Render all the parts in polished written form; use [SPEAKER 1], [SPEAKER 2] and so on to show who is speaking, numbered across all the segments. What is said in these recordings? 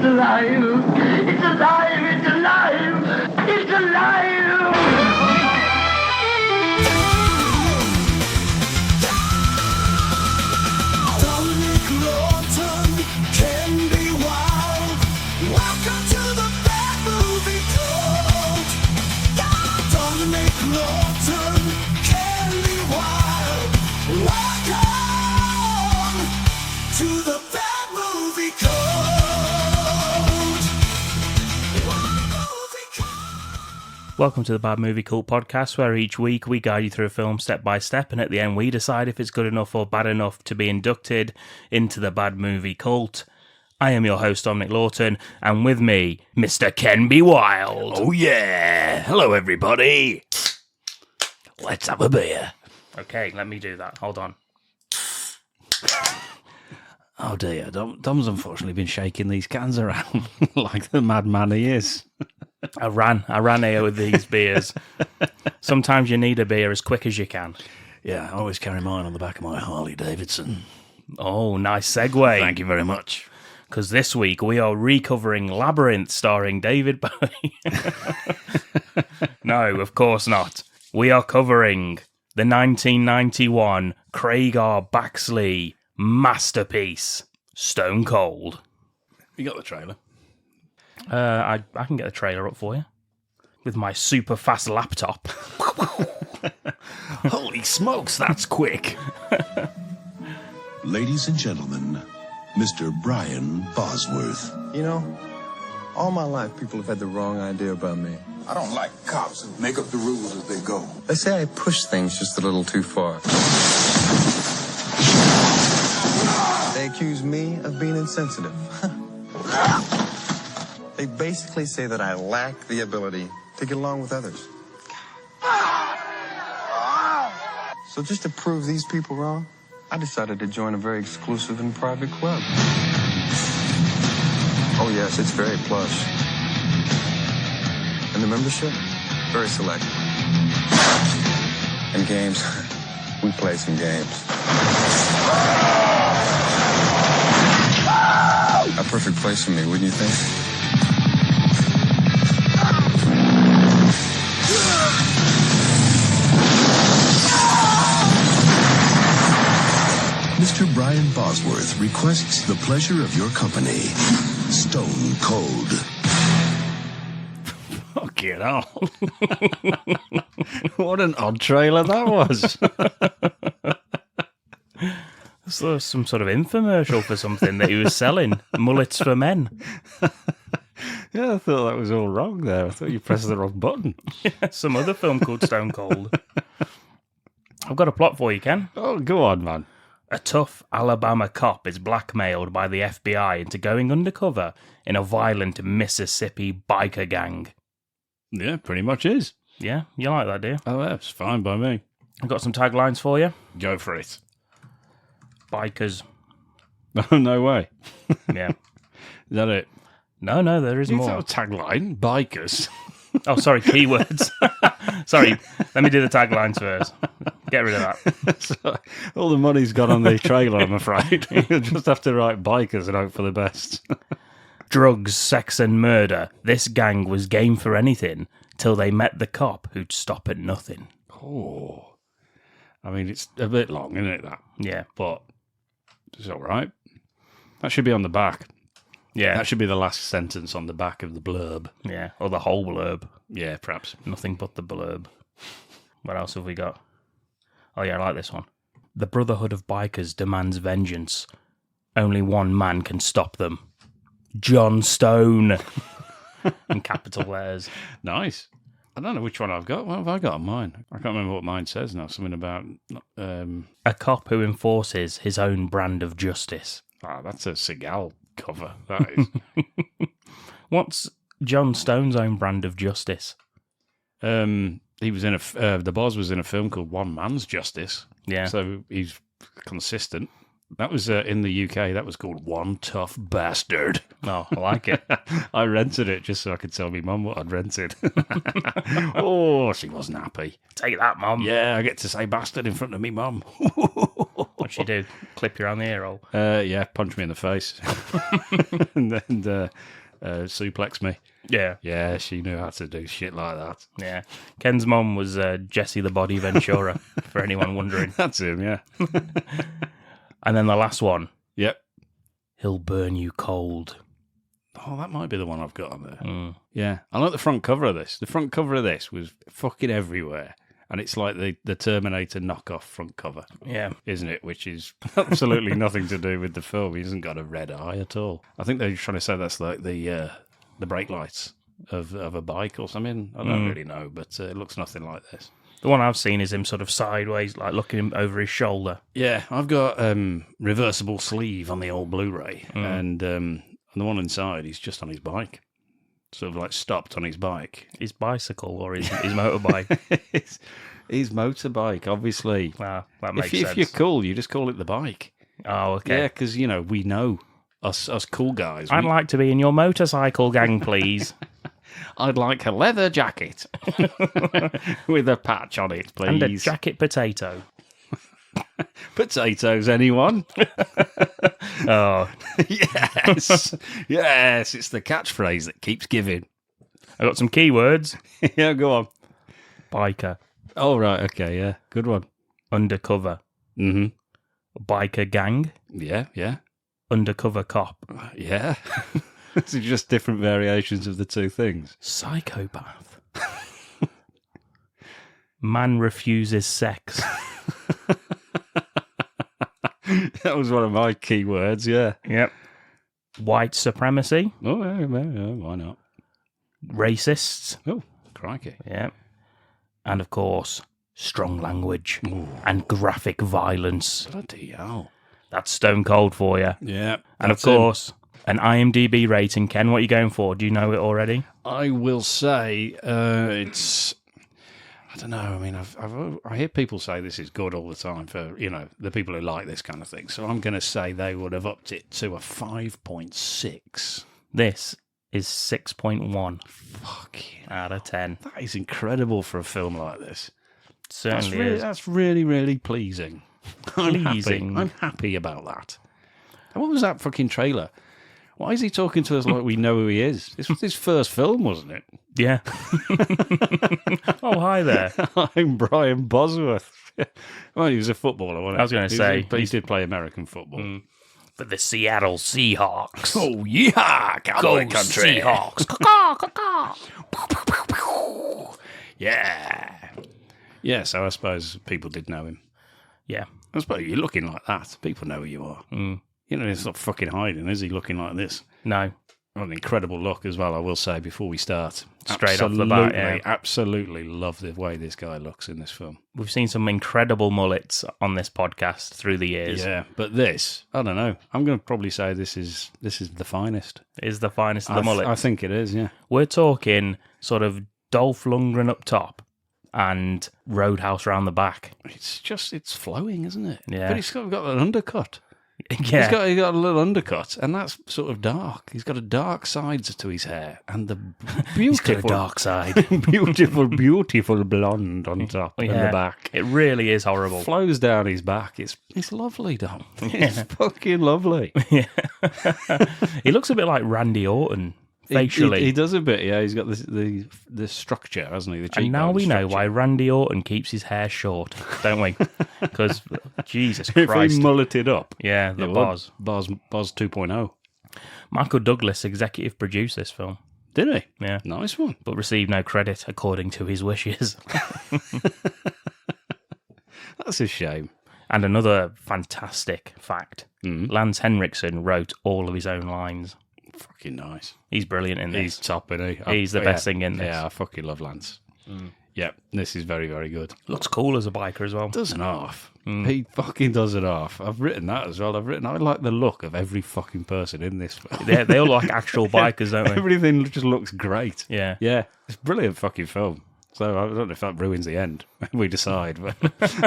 [SPEAKER 1] alive! It's alive! It's alive! It's alive!
[SPEAKER 2] Dominic Lawton can be wild. Welcome to the bad movie cult. Dominic Lawton can be wild. Welcome to the bad movie cult.
[SPEAKER 3] Welcome to the Bad Movie Cult podcast, where each week we guide you through a film step by step, and at the end we decide if it's good enough or bad enough to be inducted into the Bad Movie Cult. I am your host, Dominic Lawton, and with me, Mr. Ken Be Wild.
[SPEAKER 4] Oh yeah! Hello everybody! Let's have a beer.
[SPEAKER 3] Okay, let me do that. Hold on.
[SPEAKER 4] Oh dear, Dom's unfortunately been shaking these cans around like the madman he is.
[SPEAKER 3] I ran here with these beers. Sometimes you need a beer as quick as you can.
[SPEAKER 4] Yeah, I always carry mine on the back of my Harley Davidson.
[SPEAKER 3] Oh, nice segue.
[SPEAKER 4] Thank you very much.
[SPEAKER 3] Because this week we are recovering Labyrinth starring David Bowie. No, of course not. We are covering the 1991 Craig R. Baxley masterpiece, Stone Cold.
[SPEAKER 4] You got the trailer?
[SPEAKER 3] I can get the trailer up for you with my super fast laptop.
[SPEAKER 4] Holy smokes, that's quick.
[SPEAKER 5] Ladies and gentlemen, Mr. Brian Bosworth.
[SPEAKER 6] You know, all my life people have had the wrong idea about me.
[SPEAKER 7] I don't like cops who make up the rules as they go.
[SPEAKER 6] They say I push things just a little too far. They accuse me of being insensitive. They basically say that I lack the ability to get along with others. So just to prove these people wrong, I decided to join a very exclusive and private club. Oh yes, it's very plush. And the membership, very select. And games, we play some games. A perfect place for me, wouldn't you think?
[SPEAKER 5] Mr. Brian Bosworth requests the pleasure of your company. Stone Cold.
[SPEAKER 4] Fucking hell. What an odd trailer that was.
[SPEAKER 3] This was some sort of infomercial for something that he was selling. Mullets for men.
[SPEAKER 4] Yeah, I thought that was all wrong there. I thought you pressed the wrong button.
[SPEAKER 3] Yeah, some other film called Stone Cold. I've got a plot for you, Ken.
[SPEAKER 4] Oh, go on, man.
[SPEAKER 3] A tough Alabama cop is blackmailed by the FBI into going undercover in a violent Mississippi biker gang.
[SPEAKER 4] Yeah, pretty much is.
[SPEAKER 3] Yeah, you like that, do you?
[SPEAKER 4] Oh, that's fine by me.
[SPEAKER 3] I've got some taglines for you.
[SPEAKER 4] Go for it.
[SPEAKER 3] Bikers.
[SPEAKER 4] Oh, no way.
[SPEAKER 3] Yeah.
[SPEAKER 4] Is that it?
[SPEAKER 3] No, there is
[SPEAKER 4] Is
[SPEAKER 3] more.
[SPEAKER 4] that a tagline? Bikers.
[SPEAKER 3] Oh, sorry, keywords. Sorry, let me do the taglines first. Get rid of that.
[SPEAKER 4] So, all the money's gone on the trailer, I'm afraid. You'll just have to write bikers and hope for the best.
[SPEAKER 3] Drugs, sex and murder. This gang was game for anything till they met the cop who'd stop at nothing.
[SPEAKER 4] Oh. I mean, it's a bit long, isn't it, that?
[SPEAKER 3] Yeah.
[SPEAKER 4] But it's all right. That should be on the back.
[SPEAKER 3] Yeah.
[SPEAKER 4] That should be the last sentence on the back of the blurb.
[SPEAKER 3] Yeah, or the whole blurb.
[SPEAKER 4] Yeah, perhaps.
[SPEAKER 3] Nothing but the blurb. What else have we got? Oh yeah, I like this one. The Brotherhood of Bikers demands vengeance. Only one man can stop them. John Stone. In capital letters.
[SPEAKER 4] Nice. I don't know which one I've got. What have I got on mine? I can't remember what mine says now. Something about...
[SPEAKER 3] A cop who enforces his own brand of justice.
[SPEAKER 4] that's a Seagal cover. That is.
[SPEAKER 3] What's John Stone's own brand of justice?
[SPEAKER 4] He was in the Boz was in a film called One Man's Justice.
[SPEAKER 3] Yeah.
[SPEAKER 4] So he's consistent. That was in the UK. That was called One Tough Bastard.
[SPEAKER 3] Oh, I like it.
[SPEAKER 4] I rented it just so I could tell my mum what I'd rented. Oh, she wasn't happy.
[SPEAKER 3] Take that, Mum.
[SPEAKER 4] Yeah, I get to say bastard in front of me mum.
[SPEAKER 3] What should you do? Clip you around the ear hole?
[SPEAKER 4] Yeah, punch me in the face. and then suplex me.
[SPEAKER 3] Yeah.
[SPEAKER 4] Yeah, she knew how to do shit like that.
[SPEAKER 3] Yeah. Ken's mum was Jesse the Body Ventura, for anyone wondering.
[SPEAKER 4] That's him, yeah.
[SPEAKER 3] And then the last one.
[SPEAKER 4] Yep.
[SPEAKER 3] He'll burn you cold.
[SPEAKER 4] Oh, that might be the one I've got on there.
[SPEAKER 3] Mm.
[SPEAKER 4] Yeah. I like the front cover of this. The front cover of this was fucking everywhere. And it's like the Terminator knockoff front cover.
[SPEAKER 3] Yeah.
[SPEAKER 4] Isn't it? Which is absolutely nothing to do with the film. He hasn't got a red eye at all. I think they're trying to say that's like the brake lights of a bike or something. I don't really know, but it looks nothing like this.
[SPEAKER 3] The one I've seen is him sort of sideways, like looking over his shoulder.
[SPEAKER 4] Yeah, I've got reversible sleeve on the old Blu-ray, and the one inside, he's just on his bike. Sort of like stopped on his bike.
[SPEAKER 3] His bicycle or his motorbike.
[SPEAKER 4] his motorbike, obviously.
[SPEAKER 3] Wow, that makes sense.
[SPEAKER 4] If you're cool, you just call it the bike.
[SPEAKER 3] Oh, okay.
[SPEAKER 4] Yeah, because, you know, we know us cool guys.
[SPEAKER 3] I'd like to be in your motorcycle gang, please.
[SPEAKER 4] I'd like a leather jacket with a patch on it, please.
[SPEAKER 3] And a jacket potato.
[SPEAKER 4] Potatoes, anyone?
[SPEAKER 3] Oh.
[SPEAKER 4] Yes, it's the catchphrase that keeps giving.
[SPEAKER 3] I got some keywords.
[SPEAKER 4] Yeah, go on.
[SPEAKER 3] Biker.
[SPEAKER 4] Oh, right, okay, yeah, good one.
[SPEAKER 3] Undercover.
[SPEAKER 4] Mm-hmm.
[SPEAKER 3] Biker gang.
[SPEAKER 4] Yeah.
[SPEAKER 3] Undercover cop.
[SPEAKER 4] Yeah. It's just different variations of the two things.
[SPEAKER 3] Psychopath. Man refuses sex.
[SPEAKER 4] That was one of my keywords, yeah.
[SPEAKER 3] Yep. White supremacy.
[SPEAKER 4] Oh, yeah, why not?
[SPEAKER 3] Racists.
[SPEAKER 4] Oh, crikey.
[SPEAKER 3] Yep. And of course, strong language and graphic violence.
[SPEAKER 4] Bloody hell.
[SPEAKER 3] That's stone cold for you.
[SPEAKER 4] Yeah.
[SPEAKER 3] And of course, an IMDb rating. Ken, what are you going for? Do you know it already?
[SPEAKER 4] I will say it's... I don't know. I mean, I hear people say this is good all the time for, you know, the people who like this kind of thing. So I'm going to say they would have upped it to a 5.6.
[SPEAKER 3] This is 6.1.
[SPEAKER 4] Fuck yeah.
[SPEAKER 3] Out of 10.
[SPEAKER 4] That is incredible for a film like this.
[SPEAKER 3] Certainly is.
[SPEAKER 4] That's really, really pleasing.
[SPEAKER 3] Pleasing.
[SPEAKER 4] I'm happy about that. And what was that fucking trailer? Why is he talking to us like we know who he is? This was his first film, wasn't it?
[SPEAKER 3] Yeah. Oh, hi there.
[SPEAKER 4] I'm Brian Bosworth. Well, he was a footballer, wasn't he?
[SPEAKER 3] I was going to say.
[SPEAKER 4] But he did play American football.
[SPEAKER 3] For the Seattle Seahawks.
[SPEAKER 4] Oh, yeah! Cowboy country.
[SPEAKER 3] Seahawks.
[SPEAKER 4] Yeah. Yeah, so I suppose people did know him.
[SPEAKER 3] Yeah.
[SPEAKER 4] I suppose you're looking like that. People know who you are. You know, it's not fucking hiding, is he, looking like this?
[SPEAKER 3] No.
[SPEAKER 4] An incredible look as well, I will say, before we start.
[SPEAKER 3] Straight off the bat, yeah.
[SPEAKER 4] Absolutely love the way this guy looks in this film.
[SPEAKER 3] We've seen some incredible mullets on this podcast through the years.
[SPEAKER 4] Yeah, but this, I don't know. I'm going to probably say this is the finest.
[SPEAKER 3] It is the finest of the mullets.
[SPEAKER 4] I think it is, yeah.
[SPEAKER 3] We're talking sort of Dolph Lundgren up top and Roadhouse round the back.
[SPEAKER 4] It's flowing, isn't it?
[SPEAKER 3] Yeah.
[SPEAKER 4] But he's got an undercut.
[SPEAKER 3] Yeah.
[SPEAKER 4] He's got a little undercut, and that's sort of dark. He's got a dark side to his hair, and the
[SPEAKER 3] He's got a
[SPEAKER 4] beautiful,
[SPEAKER 3] dark side.
[SPEAKER 4] beautiful blonde on top and the back.
[SPEAKER 3] It really is horrible.
[SPEAKER 4] Flows down his back. It's lovely, Dom. It's fucking lovely.
[SPEAKER 3] Yeah. He looks a bit like Randy Orton facially.
[SPEAKER 4] He does a bit, yeah. He's got the structure, hasn't he? The
[SPEAKER 3] and now we know
[SPEAKER 4] structure.
[SPEAKER 3] why Randy Orton keeps his hair short, don't we? Because, Jesus
[SPEAKER 4] If
[SPEAKER 3] Christ.
[SPEAKER 4] he mulleted up.
[SPEAKER 3] Yeah, the
[SPEAKER 4] Yeah,
[SPEAKER 3] Boz.
[SPEAKER 4] Boz 2.0.
[SPEAKER 3] Michael Douglas executive produced this film.
[SPEAKER 4] Did he?
[SPEAKER 3] Yeah.
[SPEAKER 4] Nice one.
[SPEAKER 3] But received no credit according to his wishes.
[SPEAKER 4] That's a shame.
[SPEAKER 3] And another fantastic fact. Lance Henriksen wrote all of his own lines.
[SPEAKER 4] Fucking nice.
[SPEAKER 3] He's brilliant in this.
[SPEAKER 4] He's top, isn't he?
[SPEAKER 3] He's the best thing in this.
[SPEAKER 4] Yeah, I fucking love Lance. Yeah, this is very, very good.
[SPEAKER 3] Looks cool as a biker as well.
[SPEAKER 4] Does an half. He fucking does an half. I've written that as well. I like the look of every fucking person in this film.
[SPEAKER 3] They all look like actual bikers, don't they?
[SPEAKER 4] Everything just looks great.
[SPEAKER 3] Yeah.
[SPEAKER 4] Yeah, it's a brilliant fucking film. So I don't know if that ruins the end. We decide. But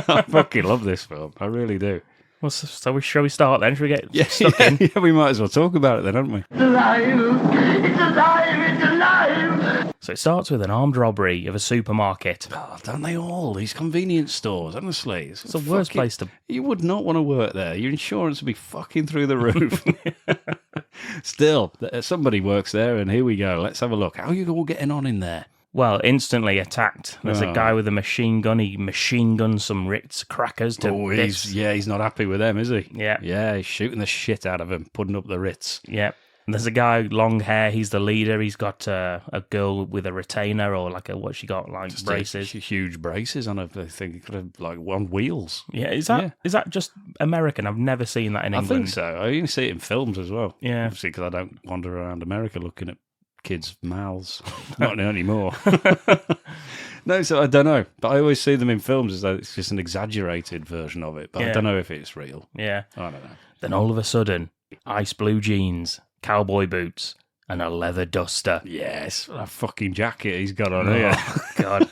[SPEAKER 4] I fucking love this film. I really do.
[SPEAKER 3] Well, so shall we start then? Shall we get stuck in?
[SPEAKER 4] Yeah, we might as well talk about it then, haven't we?
[SPEAKER 1] It's alive! It's alive! It's alive!
[SPEAKER 3] So it starts with an armed robbery of a supermarket.
[SPEAKER 4] Oh, don't they all? These convenience stores, honestly.
[SPEAKER 3] It's the worst place to...
[SPEAKER 4] You would not want to work there. Your insurance would be fucking through the roof. Still, somebody works there, and here we go. Let's have a look. How are you all getting on in there?
[SPEAKER 3] Well, instantly attacked. There's a guy with a machine gun. He machine guns some Ritz crackers to bits.
[SPEAKER 4] He's not happy with them, is he?
[SPEAKER 3] Yeah.
[SPEAKER 4] Yeah, he's shooting the shit out of them, putting up the Ritz.
[SPEAKER 3] Yeah. And there's a guy, long hair, he's the leader. He's got a girl with a retainer or like what she got, like
[SPEAKER 4] Just
[SPEAKER 3] braces.
[SPEAKER 4] Huge braces on her. I think it could have like on wheels.
[SPEAKER 3] Yeah, is that just American? I've never seen that in England.
[SPEAKER 4] I think so. I even see it in films as well.
[SPEAKER 3] Yeah.
[SPEAKER 4] Obviously, because I don't wander around America looking at kids' mouths. Not anymore. No, so I don't know. But I always see them in films as though it's just an exaggerated version of it. But I don't know if it's real.
[SPEAKER 3] Yeah.
[SPEAKER 4] I don't know.
[SPEAKER 3] Then all of a sudden, ice blue jeans, cowboy boots, and a leather duster.
[SPEAKER 4] Yes, a fucking jacket he's got on here.
[SPEAKER 3] Oh, God.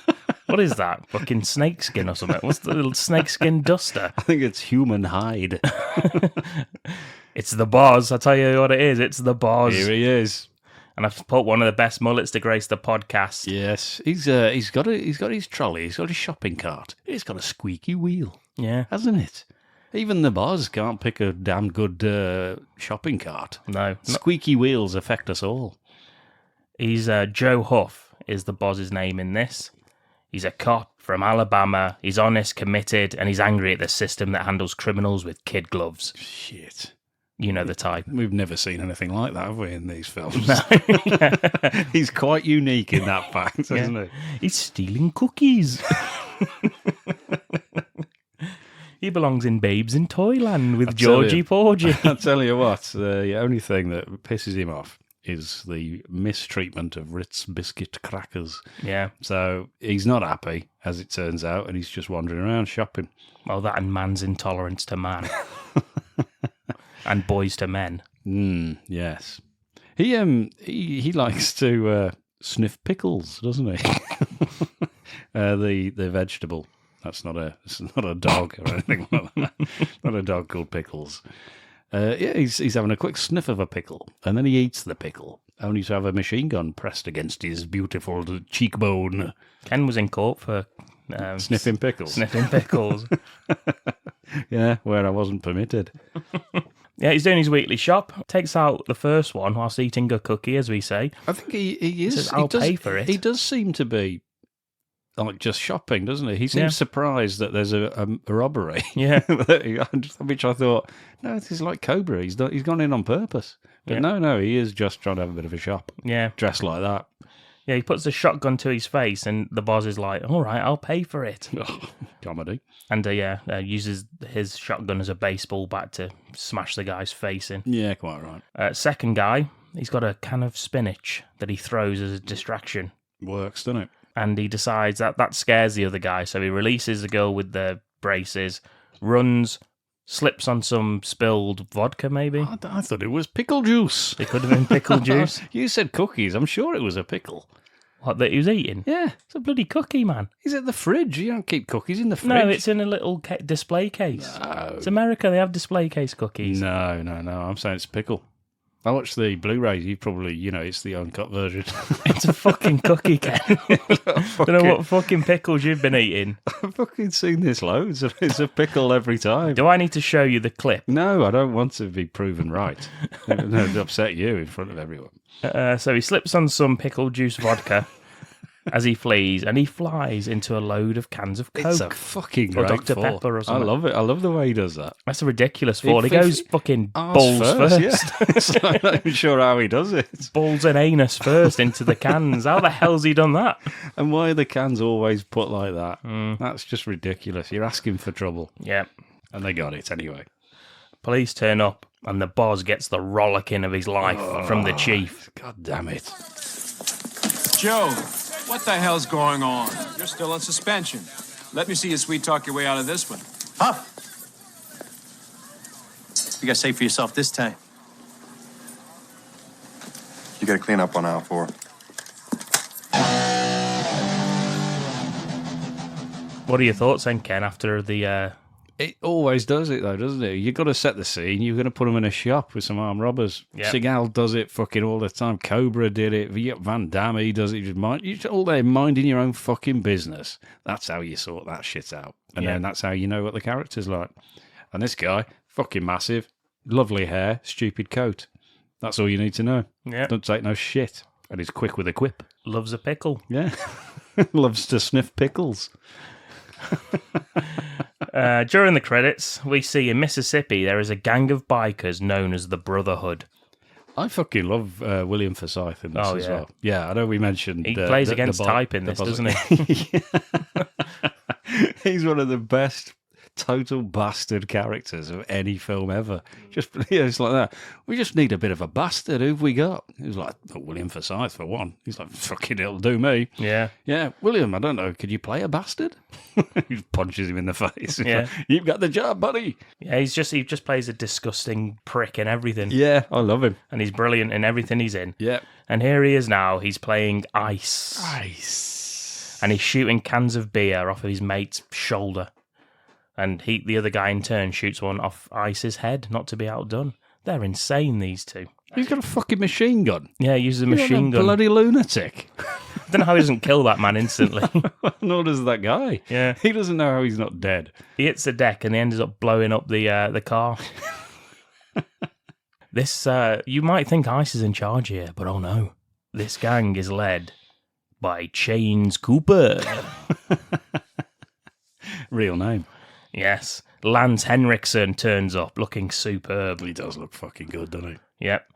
[SPEAKER 3] What is that? Fucking snakeskin or something? What's the little snakeskin duster?
[SPEAKER 4] I think it's human hide.
[SPEAKER 3] It's the Boz. I'll tell you what it is. It's the Boz.
[SPEAKER 4] Here he is.
[SPEAKER 3] And I've put one of the best mullets to grace the podcast.
[SPEAKER 4] Yes, he's got his trolley, he's got his shopping cart. It's got a squeaky wheel,
[SPEAKER 3] Yeah.
[SPEAKER 4] hasn't it? Even the Boz can't pick a damn good shopping cart.
[SPEAKER 3] No.
[SPEAKER 4] Squeaky wheels affect us all.
[SPEAKER 3] He's Joe Huff is the Boz's name in this. He's a cop from Alabama. He's honest, committed, and he's angry at the system that handles criminals with kid gloves.
[SPEAKER 4] Shit.
[SPEAKER 3] You know the type.
[SPEAKER 4] We've never seen anything like that, have we, in these films?
[SPEAKER 3] No.
[SPEAKER 4] He's quite unique in that fact, isn't he?
[SPEAKER 3] He's stealing cookies. He belongs in Babes in Toyland with Georgie Porgy.
[SPEAKER 4] I'll tell you what, the only thing that pisses him off is the mistreatment of Ritz biscuit crackers.
[SPEAKER 3] Yeah.
[SPEAKER 4] So he's not happy, as it turns out, and he's just wandering around shopping.
[SPEAKER 3] Well, that and man's intolerance to man. And boys to men.
[SPEAKER 4] Yes. He likes to sniff pickles, doesn't he? The vegetable. It's not a dog or anything like that. Not a dog called Pickles. He's having a quick sniff of a pickle, and then he eats the pickle, only to have a machine gun pressed against his beautiful cheekbone.
[SPEAKER 3] Ken was in court for
[SPEAKER 4] Sniffing pickles.
[SPEAKER 3] Sniffing pickles.
[SPEAKER 4] Yeah, where I wasn't permitted.
[SPEAKER 3] Yeah, he's doing his weekly shop. Takes out the first one whilst eating a cookie, as we say.
[SPEAKER 4] I think he is.
[SPEAKER 3] Says, I'll pay for it.
[SPEAKER 4] He does seem to be like just shopping, doesn't he? He seems surprised that there's a robbery.
[SPEAKER 3] Yeah.
[SPEAKER 4] Which I thought, no, this is like Cobra. He's gone in on purpose. But no, he is just trying to have a bit of a shop.
[SPEAKER 3] Yeah.
[SPEAKER 4] Dressed like that.
[SPEAKER 3] Yeah, he puts a shotgun to his face, and the boss is like, all right, I'll pay for it.
[SPEAKER 4] Comedy.
[SPEAKER 3] And uses his shotgun as a baseball bat to smash the guy's face in.
[SPEAKER 4] Yeah, quite right.
[SPEAKER 3] Second guy, he's got a can of spinach that he throws as a distraction.
[SPEAKER 4] Works, doesn't it?
[SPEAKER 3] And he decides that scares the other guy, so he releases the girl with the braces, runs, slips on some spilled vodka, maybe.
[SPEAKER 4] I thought it was pickle juice.
[SPEAKER 3] It could have been pickle juice.
[SPEAKER 4] You said cookies. I'm sure it was a pickle.
[SPEAKER 3] What, that he was eating?
[SPEAKER 4] Yeah.
[SPEAKER 3] It's a bloody cookie, man.
[SPEAKER 4] He's at the fridge. You don't keep cookies in the fridge.
[SPEAKER 3] No, it's in a little display case.
[SPEAKER 4] No.
[SPEAKER 3] It's America. They have display case cookies.
[SPEAKER 4] No. I'm saying it's pickle. I watched the Blu-ray. You probably, it's the uncut version.
[SPEAKER 3] It's a fucking cookie, Ken. Don't know what fucking pickles you've been eating.
[SPEAKER 4] I've fucking seen this loads. It's a pickle every time.
[SPEAKER 3] Do I need to show you the clip?
[SPEAKER 4] No, I don't want to be proven right. It'd upset you in front of everyone.
[SPEAKER 3] So he slips on some pickle juice vodka as he flees, and he flies into a load of cans of Coke.
[SPEAKER 4] It's a fucking
[SPEAKER 3] or
[SPEAKER 4] great
[SPEAKER 3] Dr.
[SPEAKER 4] fall.
[SPEAKER 3] Pepper or something.
[SPEAKER 4] I love it. I love the way he does that.
[SPEAKER 3] That's a ridiculous fall. He goes fucking balls first.
[SPEAKER 4] Yeah. So I'm not even sure how he does it.
[SPEAKER 3] Balls and anus first into the cans. How the hell's he done that?
[SPEAKER 4] And why are the cans always put like that? That's just ridiculous. You're asking for trouble.
[SPEAKER 3] Yeah.
[SPEAKER 4] And they got it anyway.
[SPEAKER 3] Police turn up, and the boss gets the rollicking of his life from the chief.
[SPEAKER 4] God damn it.
[SPEAKER 8] Joe, what the hell's going on? You're still on suspension. Let me see you sweet talk your way out of this one.
[SPEAKER 9] Huff! You gotta say for yourself this time.
[SPEAKER 6] You gotta clean up on aisle 4.
[SPEAKER 3] What are your thoughts then, Ken, after the
[SPEAKER 4] It always does it, though, doesn't it? You've got to set the scene. You're going to put them in a shop with some armed robbers.
[SPEAKER 3] Yep.
[SPEAKER 4] Seagal does it fucking all the time. Cobra did it. Van Damme, he does it. You're all there minding your own fucking business. That's how you sort that shit out. And then that's how you know what the character's like. And this guy, fucking massive, lovely hair, stupid coat. That's all you need to know.
[SPEAKER 3] Yeah.
[SPEAKER 4] Don't take no shit. And he's quick with a quip.
[SPEAKER 3] Loves a pickle.
[SPEAKER 4] Yeah. Loves to sniff pickles.
[SPEAKER 3] During the credits, we see in Mississippi there is a gang of bikers known as the Brotherhood.
[SPEAKER 4] I fucking love William Forsythe in this as well. Yeah, I know we mentioned...
[SPEAKER 3] He plays against type in this, doesn't he?
[SPEAKER 4] He's one of the best total bastard characters of any film ever. Just it's like that. We just need a bit of a bastard. Who've we got? He was like, William Forsythe for one. He's like, fucking it'll do me.
[SPEAKER 3] Yeah.
[SPEAKER 4] Yeah, William, I don't know, could you play a bastard? He punches him in the face.
[SPEAKER 3] Yeah.
[SPEAKER 4] Like, you've got the job, buddy.
[SPEAKER 3] Yeah, he just plays a disgusting prick in everything.
[SPEAKER 4] Yeah, I love him.
[SPEAKER 3] And he's brilliant in everything he's in.
[SPEAKER 4] Yeah.
[SPEAKER 3] And here he is now. He's playing Ice. And he's shooting cans of beer off of his mate's shoulder. And the other guy in turn shoots one off Ice's head, not to be outdone. They're insane, these two.
[SPEAKER 4] He's got a fucking machine gun.
[SPEAKER 3] Yeah, he uses a machine gun.
[SPEAKER 4] Bloody lunatic.
[SPEAKER 3] I don't know how he doesn't kill that man instantly.
[SPEAKER 4] Nor does that guy.
[SPEAKER 3] Yeah.
[SPEAKER 4] He doesn't know how he's not dead.
[SPEAKER 3] He hits the deck and he ends up blowing up the car. This, you might think Ice is in charge here, but oh no. This gang is led by Chains Cooper.
[SPEAKER 4] Real name.
[SPEAKER 3] Yes. Lance Henriksen turns up looking superb.
[SPEAKER 4] He does look fucking good, doesn't he?
[SPEAKER 3] Yep.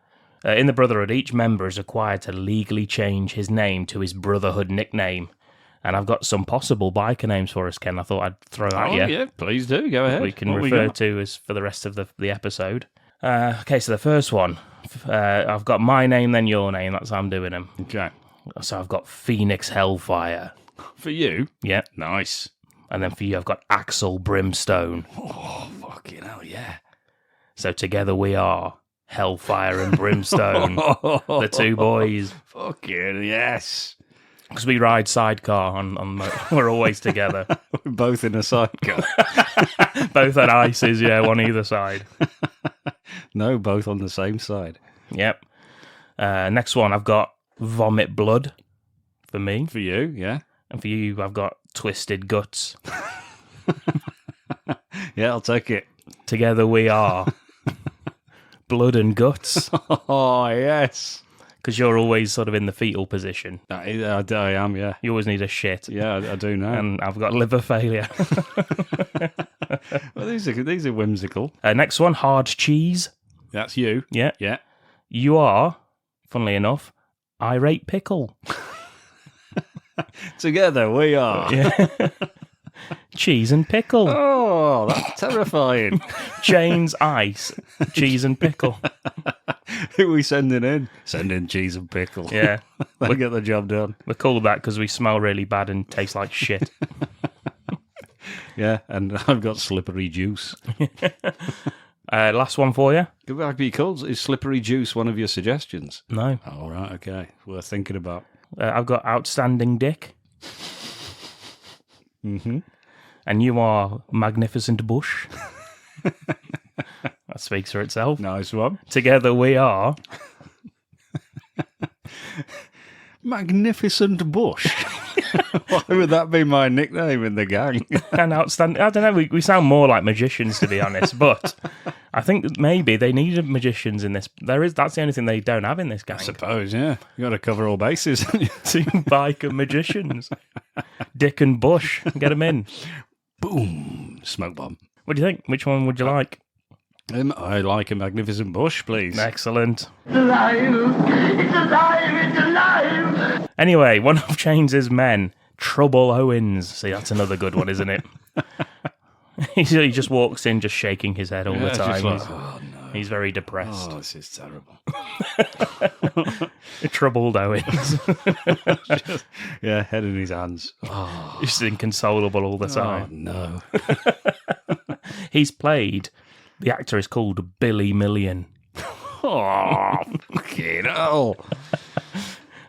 [SPEAKER 3] In the Brotherhood, each member is required to legally change his name to his Brotherhood nickname. And I've got some possible biker names for us, Ken. I thought I'd throw at you.
[SPEAKER 4] Yeah, please do. Go ahead.
[SPEAKER 3] We can refer to as for the rest of the episode. Okay, so the first one. I've got my name, then your name. That's how I'm doing them.
[SPEAKER 4] Okay.
[SPEAKER 3] So I've got Phoenix Hellfire.
[SPEAKER 4] For you?
[SPEAKER 3] Yep.
[SPEAKER 4] Nice.
[SPEAKER 3] And then for you, I've got Axel Brimstone.
[SPEAKER 4] Oh, fucking hell, yeah.
[SPEAKER 3] So together we are Hellfire and Brimstone, the two boys.
[SPEAKER 4] Fucking yes.
[SPEAKER 3] Because we ride sidecar we're always together.
[SPEAKER 4] We're both in a sidecar.
[SPEAKER 3] Both at Ices, yeah, one either side.
[SPEAKER 4] No, both on the same side.
[SPEAKER 3] Yep. Next one, I've got Vomit Blood for me.
[SPEAKER 4] For you, yeah.
[SPEAKER 3] And for you, I've got Twisted Guts.
[SPEAKER 4] Yeah, I'll take it.
[SPEAKER 3] Together we are Blood and Guts.
[SPEAKER 4] Oh, yes.
[SPEAKER 3] Because you're always sort of in the fetal position.
[SPEAKER 4] I am, yeah.
[SPEAKER 3] You always need a shit.
[SPEAKER 4] Yeah, I do know.
[SPEAKER 3] And I've got liver failure.
[SPEAKER 4] Well, these are whimsical.
[SPEAKER 3] Next one, Hard Cheese.
[SPEAKER 4] That's you.
[SPEAKER 3] Yeah.
[SPEAKER 4] Yeah.
[SPEAKER 3] You are, funnily enough, Irate Pickle.
[SPEAKER 4] Together we are.
[SPEAKER 3] Yeah. Cheese and Pickle.
[SPEAKER 4] Oh, that's terrifying.
[SPEAKER 3] Chains, Ice, Cheese and Pickle.
[SPEAKER 4] Who are we sending in? Send in Cheese and Pickle.
[SPEAKER 3] Yeah.
[SPEAKER 4] They'll get the job done.
[SPEAKER 3] We're called that because we smell really bad and taste like shit.
[SPEAKER 4] Yeah, and I've got Slippery Juice.
[SPEAKER 3] Last one for you.
[SPEAKER 4] Could that be called? Is Slippery Juice one of your suggestions?
[SPEAKER 3] No.
[SPEAKER 4] All right, okay. Worth thinking about.
[SPEAKER 3] I've got Outstanding Dick.
[SPEAKER 4] Mm-hmm.
[SPEAKER 3] And you are Magnificent Bush. That speaks for itself.
[SPEAKER 4] Nice one.
[SPEAKER 3] Together we are
[SPEAKER 4] Magnificent Bush. Why would that be my nickname in the gang?
[SPEAKER 3] an outstanding. I don't know. We sound more like magicians, to be honest. But I think maybe they needed magicians in this. That's the only thing they don't have in this gang.
[SPEAKER 4] I suppose, yeah. You got to cover all bases.
[SPEAKER 3] Two biker magicians, Dick and Bush. Get them in.
[SPEAKER 4] Boom. Smoke bomb.
[SPEAKER 3] What do you think? Which one would you like?
[SPEAKER 4] I like a Magnificent Bush, please.
[SPEAKER 3] Excellent.
[SPEAKER 1] It's alive! It's alive! It's alive!
[SPEAKER 3] Anyway, one of Chains' men, Trouble Owens. See, that's another good one, isn't it? He just walks in, just shaking his head all the time.
[SPEAKER 4] No.
[SPEAKER 3] He's very depressed.
[SPEAKER 4] Oh, this is terrible.
[SPEAKER 3] Troubled Owens.
[SPEAKER 4] Yeah, head in his hands.
[SPEAKER 3] Oh. He's inconsolable all the time.
[SPEAKER 4] Oh, no.
[SPEAKER 3] He's played... The actor is called Billy Million.
[SPEAKER 4] Oh, fucking hell.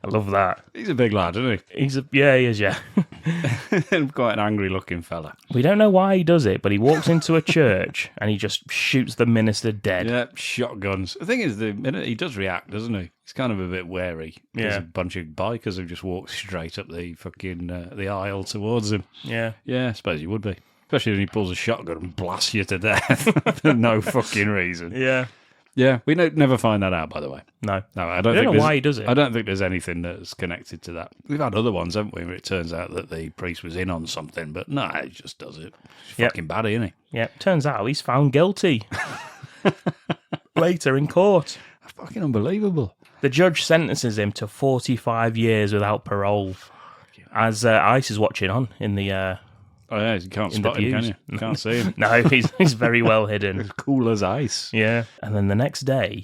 [SPEAKER 3] I love that.
[SPEAKER 4] He's a big lad, isn't
[SPEAKER 3] He is, yeah.
[SPEAKER 4] he? Quite an angry-looking fella.
[SPEAKER 3] We don't know why he does it, but he walks into a church and he just shoots the minister dead.
[SPEAKER 4] Yeah, shotguns. The thing is, the minute he does react, doesn't he? He's kind of a bit wary. There's a bunch of bikers who just walk straight up the fucking the aisle towards him.
[SPEAKER 3] Yeah.
[SPEAKER 4] Yeah, I suppose you would be. Especially when he pulls a shotgun and blasts you to death for no fucking reason.
[SPEAKER 3] Yeah.
[SPEAKER 4] Yeah, we never find that out, by the way.
[SPEAKER 3] No.
[SPEAKER 4] No, I
[SPEAKER 3] don't know why he does it.
[SPEAKER 4] I don't think there's anything that's connected to that. We've had other ones, haven't we, where it turns out that the priest was in on something, but no, he just does it. He's fucking bad, isn't he?
[SPEAKER 3] Yeah, turns out he's found guilty. Later in court.
[SPEAKER 4] That's fucking unbelievable.
[SPEAKER 3] The judge sentences him to 45 years without parole. As ICE is watching on in the...
[SPEAKER 4] Oh, yeah, you can't spot him, can you? You can't see him.
[SPEAKER 3] No, he's very well hidden.
[SPEAKER 4] As cool as ice.
[SPEAKER 3] Yeah. And then the next day,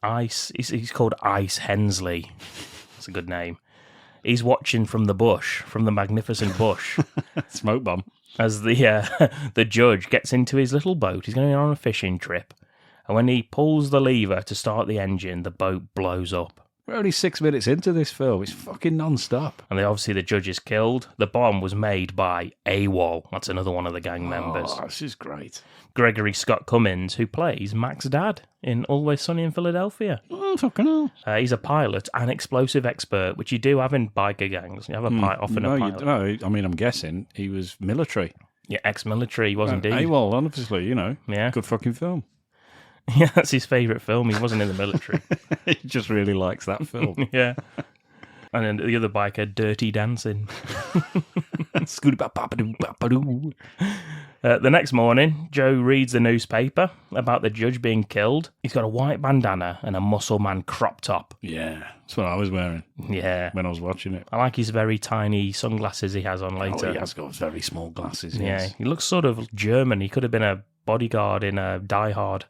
[SPEAKER 3] ICE, he's called Ice Hensley. That's a good name. He's watching from the bush, from the magnificent bush.
[SPEAKER 4] Smoke bomb.
[SPEAKER 3] As the judge gets into his little boat. He's going on a fishing trip. And when he pulls the lever to start the engine, the boat blows up.
[SPEAKER 4] We're only 6 minutes into this film. It's fucking non-stop.
[SPEAKER 3] And obviously the judge is killed. The bomb was made by AWOL. That's another one of the gang members.
[SPEAKER 4] Oh, this is great.
[SPEAKER 3] Gregory Scott Cummins, who plays Mac's dad in Always Sunny in Philadelphia.
[SPEAKER 4] Oh, fucking hell.
[SPEAKER 3] He's a pilot and explosive expert, which you do have in biker gangs. You have a often a pilot.
[SPEAKER 4] No, I mean, I'm guessing he was military.
[SPEAKER 3] Yeah, ex-military, he was indeed.
[SPEAKER 4] AWOL, obviously,
[SPEAKER 3] Yeah.
[SPEAKER 4] Good fucking film.
[SPEAKER 3] Yeah, that's his favourite film. He wasn't in the military.
[SPEAKER 4] He just really likes that film.
[SPEAKER 3] Yeah. And then the other biker, Dirty Dancing. The next morning, Joe reads the newspaper about the judge being killed. He's got a white bandana and a muscle man crop top.
[SPEAKER 4] Yeah, that's what I was wearing.
[SPEAKER 3] Yeah.
[SPEAKER 4] When I was watching it.
[SPEAKER 3] I like his very tiny sunglasses he has on later.
[SPEAKER 4] Oh, he has got very small glasses.
[SPEAKER 3] Yeah,
[SPEAKER 4] yes.
[SPEAKER 3] he looks sort of German. He could have been a bodyguard in a Die Hard.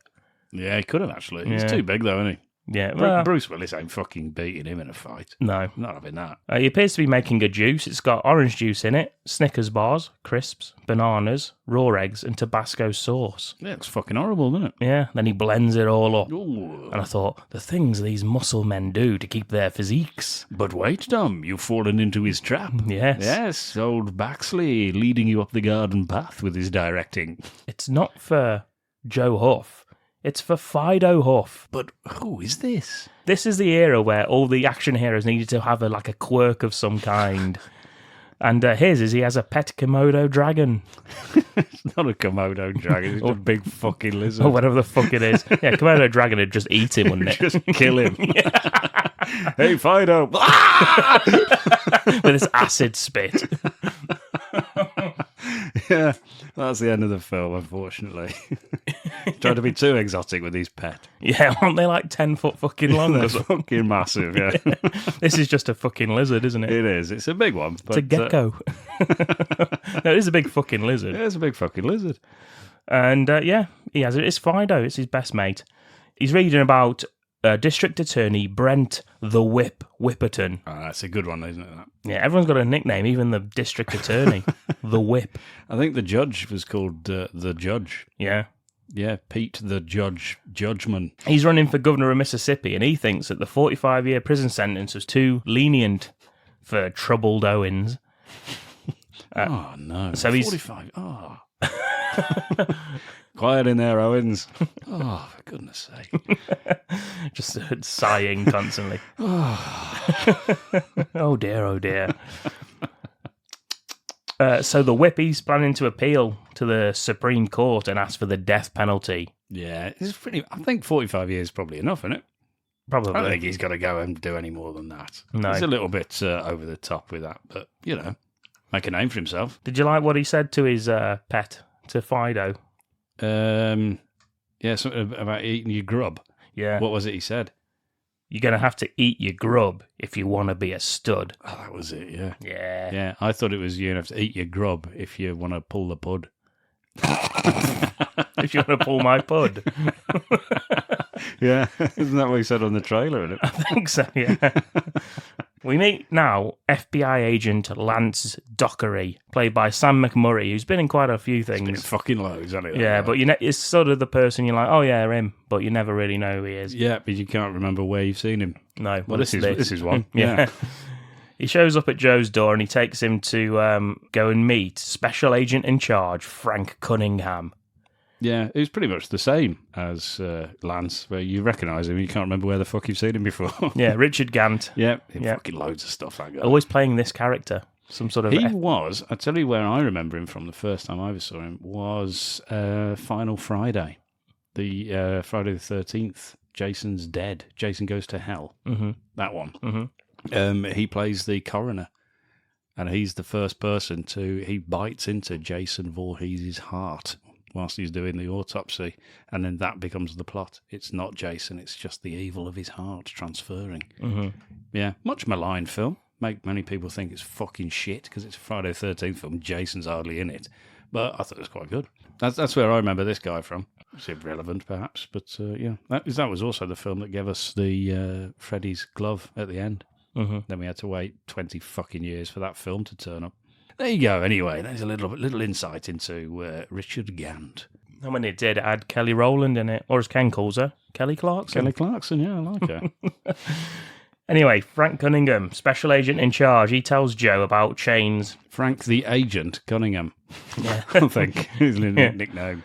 [SPEAKER 4] Yeah, he could have actually. He's
[SPEAKER 3] Yeah.
[SPEAKER 4] too big though, isn't he?
[SPEAKER 3] Yeah, well,
[SPEAKER 4] Bruce Willis ain't fucking beating him in a fight.
[SPEAKER 3] No.
[SPEAKER 4] Not having that.
[SPEAKER 3] He appears to be making a juice. It's got orange juice in it, Snickers bars, crisps, bananas, raw eggs, and Tabasco sauce.
[SPEAKER 4] Yeah, it's fucking horrible, isn't it?
[SPEAKER 3] Yeah, then he blends it all up.
[SPEAKER 4] Ooh.
[SPEAKER 3] And I thought, the things these muscle men do to keep their physiques.
[SPEAKER 4] But wait, Tom, you've fallen into his trap.
[SPEAKER 3] Yes.
[SPEAKER 4] Yes, old Baxley leading you up the garden path with his directing.
[SPEAKER 3] It's not for Joe Huff. It's for Fido Huff.
[SPEAKER 4] But who is this?
[SPEAKER 3] This is the era where all the action heroes needed to have a quirk of some kind. And his is he has a pet Komodo dragon.
[SPEAKER 4] It's not a Komodo dragon, it's a big fucking lizard.
[SPEAKER 3] Or whatever the fuck it is. Yeah, Komodo dragon would just eat him, wouldn't it?
[SPEAKER 4] Just kill him. Hey, Fido.
[SPEAKER 3] With his acid spit.
[SPEAKER 4] Yeah, that's the end of the film, unfortunately. Tried to be too exotic with his pet.
[SPEAKER 3] Yeah, aren't they like 10 foot fucking long?
[SPEAKER 4] They're fucking massive, yeah.
[SPEAKER 3] This is just a fucking lizard, isn't it?
[SPEAKER 4] It is. It's a big one.
[SPEAKER 3] It's a gecko. No, it is a big fucking lizard.
[SPEAKER 4] Yeah, it's a big fucking lizard.
[SPEAKER 3] And yeah, he has it. It's Fido. It's his best mate. He's reading about District Attorney Brent the Whip Whipperton.
[SPEAKER 4] Oh, that's a good one, isn't it? That?
[SPEAKER 3] Yeah, everyone's got a nickname, even the District Attorney. The Whip.
[SPEAKER 4] I think the judge was called the Judge.
[SPEAKER 3] Yeah.
[SPEAKER 4] Yeah, Pete the Judgeman.
[SPEAKER 3] He's running for governor of Mississippi, and he thinks that the 45-year prison sentence was too lenient for troubled Owens.
[SPEAKER 4] Oh, no.
[SPEAKER 3] So he's
[SPEAKER 4] 45. Oh. Quiet in there, Owens. Oh, for goodness sake.
[SPEAKER 3] Just sighing constantly. Oh dear, oh dear. So the whip, he's planning to appeal to the Supreme Court and ask for the death penalty.
[SPEAKER 4] Yeah, it's pretty. I think 45 years is probably enough, isn't it?
[SPEAKER 3] Probably.
[SPEAKER 4] I don't think he's got to go and do any more than that.
[SPEAKER 3] No.
[SPEAKER 4] He's a little bit over the top with that, but, make a name for himself.
[SPEAKER 3] Did you like what he said to his pet, to Fido?
[SPEAKER 4] Yeah, something about eating your grub.
[SPEAKER 3] Yeah.
[SPEAKER 4] What was it he said?
[SPEAKER 3] You're going to have to eat your grub if you want to be a stud.
[SPEAKER 4] Oh, that was it, yeah.
[SPEAKER 3] Yeah.
[SPEAKER 4] Yeah, I thought it was you're going to have to eat your grub if you want to pull the pud.
[SPEAKER 3] If you want to pull my pud.
[SPEAKER 4] Yeah, isn't that what he said on the trailer? Isn't it?
[SPEAKER 3] I think so, yeah. We meet now FBI agent Lance Dockery, played by Sam McMurray, who's been in quite a few things.
[SPEAKER 4] He's been in fucking loads, hasn't he?
[SPEAKER 3] Yeah, but it's sort of the person you're like, oh yeah, him, but you never really know who he is.
[SPEAKER 4] Yeah, but you can't remember where you've seen him.
[SPEAKER 3] No.
[SPEAKER 4] Well, this is one.
[SPEAKER 3] Yeah. He shows up at Joe's door and he takes him to go and meet Special Agent in Charge, Frank Cunningham.
[SPEAKER 4] Yeah, it was pretty much the same as Lance, where you recognise him, you can't remember where the fuck you've seen him before.
[SPEAKER 3] Yeah, Richard Gant.
[SPEAKER 4] Yeah, fucking loads of stuff, that guy.
[SPEAKER 3] Always playing this character. Some sort of...
[SPEAKER 4] He was, I tell you where I remember him from the first time I ever saw him, was Final Friday. The Friday the 13th, Jason's Dead. Jason Goes to Hell. Mm-hmm. That one. Mm-hmm. He plays the coroner. And he's the first person he bites into Jason Voorhees' heart whilst he's doing the autopsy, and then that becomes the plot. It's not Jason, it's just the evil of his heart transferring. Mm-hmm. Yeah, much maligned film. Many people think it's fucking shit because it's a Friday the 13th film. Jason's hardly in it, but I thought it was quite good. That's where I remember this guy from. It's irrelevant, perhaps, but yeah, that was also the film that gave us the Freddy's glove at the end. Mm-hmm. Then we had to wait 20 fucking years for that film to turn up. There you go. Anyway, there's a little insight into Richard Gant.
[SPEAKER 3] And when it did, it had Kelly Rowland in it, or as Ken calls her, Kelly Clarkson.
[SPEAKER 4] Kelly Clarkson, yeah, I like her.
[SPEAKER 3] Anyway, Frank Cunningham, Special Agent in Charge, he tells Joe about chains.
[SPEAKER 4] Frank the Agent Cunningham,
[SPEAKER 3] yeah.
[SPEAKER 4] I think, his nickname.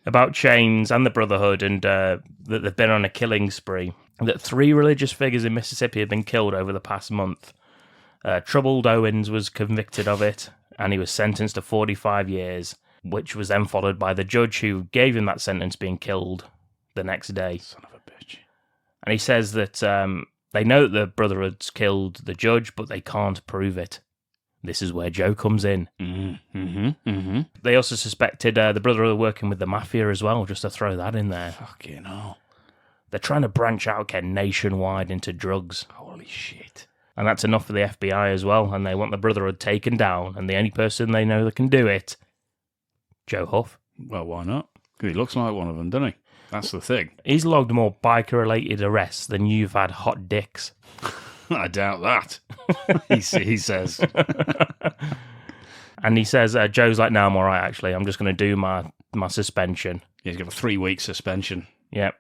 [SPEAKER 3] About chains and the Brotherhood, and that they've been on a killing spree. That 3 religious figures in Mississippi have been killed over the past month. Troubled Owens was convicted of it, and he was sentenced to 45 years, which was then followed by the judge who gave him that sentence being killed the next day.
[SPEAKER 4] Son of a bitch.
[SPEAKER 3] And he says that they know that the Brotherhood's killed the judge, but they can't prove it. This is where Joe comes in. They also suspected the Brotherhood working with the Mafia as well, just to throw that in there.
[SPEAKER 4] Fucking hell.
[SPEAKER 3] They're trying to branch out, get nationwide into drugs.
[SPEAKER 4] Holy shit.
[SPEAKER 3] And that's enough for the FBI as well, and they want the Brotherhood taken down, and the only person they know that can do it, Joe Huff.
[SPEAKER 4] Well, why not? Because he looks like one of them, doesn't he? That's the thing.
[SPEAKER 3] He's logged more biker-related arrests than you've had hot dicks.
[SPEAKER 4] I doubt that, he says.
[SPEAKER 3] And he says, Joe's like, no, I'm all right, actually. I'm just going to do my suspension.
[SPEAKER 4] Yeah, he's got a 3-week suspension.
[SPEAKER 3] Yep.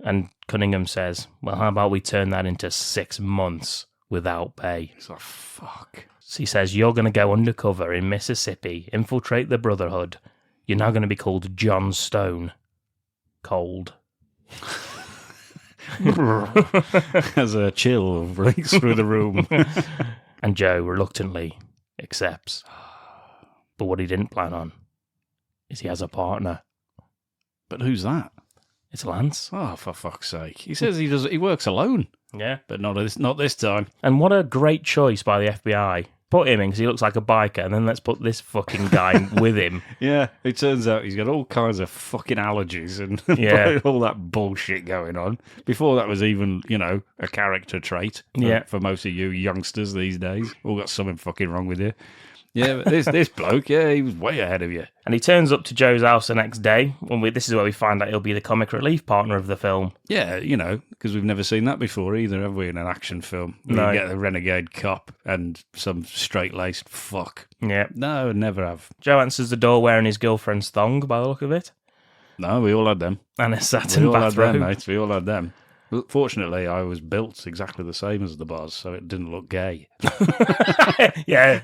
[SPEAKER 3] And Cunningham says, well, how about we turn that into 6 months without pay?
[SPEAKER 4] He's like, fuck.
[SPEAKER 3] So he says, you're going to go undercover in Mississippi, infiltrate the Brotherhood. You're now going to be called John Stone. Cold.
[SPEAKER 4] As a chill breaks through the room.
[SPEAKER 3] And Joe reluctantly accepts. But what he didn't plan on is he has a partner.
[SPEAKER 4] But who's that?
[SPEAKER 3] It's Lance.
[SPEAKER 4] Oh, for fuck's sake. He says he works alone.
[SPEAKER 3] Yeah.
[SPEAKER 4] But not this time.
[SPEAKER 3] And what a great choice by the FBI. Put him in because he looks like a biker, and then let's put this fucking guy with him.
[SPEAKER 4] Yeah, it turns out he's got all kinds of fucking allergies and all that bullshit going on. Before that was even, a character trait for most of you youngsters these days. All got something fucking wrong with you. Yeah, but this bloke, he was way ahead of you.
[SPEAKER 3] And he turns up to Joe's house the next day. This is where we find out he'll be the comic relief partner of the film.
[SPEAKER 4] Yeah, because we've never seen that before either, have we, in an action film?
[SPEAKER 3] No.
[SPEAKER 4] You get a renegade cop and some straight-laced fuck.
[SPEAKER 3] Yeah.
[SPEAKER 4] No, never have.
[SPEAKER 3] Joe answers the door wearing his girlfriend's thong, by the look of it.
[SPEAKER 4] No, we all had them.
[SPEAKER 3] And a satin
[SPEAKER 4] bathrobe. We all
[SPEAKER 3] bathrobe.
[SPEAKER 4] had them, mate. We all had them. Fortunately, I was built exactly the same as the boss, so it didn't look gay.
[SPEAKER 3] Yeah.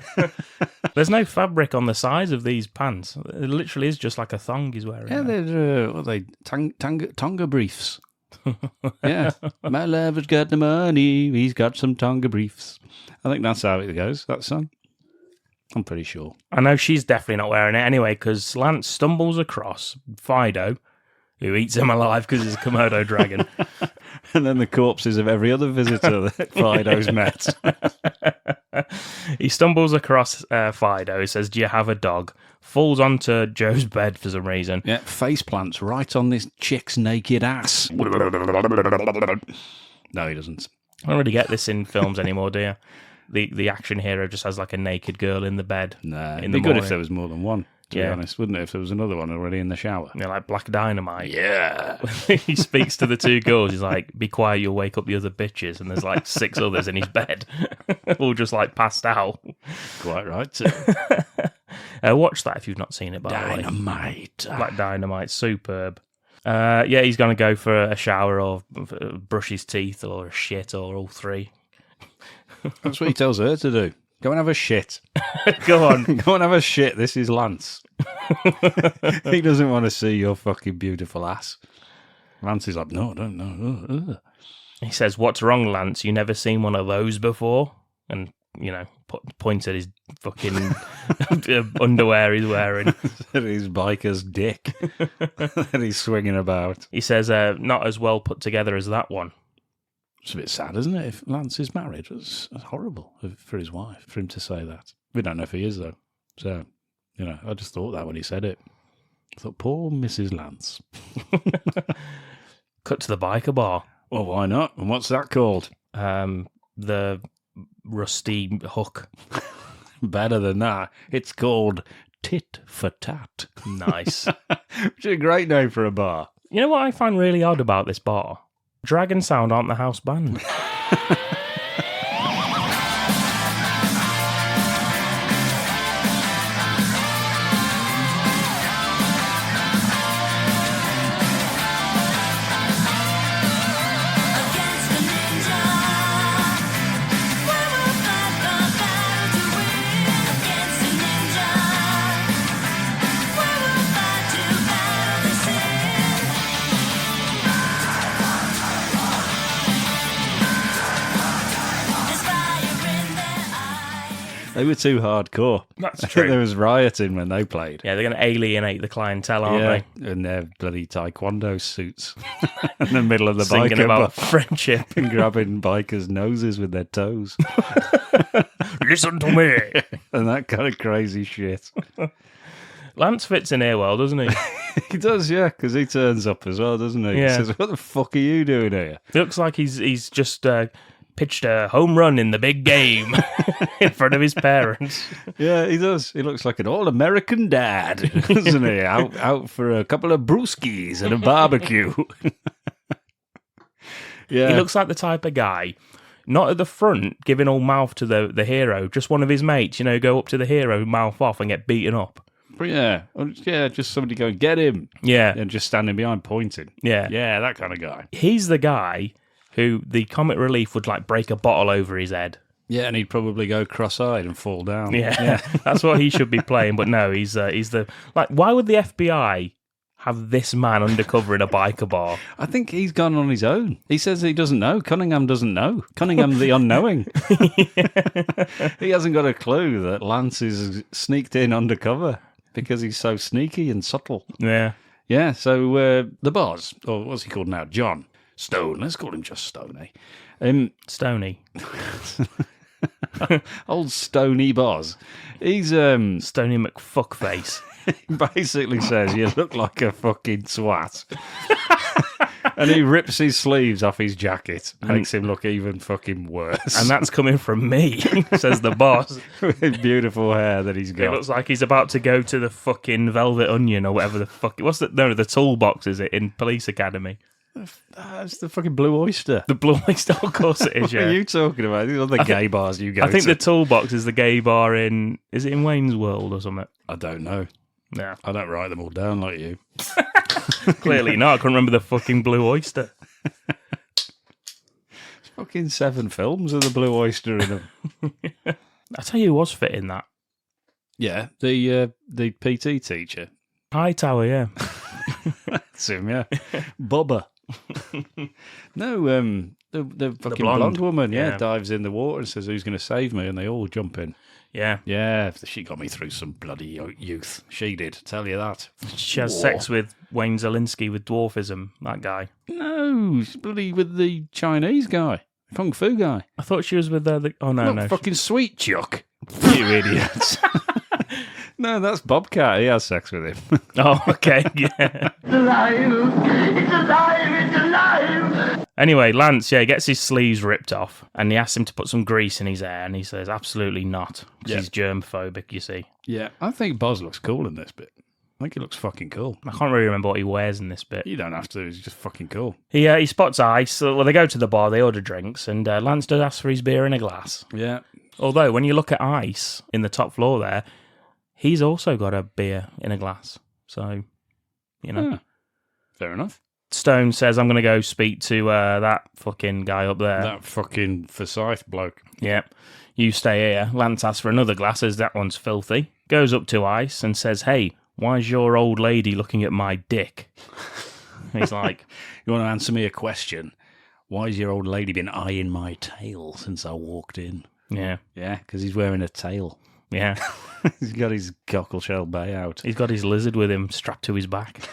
[SPEAKER 3] There's no fabric on the sides of these pants. It literally is just like a thong he's wearing.
[SPEAKER 4] Yeah, they're Tonga briefs. Yeah. My lover's got the money, he's got some Tonga briefs. I think that's how it goes, that song. I'm pretty sure.
[SPEAKER 3] I know she's definitely not wearing it anyway, because Lance stumbles across Fido, who eats him alive because he's a Komodo dragon.
[SPEAKER 4] And then the corpses of every other visitor that Fido's met.
[SPEAKER 3] He stumbles across Fido. He says, do you have a dog? Falls onto Joe's bed for some reason.
[SPEAKER 4] Yeah, face plants right on this chick's naked ass. No, he doesn't.
[SPEAKER 3] I don't really get this in films anymore, do you? The action hero just has like a naked girl in the bed.
[SPEAKER 4] Nah, it'd be good if there was more than one. to be honest, wouldn't it, if there was another one already in the shower?
[SPEAKER 3] Yeah, like Black Dynamite.
[SPEAKER 4] Yeah.
[SPEAKER 3] He speaks to the two girls. He's like, be quiet, you'll wake up the other bitches. And there's like 6 others in his bed, all just like passed out.
[SPEAKER 4] Quite right, too.
[SPEAKER 3] Watch that if you've not seen it, by the way.
[SPEAKER 4] Dynamite.
[SPEAKER 3] Black Dynamite, superb. Yeah, he's going to go for a shower or brush his teeth or a shit or all 3.
[SPEAKER 4] That's what he tells her to do. Go and have a shit.
[SPEAKER 3] Go on.
[SPEAKER 4] Go and have a shit. This is Lance. He doesn't want to see your fucking beautiful ass. Lance is like, no, I don't know.
[SPEAKER 3] He says, what's wrong, Lance? You never seen one of those before? And, points at his fucking underwear he's wearing.
[SPEAKER 4] His biker's dick that he's swinging about.
[SPEAKER 3] He says, not as well put together as that one.
[SPEAKER 4] It's a bit sad, isn't it, if Lance is married? It's horrible for his wife, for him to say that. We don't know if he is, though. So, I just thought that when he said it. I thought, poor Mrs. Lance.
[SPEAKER 3] Cut to the biker bar.
[SPEAKER 4] Well, why not? And what's that called?
[SPEAKER 3] The Rusty Hook.
[SPEAKER 4] Better than that. It's called Tit for Tat.
[SPEAKER 3] Nice.
[SPEAKER 4] Which is a great name for a bar.
[SPEAKER 3] You know what I find really odd about this bar? Dragon Sound aren't the house band.
[SPEAKER 4] They were too hardcore.
[SPEAKER 3] That's true.
[SPEAKER 4] There was rioting when they played.
[SPEAKER 3] Yeah, they're going to alienate the clientele, aren't they?
[SPEAKER 4] In their bloody taekwondo suits. In the middle of the
[SPEAKER 3] Singing
[SPEAKER 4] biker
[SPEAKER 3] about
[SPEAKER 4] bar.
[SPEAKER 3] friendship.
[SPEAKER 4] And grabbing bikers' noses with their toes.
[SPEAKER 3] Listen to me.
[SPEAKER 4] And that kind of crazy shit.
[SPEAKER 3] Lance fits in here well, doesn't he?
[SPEAKER 4] He does, yeah, because he turns up as well, doesn't he?
[SPEAKER 3] Yeah.
[SPEAKER 4] He says, what the fuck are you doing here?
[SPEAKER 3] It looks like he's just pitched a home run in the big game in front of his parents.
[SPEAKER 4] Yeah, he does. He looks like an all-American dad, doesn't he? Out for a couple of brewskis and a barbecue. Yeah.
[SPEAKER 3] He looks like the type of guy, not at the front, giving all mouth to the hero, just one of his mates, go up to the hero, mouth off, and get beaten up.
[SPEAKER 4] But yeah, just somebody going, get him.
[SPEAKER 3] Yeah.
[SPEAKER 4] And just standing behind pointing.
[SPEAKER 3] Yeah.
[SPEAKER 4] Yeah, that kind of guy.
[SPEAKER 3] He's the guy who the comic relief would break a bottle over his head.
[SPEAKER 4] Yeah, and he'd probably go cross-eyed and fall down.
[SPEAKER 3] Yeah. That's what he should be playing. But no, he's the why would the FBI have this man undercover in a biker bar?
[SPEAKER 4] I think he's gone on his own. He says he doesn't know. Cunningham doesn't know. Cunningham the unknowing. He hasn't got a clue that Lance is sneaked in undercover because he's so sneaky and subtle.
[SPEAKER 3] Yeah.
[SPEAKER 4] Yeah, so the boss, or what's he called now? John Stone. Let's call him just Stoney.
[SPEAKER 3] Stoney.
[SPEAKER 4] Old Stony Boz. He's
[SPEAKER 3] Stony McFuckface.
[SPEAKER 4] He basically says you look like a fucking twat. And he rips his sleeves off his jacket, makes him look even fucking worse.
[SPEAKER 3] And that's coming from me, says the boss.
[SPEAKER 4] With beautiful hair that he's got.
[SPEAKER 3] It looks like he's about to go to the fucking Velvet Onion or whatever the fuck. What's the toolbox, is it, in Police Academy?
[SPEAKER 4] It's the fucking Blue Oyster.
[SPEAKER 3] The Blue Oyster, of course it is, yeah.
[SPEAKER 4] What are you talking about? These are the gay bars you go to.
[SPEAKER 3] I think the toolbox is the gay bar is it in Wayne's World or something?
[SPEAKER 4] I don't know.
[SPEAKER 3] No.
[SPEAKER 4] I don't write them all down like you.
[SPEAKER 3] Clearly not. I couldn't remember the fucking Blue Oyster.
[SPEAKER 4] It's fucking 7 films with the Blue Oyster in them.
[SPEAKER 3] I tell you who was fit in that.
[SPEAKER 4] Yeah, the PT teacher.
[SPEAKER 3] Hightower, yeah.
[SPEAKER 4] That's him, yeah. Bubba. No, the fucking blonde woman, dives in the water and says, who's going to save me? And they all jump in.
[SPEAKER 3] Yeah.
[SPEAKER 4] Yeah, she got me through some bloody youth. She did, tell you that.
[SPEAKER 3] She has sex with Wayne Zelinsky with dwarfism, that guy.
[SPEAKER 4] No, she's bloody with the Chinese guy, Kung Fu guy.
[SPEAKER 3] I thought she was with the... Oh, no, no.
[SPEAKER 4] Fucking Sweet Chuck. You idiots. No, that's Bobcat. He has sex with him.
[SPEAKER 3] Oh, okay, yeah.
[SPEAKER 1] It's alive! It's alive! It's alive!
[SPEAKER 3] Anyway, Lance, gets his sleeves ripped off, and he asks him to put some grease in his hair, and he says, absolutely not, because he's germ-phobic, you see.
[SPEAKER 4] Yeah, I think Boz looks cool in this bit. I think he looks fucking cool.
[SPEAKER 3] I can't really remember what he wears in this bit.
[SPEAKER 4] You don't have to, he's just fucking cool.
[SPEAKER 3] He spots Ice. Well, they go to the bar, they order drinks, and Lance does ask for his beer in a glass.
[SPEAKER 4] Yeah.
[SPEAKER 3] Although, when you look at Ice in the top floor there, he's also got a beer in a glass. So,
[SPEAKER 4] Fair enough.
[SPEAKER 3] Stone says, I'm going to go speak to that fucking guy up there.
[SPEAKER 4] That fucking Forsythe bloke.
[SPEAKER 3] Yeah. You stay here. Lance asks for another glass as that one's filthy. Goes up to Ice and says, hey, why's your old lady looking at my dick? He's like,
[SPEAKER 4] you want to answer me a question? Why's your old lady been eyeing my tail since I walked in?
[SPEAKER 3] Yeah.
[SPEAKER 4] Yeah, because he's wearing a tail.
[SPEAKER 3] Yeah.
[SPEAKER 4] He's got his cockleshell bay out.
[SPEAKER 3] He's got his lizard with him strapped to his back.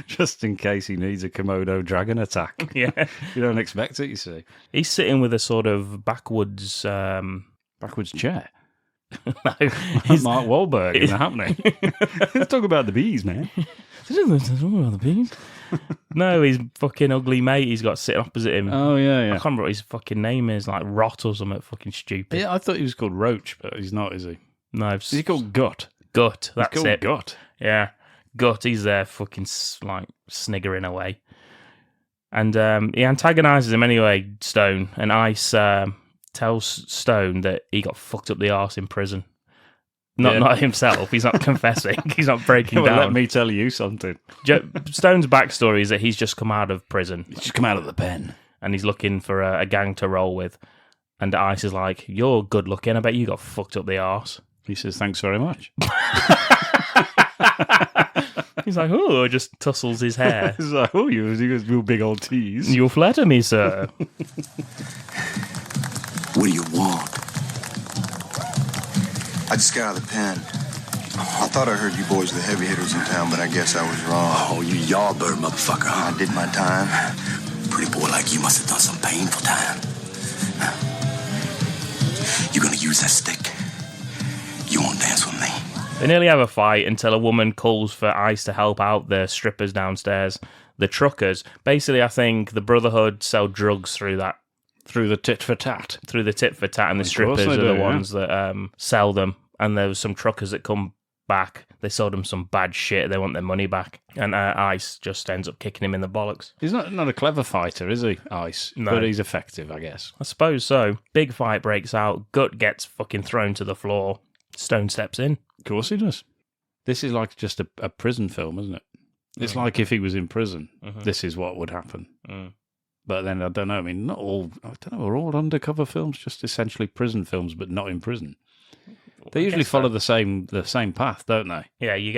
[SPEAKER 4] Just in case he needs a Komodo dragon attack.
[SPEAKER 3] Yeah.
[SPEAKER 4] You don't expect it, you see.
[SPEAKER 3] He's sitting with a sort of backwards
[SPEAKER 4] chair.
[SPEAKER 3] No,
[SPEAKER 4] he's Mark Wahlberg in The Happening. Let's talk about the bees, man.
[SPEAKER 3] No, his fucking ugly mate he's got sitting opposite him.
[SPEAKER 4] Oh, yeah.
[SPEAKER 3] I can't remember what his fucking name is, like Rot or something fucking stupid.
[SPEAKER 4] Yeah, I thought he was called Roach, but he's not, is he?
[SPEAKER 3] No.
[SPEAKER 4] Is he called Gut?
[SPEAKER 3] Gut, that's
[SPEAKER 4] he's called
[SPEAKER 3] it.
[SPEAKER 4] Gut.
[SPEAKER 3] Yeah. Gut, he's there fucking like sniggering away. And he antagonises him anyway, Stone, and Ice tells Stone that he got fucked up the arse in prison. Not himself. He's not confessing. He's not breaking down.
[SPEAKER 4] Let me tell you something.
[SPEAKER 3] Stone's backstory is that he's just come out of prison.
[SPEAKER 4] He's just come out of the pen.
[SPEAKER 3] And he's looking for a gang to roll with. And Ice is like, you're good looking. I bet you got fucked up the arse.
[SPEAKER 4] He says, thanks very much.
[SPEAKER 3] He's like, oh, just tussles his hair.
[SPEAKER 4] He's like, oh, you big old tease.
[SPEAKER 3] You flatter me, sir.
[SPEAKER 7] What do you want? I just got out of the pen. I thought I heard you boys were the heavy hitters in town, but I guess I was wrong.
[SPEAKER 5] Oh, you yardbird motherfucker.
[SPEAKER 7] I did my time.
[SPEAKER 5] Pretty boy like you must have done some painful time. You gonna use that stick? You wanna dance with me?
[SPEAKER 3] They nearly have a fight until a woman calls for Ice to help out the strippers downstairs, the truckers. Basically, I think the Brotherhood sell drugs through that.
[SPEAKER 4] Through the tit for tat.
[SPEAKER 3] Through the tit for tat, and the strippers are the ones that sell them. And there was some truckers that come back. They sold them some bad shit. They want their money back. And Ice just ends up kicking him in the bollocks.
[SPEAKER 4] He's not a clever fighter, is he, Ice?
[SPEAKER 3] No.
[SPEAKER 4] But he's effective, I guess.
[SPEAKER 3] I suppose so. Big fight breaks out. Gut gets fucking thrown to the floor. Stone steps in.
[SPEAKER 4] Of course he does. This is like just a prison film, isn't it? It's like if he was in prison, this is what would happen. But then, I don't know, I mean, not all, I don't know, are all undercover films just essentially prison films, but not in prison? They usually follow the same path, don't they?
[SPEAKER 3] Yeah, you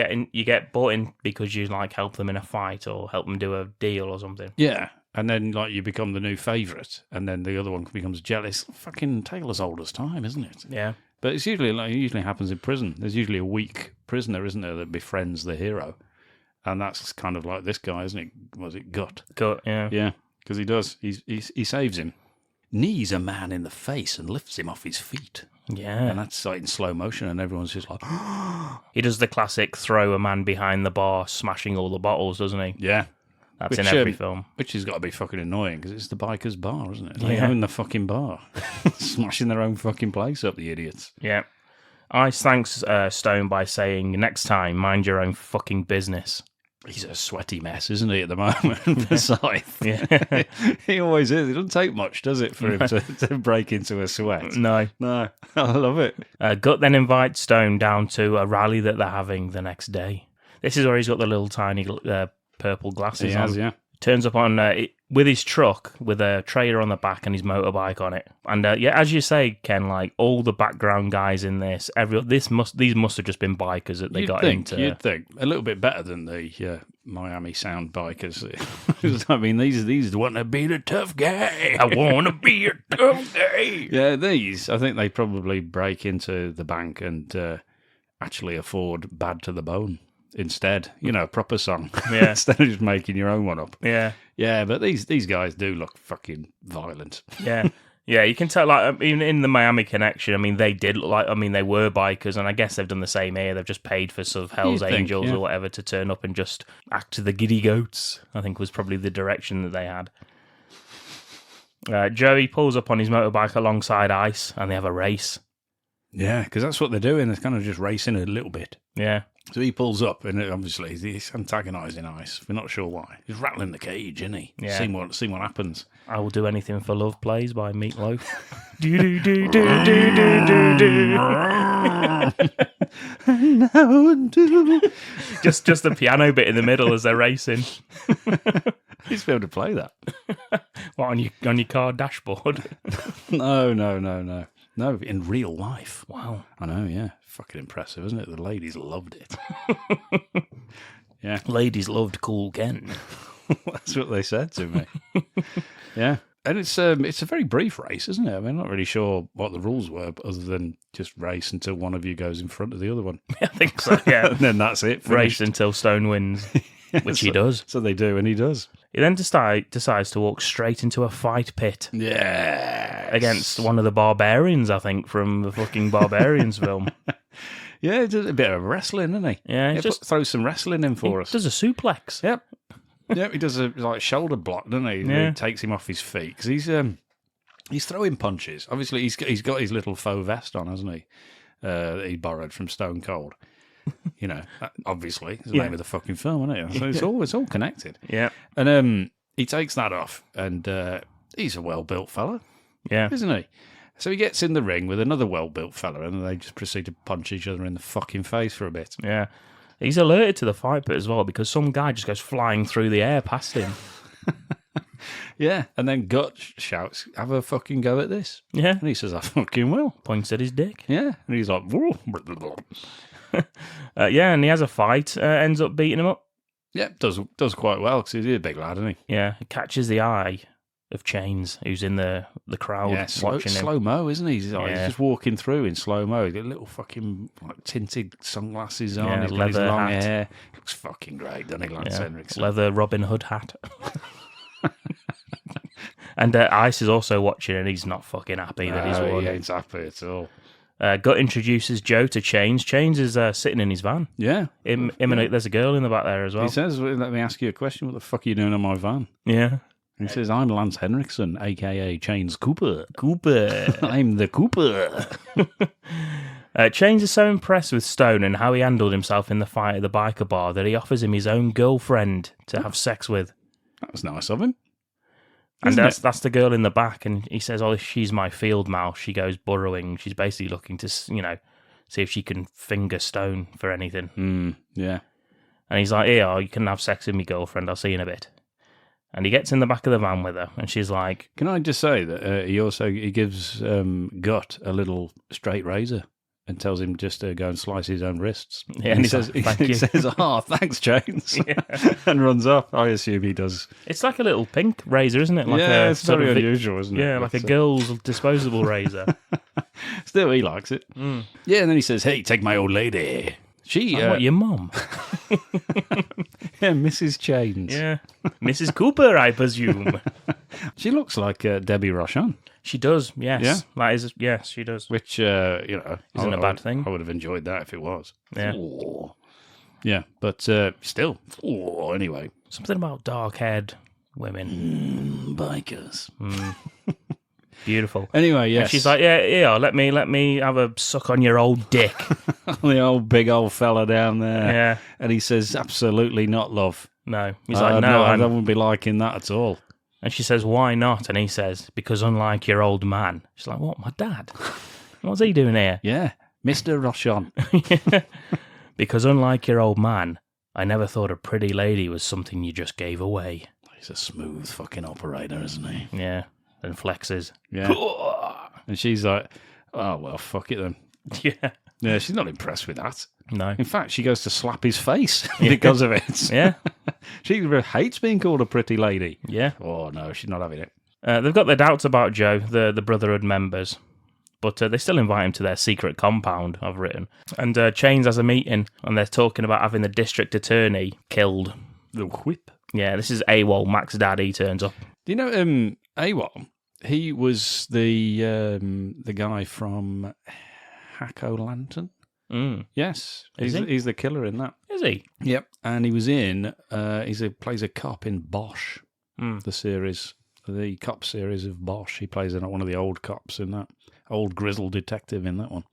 [SPEAKER 3] get bought in because you like help them in a fight or help them do a deal or something.
[SPEAKER 4] Yeah, and then like you become the new favourite, and then the other one becomes jealous. Fucking Taylor's old as time, isn't it?
[SPEAKER 3] Yeah.
[SPEAKER 4] But it's usually it usually happens in prison. There's usually a weak prisoner, isn't there, that befriends the hero, and that's kind of like this guy, isn't it? Was it Gut?
[SPEAKER 3] Gut, yeah.
[SPEAKER 4] Yeah, because he does. He saves him. Knees a man in the face and lifts him off his feet.
[SPEAKER 3] Yeah.
[SPEAKER 4] And that's like in slow motion, and everyone's just like,
[SPEAKER 3] he does the classic throw a man behind the bar, smashing all the bottles, doesn't he?
[SPEAKER 4] Yeah.
[SPEAKER 3] That's in every film.
[SPEAKER 4] Which has got to be fucking annoying, because it's the bikers' bar, isn't it?
[SPEAKER 3] Yeah.
[SPEAKER 4] They own the fucking bar. Smashing their own fucking place up, the idiots.
[SPEAKER 3] Yeah. Ice thanks Stone by saying, next time, mind your own fucking business.
[SPEAKER 4] He's a sweaty mess, isn't he, at the moment, Forsythe?
[SPEAKER 3] Yeah.
[SPEAKER 4] He always is. It doesn't take much, does it, for him to break into a sweat?
[SPEAKER 3] No.
[SPEAKER 4] I love it.
[SPEAKER 3] Gut then invites Stone down to a rally that they're having the next day. This is where he's got the little tiny purple glasses on.
[SPEAKER 4] Yeah.
[SPEAKER 3] Turns up on with his truck with a trailer on the back and his motorbike on it. And as you say, Ken, like all the background guys in this, these must have just been bikers that they got into.
[SPEAKER 4] You'd think a little bit better than the Miami Sound bikers. I mean, these want to be the tough guy.
[SPEAKER 3] I want to be a tough guy.
[SPEAKER 4] Yeah, I think they probably break into the bank and actually afford Bad to the Bone. Instead, a proper song.
[SPEAKER 3] Yeah.
[SPEAKER 4] Instead of just making your own one up.
[SPEAKER 3] Yeah.
[SPEAKER 4] Yeah, but these guys do look fucking violent.
[SPEAKER 3] Yeah. Yeah, you can tell, like, even in the Miami Connection, I mean, they did look like, I mean, they were bikers, and I guess they've done the same here. They've just paid for sort of Hell's Angels or whatever to turn up and just act to the giddy goats, I think was probably the direction that they had. Joey pulls up on his motorbike alongside Ice, and they have a race.
[SPEAKER 4] Yeah, because that's what they're doing. They're kind of just racing a little bit.
[SPEAKER 3] Yeah.
[SPEAKER 4] So he pulls up, and obviously he's antagonising Ice. We're not sure why. He's rattling the cage, isn't he?
[SPEAKER 3] Yeah.
[SPEAKER 4] Seeing what happens.
[SPEAKER 3] I Will Do Anything for Love plays by Meatloaf. Do do do do do do do do. Just the piano bit in the middle as they're racing.
[SPEAKER 4] He's be able to play that.
[SPEAKER 3] What, on your car dashboard?
[SPEAKER 4] No, in real life.
[SPEAKER 3] Wow.
[SPEAKER 4] I know, yeah. Fucking impressive, isn't it? The ladies loved it. Yeah.
[SPEAKER 3] Ladies loved Cool Ken.
[SPEAKER 4] That's what they said to me. Yeah. And it's a very brief race, isn't it? I mean, I'm not really sure what the rules were, but other than just race until one of you goes in front of the other one.
[SPEAKER 3] I think so, yeah.
[SPEAKER 4] And then that's it.
[SPEAKER 3] Race until Stone wins, which he does.
[SPEAKER 4] So they do, and he does.
[SPEAKER 3] He then decides to walk straight into a fight pit.
[SPEAKER 4] Yeah.
[SPEAKER 3] Against one of the barbarians, I think, from the fucking Barbarians film.
[SPEAKER 4] Yeah, he does a bit of wrestling, doesn't he?
[SPEAKER 3] Yeah,
[SPEAKER 4] just throw some wrestling in for us.
[SPEAKER 3] Does a suplex.
[SPEAKER 4] Yep. Yep, he does a shoulder block, doesn't he?
[SPEAKER 3] Yeah.
[SPEAKER 4] He takes him off his feet because he's throwing punches. Obviously, he's got his little faux vest on, hasn't he? That he borrowed from Stone Cold. You know, obviously, it's the name of the fucking film, isn't it? So it's all connected.
[SPEAKER 3] Yeah.
[SPEAKER 4] And he takes that off, and he's a well-built fella, isn't he? So he gets in the ring with another well-built fella, and they just proceed to punch each other in the fucking face for a bit.
[SPEAKER 3] Yeah. He's alerted to the fight pit as well because some guy just goes flying through the air past him.
[SPEAKER 4] Yeah, and then Gut shouts, "Have a fucking go at this."
[SPEAKER 3] Yeah.
[SPEAKER 4] And he says, "I fucking will."
[SPEAKER 3] Points at his dick.
[SPEAKER 4] Yeah, and he's like, "Whoa."
[SPEAKER 3] Yeah, and he has a fight, ends up beating him up.
[SPEAKER 4] Yeah, does quite well because he's a big lad, isn't he?
[SPEAKER 3] Yeah, it catches the eye of Chains, who's in the crowd watching him.
[SPEAKER 4] Slow-mo, isn't he? He's just walking through in slow-mo. He's got little fucking tinted sunglasses on.
[SPEAKER 3] Yeah,
[SPEAKER 4] He's got his
[SPEAKER 3] leather
[SPEAKER 4] long
[SPEAKER 3] hat.
[SPEAKER 4] hair. Looks fucking great, doesn't he, Lance Henriksen?
[SPEAKER 3] Leather Robin Hood hat. And Ice is also watching, and he's not fucking happy that he's won.
[SPEAKER 4] He ain't happy at all.
[SPEAKER 3] Gut introduces Joe to Chains. Chains is sitting in his van.
[SPEAKER 4] Yeah.
[SPEAKER 3] There's a girl in the back there as well.
[SPEAKER 4] He says, "Let me ask you a question. What the fuck are you doing in my van?"
[SPEAKER 3] Yeah.
[SPEAKER 4] He says, "I'm Lance Henriksen, a.k.a. Chains Cooper.
[SPEAKER 3] Cooper.
[SPEAKER 4] I'm the Cooper."
[SPEAKER 3] Chains is so impressed with Stone and how he handled himself in the fight at the biker bar that he offers him his own girlfriend to have sex with.
[SPEAKER 4] That was nice of him.
[SPEAKER 3] And that's the girl in the back, and he says, "Oh, she's my field mouse. She goes burrowing. She's basically looking to, see if she can finger Stone for anything."
[SPEAKER 4] Yeah.
[SPEAKER 3] And he's like, "Here, you can have sex with me girlfriend. I'll see you in a bit." And he gets in the back of the van with her, and she's like,
[SPEAKER 4] "Can I just say that he gives Gut a little straight razor and tells him just to go and slice his own wrists."
[SPEAKER 3] Yeah, and he says, "Thank you."
[SPEAKER 4] He says, "Oh, thanks, Chains," and runs off. I assume he does.
[SPEAKER 3] It's like a little pink razor, isn't it? Like
[SPEAKER 4] it's very unusual, isn't it?
[SPEAKER 3] Yeah, like a girl's disposable razor.
[SPEAKER 4] Still, he likes it. Yeah, and then he says, "Hey, take my old lady." She,
[SPEAKER 3] what, your mum?
[SPEAKER 4] Yeah, Mrs. Chains.
[SPEAKER 3] Yeah, Mrs. Cooper, I presume.
[SPEAKER 4] She looks like Debbie Rochon.
[SPEAKER 3] She does, yes.
[SPEAKER 4] Yeah?
[SPEAKER 3] That is, yes, she does.
[SPEAKER 4] Which,
[SPEAKER 3] isn't a bad thing.
[SPEAKER 4] I would have enjoyed that if it was.
[SPEAKER 3] Yeah.
[SPEAKER 4] Ooh. Yeah, but still. Anyway.
[SPEAKER 3] Something about dark-haired women.
[SPEAKER 4] Bikers.
[SPEAKER 3] Beautiful.
[SPEAKER 4] Anyway, yes.
[SPEAKER 3] And she's like, yeah, let me have a suck on your old dick.
[SPEAKER 4] The old big old fella down there.
[SPEAKER 3] Yeah.
[SPEAKER 4] And he says, "Absolutely not, love."
[SPEAKER 3] No. He's like, no,
[SPEAKER 4] I wouldn't be liking that at all.
[SPEAKER 3] And she says, "Why not?" And he says, "Because unlike your old man." She's like, "What, my dad? What's he doing here?"
[SPEAKER 4] Yeah, Mr. Rochon.
[SPEAKER 3] "Because unlike your old man, I never thought a pretty lady was something you just gave away."
[SPEAKER 4] He's a smooth fucking operator, isn't he?
[SPEAKER 3] Yeah, and flexes.
[SPEAKER 4] Yeah. And she's like, "Oh, well, fuck it then."
[SPEAKER 3] Yeah.
[SPEAKER 4] Yeah, she's not impressed with that.
[SPEAKER 3] No.
[SPEAKER 4] In fact, she goes to slap his face because of it.
[SPEAKER 3] Yeah.
[SPEAKER 4] She hates being called a pretty lady.
[SPEAKER 3] Yeah.
[SPEAKER 4] Oh, no, she's not having it.
[SPEAKER 3] They've got their doubts about Joe, the Brotherhood members, but they still invite him to their secret compound, I've written. And Chains has a meeting, and they're talking about having the district attorney killed.
[SPEAKER 4] The whip.
[SPEAKER 3] Yeah, this is AWOL, Mac's dad. He turns up.
[SPEAKER 4] Do you know, AWOL He was the guy from Hack-O-Lantern. Yes, he's the killer in that.
[SPEAKER 3] Is he?
[SPEAKER 4] Yep, and he was in. Plays a cop in Bosch, the series, the cop series of Bosch. He plays in one of the old cops in that, old grizzled detective in that one.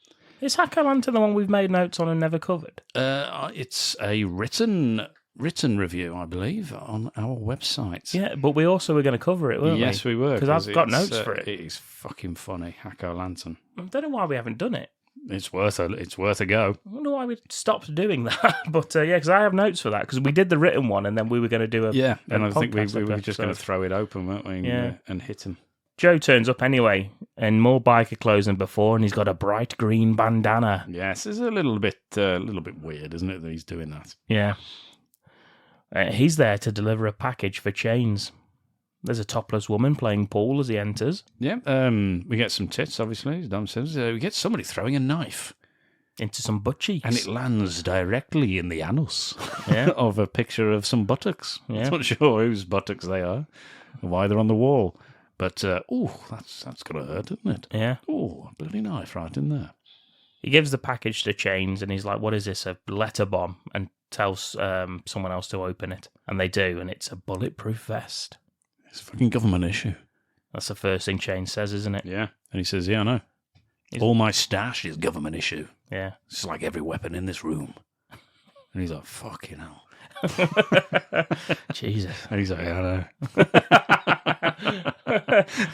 [SPEAKER 3] Is Hack-O-Lantern the one we've made notes on and never covered?
[SPEAKER 4] It's a written review, I believe, on our website.
[SPEAKER 3] Yeah, but we also were going to cover it, weren't we?
[SPEAKER 4] Yes, we were.
[SPEAKER 3] Because I've got notes for it.
[SPEAKER 4] It is fucking funny, Hack-O-Lantern.
[SPEAKER 3] I don't know why we haven't done it.
[SPEAKER 4] It's worth a go.
[SPEAKER 3] I wonder why we stopped doing that. But because I have notes for that, because we did the written one and then we were going to do
[SPEAKER 4] and I think we were just going
[SPEAKER 3] to
[SPEAKER 4] to throw it open, weren't we? And hit him.
[SPEAKER 3] Joe turns up anyway, in more biker clothes than before, and he's got a bright green bandana.
[SPEAKER 4] Yes, it's a little bit weird, isn't it, that he's doing that?
[SPEAKER 3] Yeah. He's there to deliver a package for Chains. There's a topless woman playing pool as he enters.
[SPEAKER 4] Yeah, we get some tits, obviously, as Dom says. We get somebody throwing a knife
[SPEAKER 3] into some butt cheeks.
[SPEAKER 4] And it lands directly in the anus
[SPEAKER 3] yeah.
[SPEAKER 4] of a picture of some buttocks.
[SPEAKER 3] Yeah.
[SPEAKER 4] I'm not sure whose buttocks they are, or why they're on the wall. But, that's going to hurt, isn't it?
[SPEAKER 3] Yeah.
[SPEAKER 4] Oh, a bloody knife right in there.
[SPEAKER 3] He gives the package to Chains, and he's like, what is this, a letter bomb? And tells someone else to open it. And they do, and it's a bulletproof vest.
[SPEAKER 4] It's a fucking government issue.
[SPEAKER 3] That's the first thing Chains says, isn't it?
[SPEAKER 4] Yeah. And he says, yeah, I know. All my stash is government issue.
[SPEAKER 3] Yeah.
[SPEAKER 4] It's like every weapon in this room. And he's like, fucking hell.
[SPEAKER 3] Jesus.
[SPEAKER 4] And he's like, I know.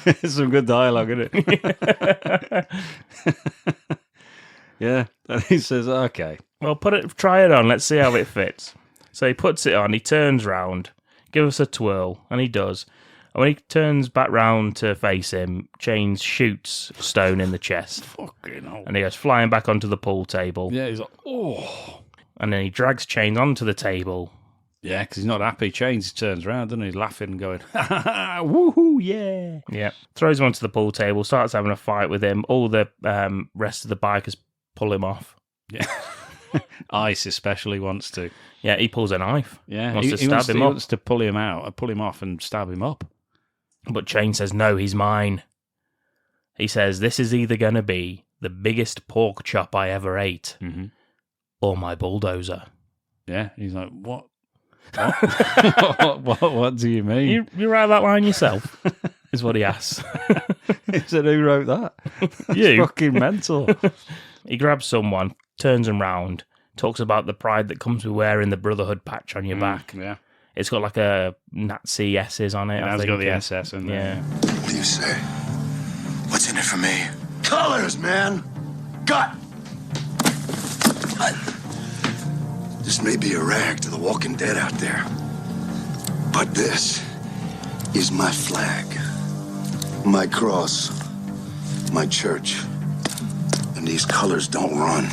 [SPEAKER 4] It's some good dialogue, isn't it? Yeah. And he says, okay.
[SPEAKER 3] Well, try it on. Let's see how it fits. So he puts it on. He turns round. Give us a twirl. And he does. And when he turns back round to face him, Chains shoots Stone in the chest.
[SPEAKER 4] Fucking hell.
[SPEAKER 3] And he goes flying back onto the pool table.
[SPEAKER 4] Yeah, he's like, oh.
[SPEAKER 3] And then he drags Chains onto the table.
[SPEAKER 4] Yeah, because he's not happy. Chains turns around, doesn't he? Laughing and going, ha ha ha, woohoo, yeah.
[SPEAKER 3] Yeah. Throws him onto the pool table, starts having a fight with him. All the rest of the bikers pull him off.
[SPEAKER 4] Yeah. Ice especially wants to.
[SPEAKER 3] Yeah, he pulls a knife.
[SPEAKER 4] Yeah,
[SPEAKER 3] wants to stab him up.
[SPEAKER 4] He wants to pull him off and stab him up.
[SPEAKER 3] But Chain says, no, he's mine. He says, this is either going to be the biggest pork chop I ever ate or my bulldozer.
[SPEAKER 4] Yeah, he's like, what? What do you mean?
[SPEAKER 3] You write that line yourself, is what he asks.
[SPEAKER 4] He said, who wrote that?
[SPEAKER 3] You.
[SPEAKER 4] Fucking mental.
[SPEAKER 3] He grabs someone, turns him round, talks about the pride that comes with wearing the Brotherhood patch on your back.
[SPEAKER 4] Yeah.
[SPEAKER 3] It's got like a Nazi S's on it.
[SPEAKER 4] Yeah, it's got the SS in there.
[SPEAKER 3] Yeah.
[SPEAKER 7] What do you say? What's in it for me?
[SPEAKER 5] Colors, man. Gut. This may be a rag to the walking dead out there, but this is my flag, my cross, my church, and these colors don't run.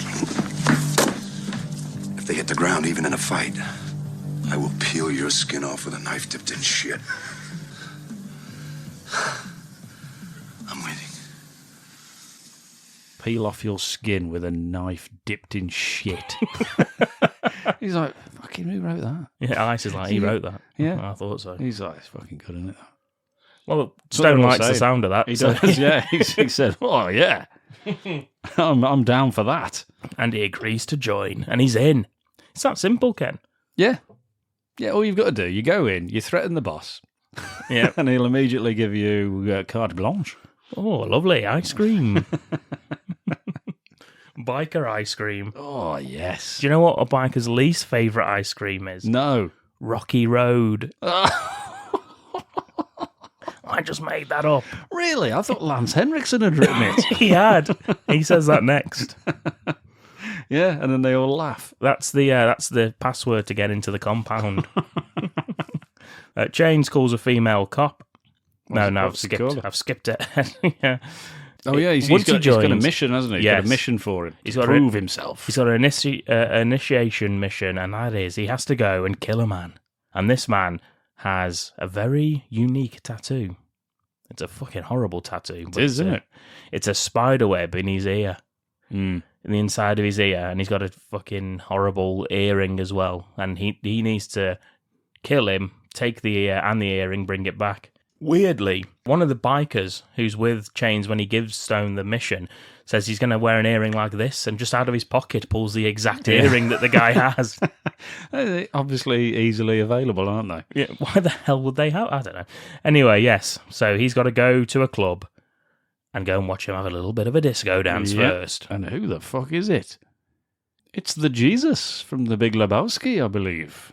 [SPEAKER 5] If they hit the ground, even in a fight, I will peel your skin off with a knife dipped in shit. I'm waiting.
[SPEAKER 4] Peel off your skin with a knife dipped in shit. He's like, fucking who wrote that?
[SPEAKER 3] Yeah, Ice is like, he wrote that.
[SPEAKER 4] Yeah.
[SPEAKER 3] I thought so.
[SPEAKER 4] He's like, it's fucking good, isn't it?
[SPEAKER 3] Well, Stone likes the sound of that.
[SPEAKER 4] He does, yeah. He said, oh, yeah. I'm down for that.
[SPEAKER 3] And he agrees to join, and he's in. It's that simple, Ken.
[SPEAKER 4] Yeah. Yeah, all you've got to do, you go in, you threaten the boss.
[SPEAKER 3] Yeah.
[SPEAKER 4] And he'll immediately give you carte blanche.
[SPEAKER 3] Oh, lovely. Ice cream. Biker ice cream.
[SPEAKER 4] Oh, yes.
[SPEAKER 3] Do you know what a biker's least favourite ice cream is?
[SPEAKER 4] No.
[SPEAKER 3] Rocky Road. I just made that up.
[SPEAKER 4] Really? I thought Lance Henriksen had written it.
[SPEAKER 3] He had. He says that next.
[SPEAKER 4] Yeah, and then they all laugh.
[SPEAKER 3] That's the password to get into the compound. Chains calls a female cop. I've skipped it. Yeah.
[SPEAKER 4] Oh yeah, he's got a mission, hasn't he? He's got a mission for him. He's got to prove himself.
[SPEAKER 3] He's got an initiation mission, and that is he has to go and kill a man. And this man has a very unique tattoo. It's a fucking horrible tattoo.
[SPEAKER 4] It is, isn't it?
[SPEAKER 3] It's a spider web in his ear. In the inside of his ear, and he's got a fucking horrible earring as well. And he needs to kill him, take the ear and the earring, bring it back. Weirdly, one of the bikers who's with Chains when he gives Stone the mission says he's going to wear an earring like this, and just out of his pocket pulls the exact earring that the guy has.
[SPEAKER 4] They're obviously easily available, aren't they?
[SPEAKER 3] Yeah, why the hell would they have? I don't know. Anyway, yes, so he's got to go to a club and go and watch him have a little bit of a disco dance first.
[SPEAKER 4] And who the fuck is it? It's the Jesus from The Big Lebowski, I believe.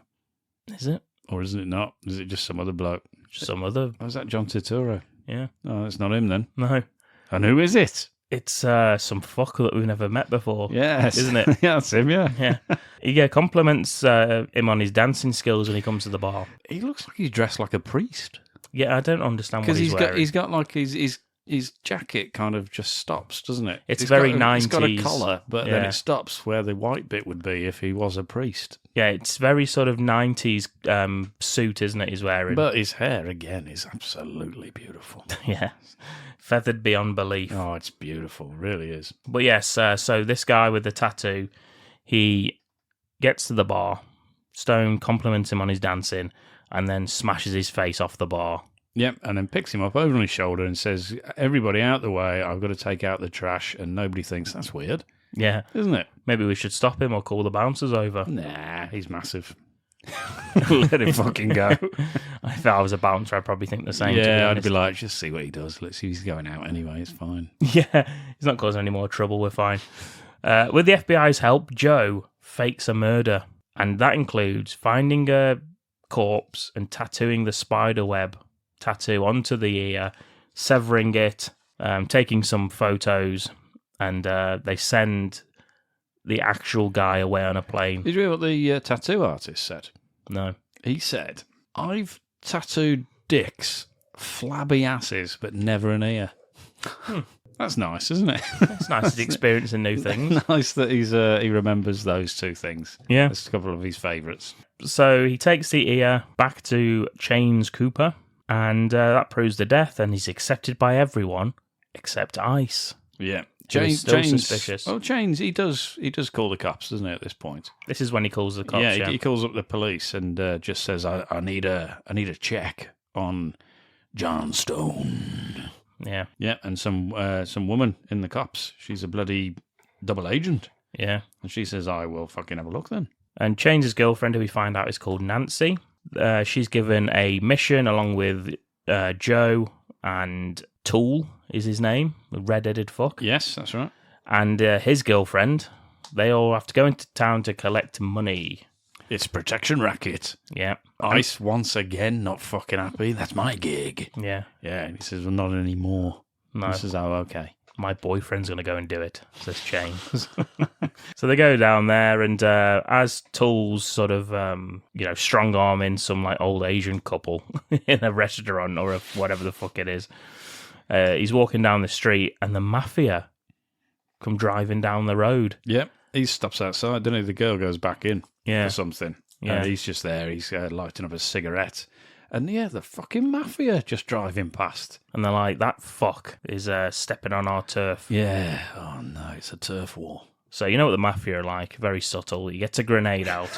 [SPEAKER 3] Is it?
[SPEAKER 4] Or is it not? Is it just some other bloke?
[SPEAKER 3] Some other...
[SPEAKER 4] Oh, is that John Turturro?
[SPEAKER 3] Yeah.
[SPEAKER 4] Oh, it's not him then.
[SPEAKER 3] No.
[SPEAKER 4] And who is it?
[SPEAKER 3] It's some fucker that we've never met before.
[SPEAKER 4] Yes.
[SPEAKER 3] Isn't it?
[SPEAKER 4] Yeah, that's him, yeah.
[SPEAKER 3] Yeah. He compliments him on his dancing skills when he comes to the bar.
[SPEAKER 4] He looks like he's dressed like a priest.
[SPEAKER 3] Yeah, I don't understand what he's wearing.
[SPEAKER 4] He's got like his jacket kind of just stops, doesn't it?
[SPEAKER 3] It's very 90s.
[SPEAKER 4] It's got a collar, but then it stops where the white bit would be if he was a priest.
[SPEAKER 3] Yeah, it's very sort of 90s suit, isn't it, he's wearing?
[SPEAKER 4] But his hair, again, is absolutely beautiful.
[SPEAKER 3] Yeah. Feathered beyond belief.
[SPEAKER 4] Oh, it's beautiful. It really is.
[SPEAKER 3] But yes, so this guy with the tattoo, he gets to the bar. Stone compliments him on his dancing and then smashes his face off the bar.
[SPEAKER 4] Yep, and then picks him up over his shoulder and says, everybody out the way, I've got to take out the trash, and nobody thinks that's weird.
[SPEAKER 3] Yeah.
[SPEAKER 4] Isn't it?
[SPEAKER 3] Maybe we should stop him or call the bouncers over.
[SPEAKER 4] Nah, he's massive. Let him fucking go.
[SPEAKER 3] If I was a bouncer, I'd probably think the same.
[SPEAKER 4] Yeah, I'd be like, just see what he does. Let's see, he's going out anyway, it's fine.
[SPEAKER 3] Yeah, he's not causing any more trouble, we're fine. With the FBI's help, Joe fakes a murder, and that includes finding a corpse and tattooing the spider web tattoo onto the ear, severing it, taking some photos, and they send the actual guy away on a plane.
[SPEAKER 4] Did you hear what the tattoo artist said?
[SPEAKER 3] No.
[SPEAKER 4] He said, I've tattooed dicks, flabby asses, but never an ear. That's nice, isn't it?
[SPEAKER 3] It's nice he's experiencing new things.
[SPEAKER 4] Nice that he remembers those two things.
[SPEAKER 3] Yeah.
[SPEAKER 4] That's a couple of his favourites.
[SPEAKER 3] So he takes the ear back to Chains Cooper, and that proves the death, and he's accepted by everyone except Ice.
[SPEAKER 4] Yeah.
[SPEAKER 3] Chains still suspicious.
[SPEAKER 4] Well, Chains, he does call the cops, doesn't he, at this point?
[SPEAKER 3] This is when he calls the cops,
[SPEAKER 4] yeah. He calls up the police and just says, I need a check on John Stone.
[SPEAKER 3] Yeah.
[SPEAKER 4] Yeah, and some woman in the cops. She's a bloody double agent.
[SPEAKER 3] Yeah.
[SPEAKER 4] And she says, I will fucking have a look then.
[SPEAKER 3] And Chains' girlfriend, who we find out is called Nancy. She's given a mission along with Joe, and Tool is his name, the red-headed fuck.
[SPEAKER 4] Yes, that's right.
[SPEAKER 3] And his girlfriend. They all have to go into town to collect money.
[SPEAKER 4] It's protection racket.
[SPEAKER 3] Yeah.
[SPEAKER 4] Ice once again not fucking happy. That's my gig.
[SPEAKER 3] Yeah.
[SPEAKER 4] Yeah, and he says, well, not anymore.
[SPEAKER 3] No.
[SPEAKER 4] He says, oh, okay.
[SPEAKER 3] My boyfriend's going to go and do it, says Chains. So they go down there, and as Tool's sort of, strong-arming some like old Asian couple in a restaurant or whatever the fuck it is, he's walking down the street, and the mafia come driving down the road.
[SPEAKER 4] Yep. He stops outside, doesn't he? The girl goes back in for something.
[SPEAKER 3] Yeah.
[SPEAKER 4] And he's just there. He's lighting up a cigarette. And yeah, the fucking mafia just driving past.
[SPEAKER 3] And they're like, that fuck is stepping on our turf.
[SPEAKER 4] Yeah. Oh, no, it's a turf war.
[SPEAKER 3] So you know what the mafia are like, very subtle. He gets a grenade out.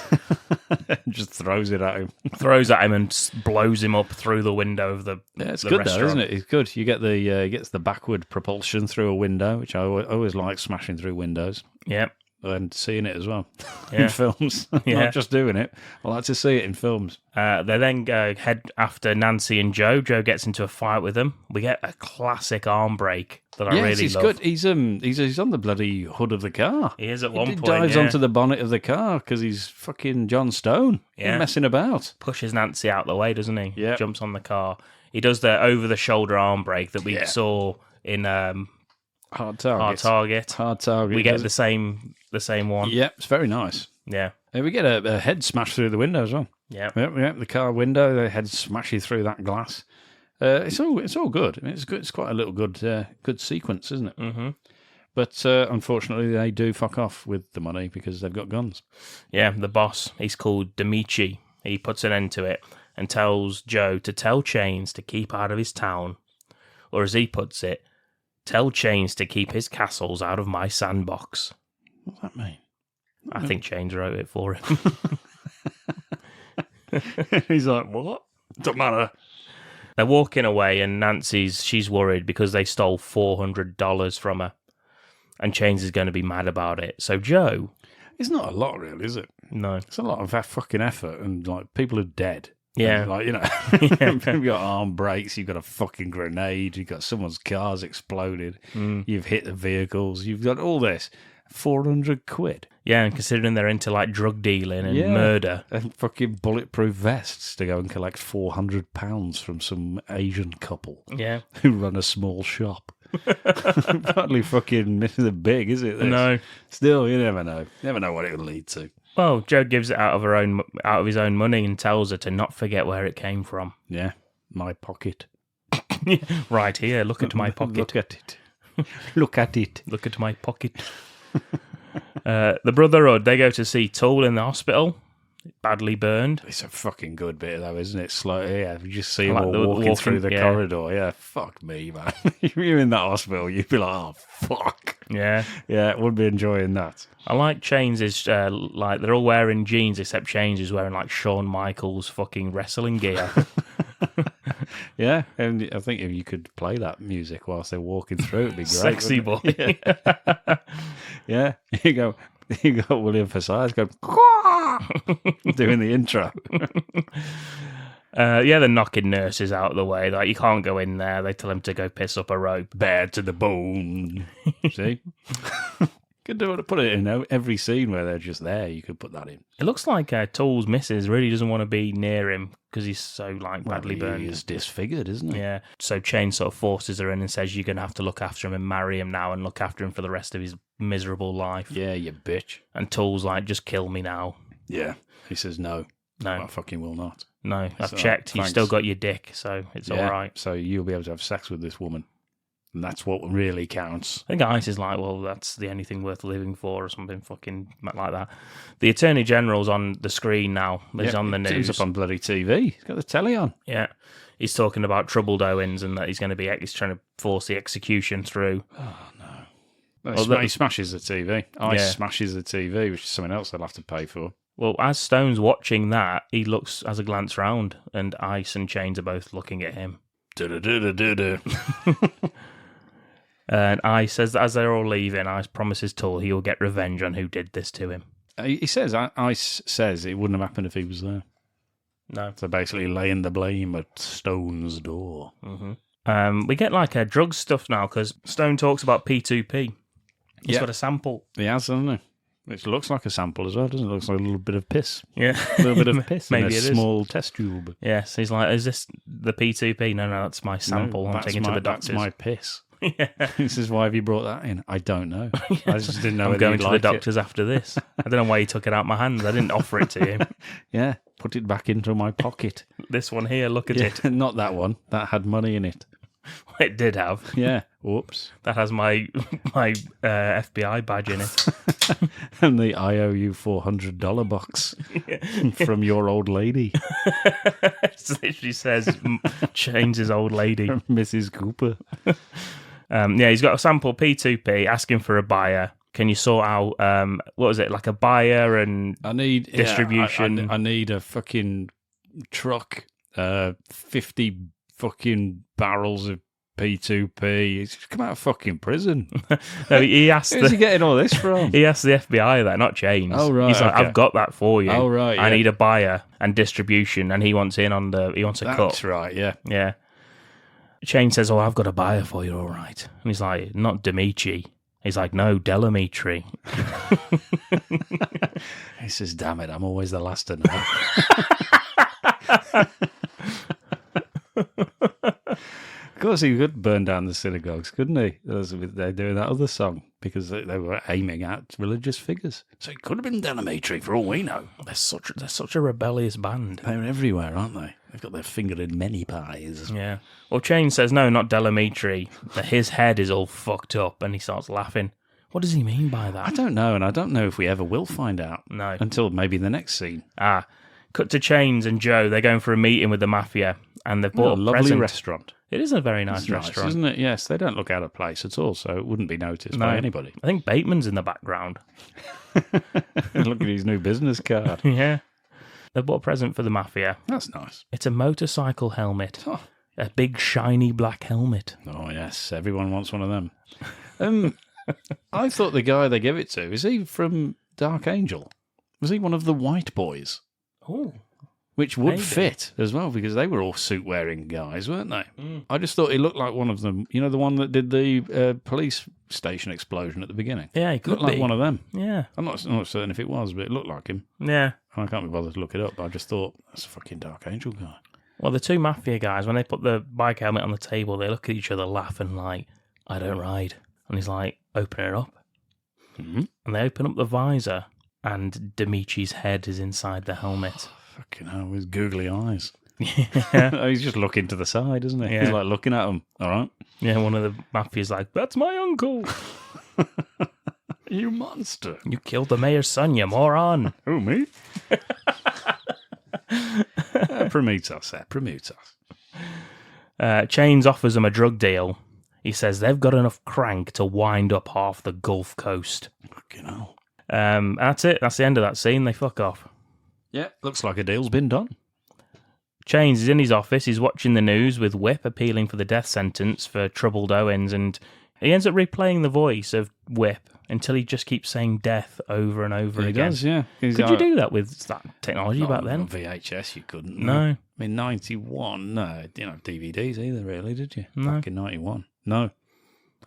[SPEAKER 4] Just throws it at him.
[SPEAKER 3] Throws at him and blows him up through the window of the
[SPEAKER 4] it's
[SPEAKER 3] the
[SPEAKER 4] good
[SPEAKER 3] restaurant.
[SPEAKER 4] though, isn't it? It's good. You get he gets the backward propulsion through a window, which I always like smashing through windows.
[SPEAKER 3] Yep.
[SPEAKER 4] And seeing it as well
[SPEAKER 3] Yeah.
[SPEAKER 4] in films. Not just doing it. I like to see it in films.
[SPEAKER 3] They then head after Nancy and Joe. Joe gets into a fight with them. We get a classic arm break that I really
[SPEAKER 4] he's
[SPEAKER 3] love.
[SPEAKER 4] Good. He's on the bloody hood of the car.
[SPEAKER 3] He is at one point.
[SPEAKER 4] He dives onto the bonnet of the car because he's fucking John Stone.
[SPEAKER 3] Yeah.
[SPEAKER 4] He's messing about.
[SPEAKER 3] Pushes Nancy out the way, doesn't he?
[SPEAKER 4] Yeah.
[SPEAKER 3] Jumps on the car. He does the over-the-shoulder arm break that we saw in
[SPEAKER 4] Hard Target.
[SPEAKER 3] We get the same one.
[SPEAKER 4] Yeah, it's very nice.
[SPEAKER 3] Yeah.
[SPEAKER 4] And we get a head smash through the window as well.
[SPEAKER 3] Yeah.
[SPEAKER 4] Yeah, the car window, the head smashes through that glass. It's all good. I mean, it's good. It's quite a little good sequence, isn't it?
[SPEAKER 3] Mm-hmm.
[SPEAKER 4] But unfortunately, they do fuck off with the money because they've got guns.
[SPEAKER 3] Yeah, the boss, he's called Demichi. He puts an end to it and tells Joe to tell Chains to keep out of his town. Or as he puts it, tell Chains to keep his castles out of my sandbox.
[SPEAKER 4] What's that mean?
[SPEAKER 3] I think Chains wrote it for him.
[SPEAKER 4] He's like, what? Don't matter.
[SPEAKER 3] They're walking away, and she's worried because they stole $400 from her, and Chains is going to be mad about it. So Joe,
[SPEAKER 4] it's not a lot, really, is it?
[SPEAKER 3] No,
[SPEAKER 4] it's a lot of fucking effort, and like people are dead.
[SPEAKER 3] Yeah,
[SPEAKER 4] and, like you've got arm brakes, you've got a fucking grenade, you've got someone's car's exploded, you've hit the vehicles, you've got all this. £400.
[SPEAKER 3] Yeah, and considering they're into like drug dealing and murder
[SPEAKER 4] and fucking bulletproof vests to go and collect £400 from some Asian couple, who run a small shop. Partly fucking big, is it? This?
[SPEAKER 3] No,
[SPEAKER 4] still, you never know. Never know what it would lead to.
[SPEAKER 3] Well, Joe gives it out of his own money and tells her to not forget where it came from.
[SPEAKER 4] Yeah, my pocket.
[SPEAKER 3] Right here, look at my pocket.
[SPEAKER 4] Look at it. Look at it.
[SPEAKER 3] Look at my pocket. The Brotherhood, they go to see Tool in the hospital, badly burned.
[SPEAKER 4] It's a fucking good bit, though, isn't it? Slow, you just see them
[SPEAKER 3] like
[SPEAKER 4] all walking through the corridor. Yeah, fuck me, man. If you're in that hospital, you'd be like, oh, fuck.
[SPEAKER 3] Yeah.
[SPEAKER 4] Yeah, would be enjoying that.
[SPEAKER 3] I like Chains is, like, they're all wearing jeans, except Chains is wearing, like, Shawn Michaels fucking wrestling gear.
[SPEAKER 4] Yeah, and I think if you could play that music whilst they're walking through, it'd be great.
[SPEAKER 3] Sexy boy.
[SPEAKER 4] Yeah. You got William Forsythe going, doing the intro.
[SPEAKER 3] They're knocking nurses out of the way. Like, you can't go in there. They tell him to go piss up a rope.
[SPEAKER 4] Bare to the bone. See? Could do it. Put it in every scene where they're just there. You could put that in.
[SPEAKER 3] It looks like Tool's missus really doesn't want to be near him because he's so like badly burned.
[SPEAKER 4] He's disfigured, isn't he?
[SPEAKER 3] Yeah. So Chain sort of forces her in and says, "You're going to have to look after him and marry him now, and look after him for the rest of his miserable life."
[SPEAKER 4] Yeah, you bitch.
[SPEAKER 3] And Tool's like, "Just kill me now."
[SPEAKER 4] Yeah. He says, "No,
[SPEAKER 3] no,
[SPEAKER 4] I fucking will not."
[SPEAKER 3] No, I've checked. You've still got your dick, so it's all right.
[SPEAKER 4] So you'll be able to have sex with this woman. And that's what really counts.
[SPEAKER 3] I think Ice is like, well, that's the only thing worth living for, or something fucking like that. The Attorney General's on the screen now. He's on the news.
[SPEAKER 4] He's up on bloody TV. He's got the telly on.
[SPEAKER 3] Yeah. He's talking about troubled Owens and that he's trying to force the execution through.
[SPEAKER 4] Oh, no. Well, he smashes the TV. Ice smashes the TV, which is something else they'll have to pay for.
[SPEAKER 3] Well, as Stone's watching that, he has a glance round, and Ice and Chains are both looking at him. And Ice says that as they're all leaving, Ice promises Tool he will get revenge on who did this to him.
[SPEAKER 4] He says, Ice says it wouldn't have happened if he was there.
[SPEAKER 3] No.
[SPEAKER 4] So basically laying the blame at Stone's door.
[SPEAKER 3] Mm-hmm. We get like drug stuff now, because Stone talks about P2P. He's got a sample.
[SPEAKER 4] He has, hasn't he? Which looks like a sample as well, doesn't it? Looks like a little bit of piss.
[SPEAKER 3] Yeah.
[SPEAKER 4] A little bit of piss
[SPEAKER 3] Maybe
[SPEAKER 4] in a small test tube.
[SPEAKER 3] Yes, he's like, is this the P2P? No, that's my sample. I'm taking to the doctors.
[SPEAKER 4] That's my piss.
[SPEAKER 3] Yeah.
[SPEAKER 4] He says, why have you brought that in? I don't know.
[SPEAKER 3] Yes.
[SPEAKER 4] I just didn't know
[SPEAKER 3] I'm going to the
[SPEAKER 4] like
[SPEAKER 3] doctors after this. I don't know why he took it out of my hands. I didn't offer it to him.
[SPEAKER 4] Yeah, put it back into my pocket.
[SPEAKER 3] This one here, look at it.
[SPEAKER 4] Not that one. That had money in it.
[SPEAKER 3] It did have.
[SPEAKER 4] Yeah. Whoops.
[SPEAKER 3] That has my FBI badge in it.
[SPEAKER 4] And the I owe you $400 box from your old lady.
[SPEAKER 3] It literally says Chains' old lady.
[SPEAKER 4] Mrs. Cooper.
[SPEAKER 3] He's got a sample P2P asking for a buyer. Can you sort out, what was it, like a buyer and distribution?
[SPEAKER 4] Yeah, I need a fucking truck, 50 fucking barrels of P2P. He's come out of fucking prison.
[SPEAKER 3] No, he asked.
[SPEAKER 4] Where's he getting all this from?
[SPEAKER 3] He asked the FBI that, not Chains.
[SPEAKER 4] Oh right,
[SPEAKER 3] he's like,
[SPEAKER 4] okay.
[SPEAKER 3] I've got that for you.
[SPEAKER 4] Oh right, yeah.
[SPEAKER 3] I need a buyer and distribution, and he wants in on he wants a cut.
[SPEAKER 4] That's right, yeah.
[SPEAKER 3] Yeah. Chains says, "Oh, I've got a buyer for you, all right." And he's like, "Not Dimitri." He's like, "No, Delamitri."
[SPEAKER 4] He says, "Damn it, I'm always the last to know." Of course, he could burn down the synagogues, couldn't he? They're doing that other song because they were aiming at religious figures. So it could have been Delamitri for all we know.
[SPEAKER 3] They're such a rebellious band.
[SPEAKER 4] They're everywhere, aren't they? They've got their finger in many pies.
[SPEAKER 3] Yeah. Well, Chain says, no, not Delamitri. That his head is all fucked up, and he starts laughing. What does he mean by that?
[SPEAKER 4] I don't know, and I don't know if we ever will find out.
[SPEAKER 3] No.
[SPEAKER 4] Until maybe the next scene.
[SPEAKER 3] Cut to Chains and Joe. They're going for a meeting with the mafia, and they've bought a
[SPEAKER 4] lovely
[SPEAKER 3] present.
[SPEAKER 4] restaurant.
[SPEAKER 3] It is a very nice restaurant.
[SPEAKER 4] Isn't it? Yes, they don't look out of place at all, so it wouldn't be noticed by anybody.
[SPEAKER 3] I think Bateman's in the background.
[SPEAKER 4] Look at his new business card.
[SPEAKER 3] Yeah. They've bought a present for the mafia.
[SPEAKER 4] That's nice.
[SPEAKER 3] It's a motorcycle helmet.
[SPEAKER 4] Oh.
[SPEAKER 3] A big, shiny black helmet.
[SPEAKER 4] Oh, yes. Everyone wants one of them. I thought the guy they give it to, is he from Dark Angel? Was he one of the white boys?
[SPEAKER 3] Oh.
[SPEAKER 4] Which would
[SPEAKER 3] Maybe.
[SPEAKER 4] fit as well, because they were all suit-wearing guys, weren't they? I just thought he looked like one of them. You know, the one that did the police station explosion at the beginning?
[SPEAKER 3] Yeah, he could
[SPEAKER 4] looked like
[SPEAKER 3] be.
[SPEAKER 4] one of them.
[SPEAKER 3] Yeah.
[SPEAKER 4] I'm not certain if it was, but it looked like him.
[SPEAKER 3] Yeah.
[SPEAKER 4] I can't be bothered to look it up, but I just thought, that's a fucking Dark Angel guy.
[SPEAKER 3] Well, the two mafia guys, when they put the bike helmet on the table, they look at each other laughing like, I don't ride. And he's like, open it up.
[SPEAKER 4] Mm-hmm.
[SPEAKER 3] And they open up the visor, and Demici's head is inside the helmet.
[SPEAKER 4] Fucking hell, with his googly eyes.
[SPEAKER 3] Yeah.
[SPEAKER 4] He's just looking to the side, isn't he?
[SPEAKER 3] Yeah.
[SPEAKER 4] He's like looking at him. All right.
[SPEAKER 3] Yeah, one of the mafia's like, that's my uncle.
[SPEAKER 4] You monster.
[SPEAKER 3] You killed the mayor's son, you moron.
[SPEAKER 4] Who, me? Prometheus.
[SPEAKER 3] Chains offers him a drug deal. He says they've got enough crank to wind up half the Gulf Coast.
[SPEAKER 4] Fucking hell.
[SPEAKER 3] That's it. That's the end of that scene. They fuck off.
[SPEAKER 4] Yeah, looks like a deal's been done.
[SPEAKER 3] Chains is in his office. He's watching the news with Whip appealing for the death sentence for troubled Owens, and he ends up replaying the voice of Whip until he just keeps saying death over and over
[SPEAKER 4] He
[SPEAKER 3] again.
[SPEAKER 4] does, yeah.
[SPEAKER 3] Could you do that with that technology back then?
[SPEAKER 4] On VHS, you couldn't.
[SPEAKER 3] No.
[SPEAKER 4] I mean, 91, no, you know, DVDs either, really, did you?
[SPEAKER 3] No.
[SPEAKER 4] Back in 91. No.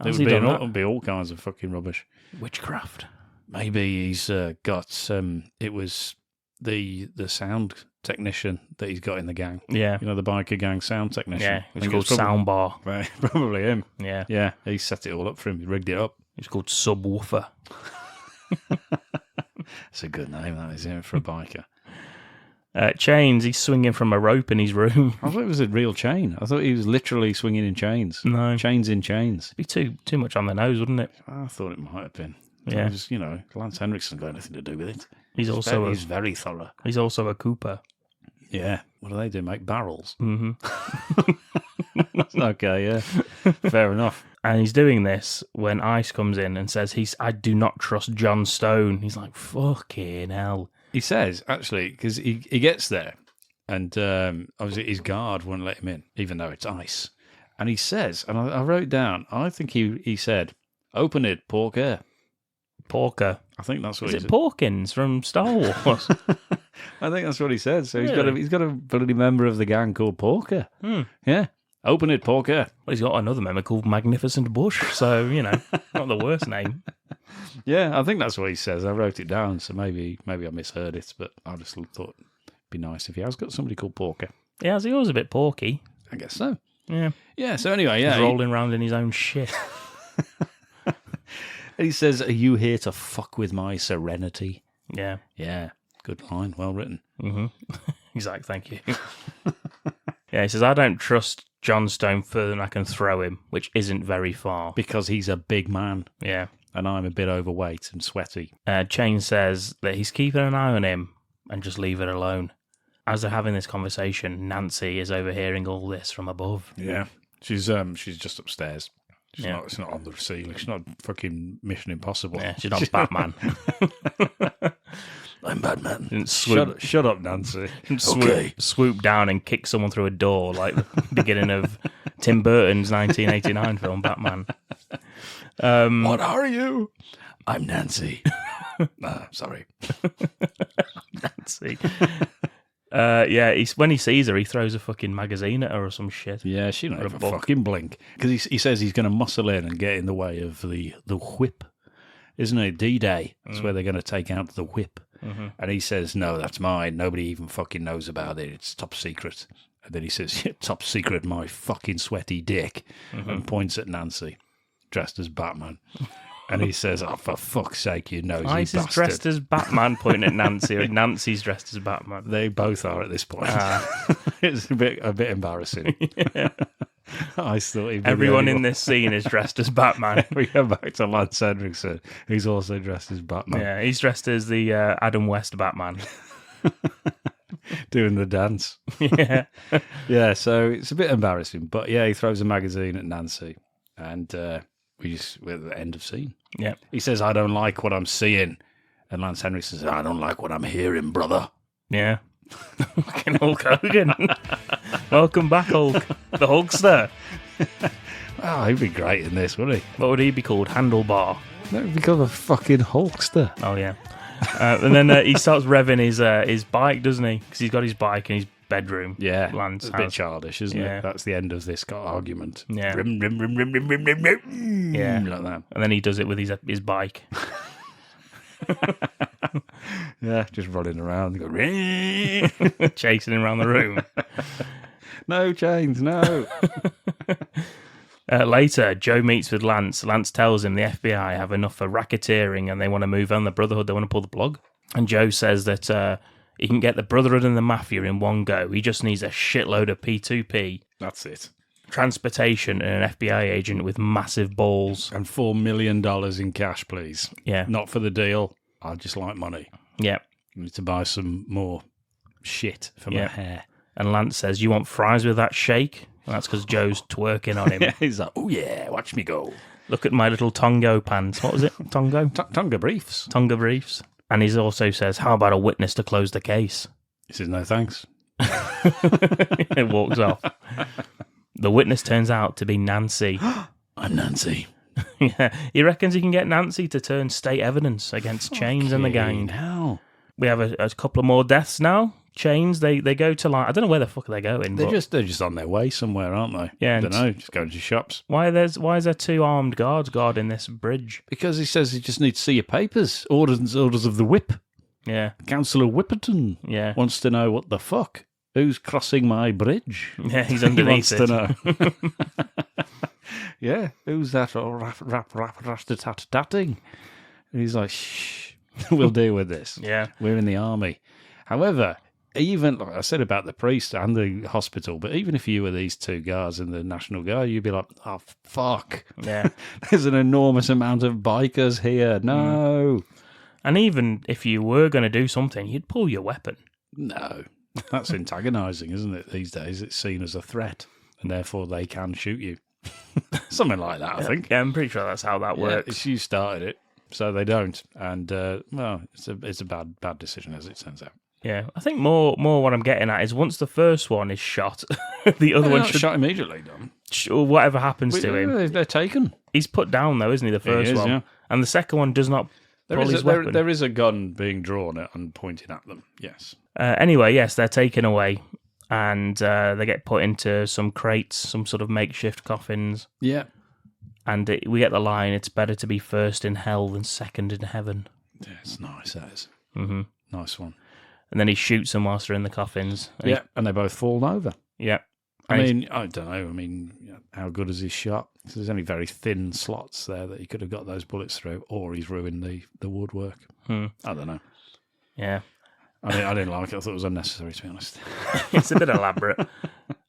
[SPEAKER 3] How's
[SPEAKER 4] It
[SPEAKER 3] he done
[SPEAKER 4] would
[SPEAKER 3] that?
[SPEAKER 4] be, be all kinds of fucking rubbish.
[SPEAKER 3] Witchcraft.
[SPEAKER 4] Maybe he's got, it was the sound technician that he's got in the gang.
[SPEAKER 3] Yeah.
[SPEAKER 4] You know, the biker gang sound technician.
[SPEAKER 3] Yeah,
[SPEAKER 4] I
[SPEAKER 3] it's
[SPEAKER 4] think
[SPEAKER 3] called Soundbar.
[SPEAKER 4] Right, probably him.
[SPEAKER 3] Yeah.
[SPEAKER 4] Yeah, he set it all up for him. He rigged it up.
[SPEAKER 3] It's called Subwoofer.
[SPEAKER 4] It's a good name, that is, for a biker.
[SPEAKER 3] Chains, he's swinging from a rope in his room.
[SPEAKER 4] I thought it was a real chain. I thought he was literally swinging in chains.
[SPEAKER 3] No.
[SPEAKER 4] Chains in chains.
[SPEAKER 3] It'd be too much on the nose, wouldn't it?
[SPEAKER 4] I thought it might have been.
[SPEAKER 3] Yeah.
[SPEAKER 4] It was, you know, Lance Henriksen got anything to do with it.
[SPEAKER 3] He's
[SPEAKER 4] He's
[SPEAKER 3] also
[SPEAKER 4] very thorough.
[SPEAKER 3] he's also a Cooper.
[SPEAKER 4] Yeah. What do they do? Make barrels?
[SPEAKER 3] Mm-hmm.
[SPEAKER 4] Okay, yeah. Fair enough.
[SPEAKER 3] And he's doing this when Ice comes in and says, I do not trust John Stone. He's like, fucking hell.
[SPEAKER 4] He says, actually, because he gets there, and obviously his guard won't let him in, even though it's Ice. And he says, and I wrote down, I think he said, open it, Porker.
[SPEAKER 3] Porker.
[SPEAKER 4] I think that's what
[SPEAKER 3] Is
[SPEAKER 4] he
[SPEAKER 3] it
[SPEAKER 4] said.
[SPEAKER 3] Porkins from Star Wars?
[SPEAKER 4] I think that's what he said. So
[SPEAKER 3] Really?
[SPEAKER 4] he's got a bloody member of the gang called Porker.
[SPEAKER 3] Hmm.
[SPEAKER 4] Yeah. Open it, Porker.
[SPEAKER 3] Well, he's got another member called Magnificent Bush, so, you know, not the worst name.
[SPEAKER 4] Yeah, I think that's what he says. I wrote it down, so maybe I misheard it, but I just thought it'd be nice if he has got somebody called Porker.
[SPEAKER 3] Yeah, he was a bit porky.
[SPEAKER 4] I guess so.
[SPEAKER 3] Yeah.
[SPEAKER 4] Yeah, so anyway, yeah.
[SPEAKER 3] He's rolling around in his own shit.
[SPEAKER 4] He says, are you here to fuck with my serenity?
[SPEAKER 3] Yeah.
[SPEAKER 4] Yeah, good line, well written.
[SPEAKER 3] Mm-hmm. He's like, thank you. Yeah, he says, I don't trust John Stone further than I can throw him, which isn't very far.
[SPEAKER 4] Because he's a big man,
[SPEAKER 3] Yeah.
[SPEAKER 4] and I'm a bit overweight and sweaty.
[SPEAKER 3] Chain says that he's keeping an eye on him and just leave it alone. As they're having this conversation, Nancy is overhearing all this from above.
[SPEAKER 4] Yeah, she's just upstairs.
[SPEAKER 3] Yeah.
[SPEAKER 4] It's not on the ceiling. She's not fucking Mission Impossible.
[SPEAKER 3] Yeah, she's not Batman.
[SPEAKER 4] I'm Batman.
[SPEAKER 3] Didn't swoop,
[SPEAKER 4] Shut up, Nancy.
[SPEAKER 3] swoop down and kick someone through a door like the beginning of Tim Burton's 1989 film, Batman.
[SPEAKER 4] What are you? I'm Nancy. Sorry.
[SPEAKER 3] Nancy. When he sees her, he throws a fucking magazine at her or some shit.
[SPEAKER 4] Yeah, she don't
[SPEAKER 3] Or a
[SPEAKER 4] even
[SPEAKER 3] book.
[SPEAKER 4] fucking blink. Because he says he's going to muscle in and get in the way of the whip. Isn't it? D-Day. That's where they're going to take out the whip.
[SPEAKER 3] Mm-hmm.
[SPEAKER 4] And he says, no, that's mine. Nobody even fucking knows about it. It's top secret. And then he says, yeah, top secret, my fucking sweaty dick. And points at Nancy, dressed as Batman. And he says, oh, for fuck's sake, you nosy
[SPEAKER 3] Ice is
[SPEAKER 4] bastard.
[SPEAKER 3] dressed as Batman, pointing at Nancy, or Nancy's dressed as Batman.
[SPEAKER 4] They both are at this point. It's a bit embarrassing. I thought he'd be
[SPEAKER 3] Everyone
[SPEAKER 4] the
[SPEAKER 3] in
[SPEAKER 4] only
[SPEAKER 3] this scene is dressed as Batman.
[SPEAKER 4] We go back to Lance Henriksen. He's also dressed as Batman,
[SPEAKER 3] Yeah, he's dressed as the Adam West Batman.
[SPEAKER 4] doing the dance.
[SPEAKER 3] Yeah.
[SPEAKER 4] Yeah, so it's a bit embarrassing. But yeah, he throws a magazine at Nancy, and we're at the end of scene.
[SPEAKER 3] Yeah.
[SPEAKER 4] He says, I don't like what I'm seeing. And Lance Henriksen says, I don't like what I'm hearing, brother.
[SPEAKER 3] Yeah. Fucking Hulk Hogan. Welcome back, Hulk. The Hulkster.
[SPEAKER 4] Oh, he'd be great in this, wouldn't he?
[SPEAKER 3] What would he be called? Handlebar.
[SPEAKER 4] No, he'd be called a fucking Hulkster.
[SPEAKER 3] Oh, yeah. And then he starts revving his bike, doesn't he? Because he's got his bike in his bedroom.
[SPEAKER 4] Yeah,
[SPEAKER 3] Lance
[SPEAKER 4] it's a bit childish, isn't it? That's the end of this argument.
[SPEAKER 3] Yeah.
[SPEAKER 4] Rim, rim, rim, rim, rim, rim, rim, rim.
[SPEAKER 3] Yeah.
[SPEAKER 4] Like that.
[SPEAKER 3] And then he does it with his bike.
[SPEAKER 4] Yeah, just running around. Go, "Ring."
[SPEAKER 3] Chasing him around the room.
[SPEAKER 4] No chains, no.
[SPEAKER 3] Later, Joe meets with Lance. Lance tells him the FBI have enough for racketeering and they want to move on the Brotherhood. They want to pull the plug. And Joe says that he can get the Brotherhood and the Mafia in one go. He just needs a shitload of P2P.
[SPEAKER 4] That's it.
[SPEAKER 3] Transportation and an FBI agent with massive balls.
[SPEAKER 4] And $4 million in cash, please.
[SPEAKER 3] Yeah.
[SPEAKER 4] Not for the deal. I just like money.
[SPEAKER 3] Yeah.
[SPEAKER 4] I need to buy some more shit for my hair.
[SPEAKER 3] And Lance says, "You want fries with that shake?" And that's because Joe's twerking on him.
[SPEAKER 4] He's like, "Oh yeah, watch me go.
[SPEAKER 3] Look at my little Tongo pants." What was it? Tongo?
[SPEAKER 4] Tonga briefs.
[SPEAKER 3] Tonga briefs. And he also says, "How about a witness to close the case?"
[SPEAKER 4] He says, "No thanks."
[SPEAKER 3] It walks off. The witness turns out to be Nancy.
[SPEAKER 4] I'm Nancy.
[SPEAKER 3] Yeah, he reckons he can get Nancy to turn state evidence against Chains and the gang.
[SPEAKER 4] Hell.
[SPEAKER 3] We have a couple of more deaths now. Chains, they go to I don't know where the fuck they're going.
[SPEAKER 4] They're just on their way somewhere, aren't they?
[SPEAKER 3] Yeah,
[SPEAKER 4] I don't know. Just going to shops.
[SPEAKER 3] Why is there two armed guards guarding this bridge?
[SPEAKER 4] Because he says he just needs to see your papers. Orders of the whip.
[SPEAKER 3] Yeah,
[SPEAKER 4] Councillor Whipperton.
[SPEAKER 3] Yeah,
[SPEAKER 4] wants to know what the fuck. Who's crossing my bridge?
[SPEAKER 3] Yeah, he's underneath
[SPEAKER 4] he wants to know. Yeah, who's that rap-tat-tatting? And he's like, shh, we'll deal with this.
[SPEAKER 3] Yeah.
[SPEAKER 4] We're in the army. However, even, like I said about the priest and the hospital, but even if you were these two guards in the National Guard, you'd be like, oh, fuck.
[SPEAKER 3] Yeah.
[SPEAKER 4] There's an enormous amount of bikers here. No.
[SPEAKER 3] And even if you were going to do something, you'd pull your weapon.
[SPEAKER 4] No. That's antagonising, isn't it? These days, it's seen as a threat, and therefore they can shoot you. Something like that, I think.
[SPEAKER 3] Yeah, I'm pretty sure that's how that works.
[SPEAKER 4] It's you started it, so they don't. And, well, it's a bad decision, as it turns out.
[SPEAKER 3] Yeah, I think more what I'm getting at is once the first one is shot, the other one should...
[SPEAKER 4] shot immediately, Dom.
[SPEAKER 3] Or whatever happens to him.
[SPEAKER 4] They're taken.
[SPEAKER 3] He's put down, though, isn't he, the first one? Yeah. And the second one does not pull his weapon.
[SPEAKER 4] There is a gun being drawn at and pointing at them, yes.
[SPEAKER 3] Anyway, yes, they're taken away. And they get put into some crates, some sort of makeshift coffins.
[SPEAKER 4] Yeah.
[SPEAKER 3] And we get the line, it's better to be first in hell than second in heaven.
[SPEAKER 4] Yeah, it's nice, that is.
[SPEAKER 3] Mm-hmm.
[SPEAKER 4] Nice one.
[SPEAKER 3] And then he shoots them whilst they're in the coffins.
[SPEAKER 4] And they both fall over.
[SPEAKER 3] Yeah.
[SPEAKER 4] I mean, I don't know. I mean, how good is his shot? So there's only very thin slots there that he could have got those bullets through, or he's ruined the woodwork. I don't know.
[SPEAKER 3] Yeah.
[SPEAKER 4] I didn't like it. I thought it was unnecessary, to be honest.
[SPEAKER 3] It's a bit elaborate.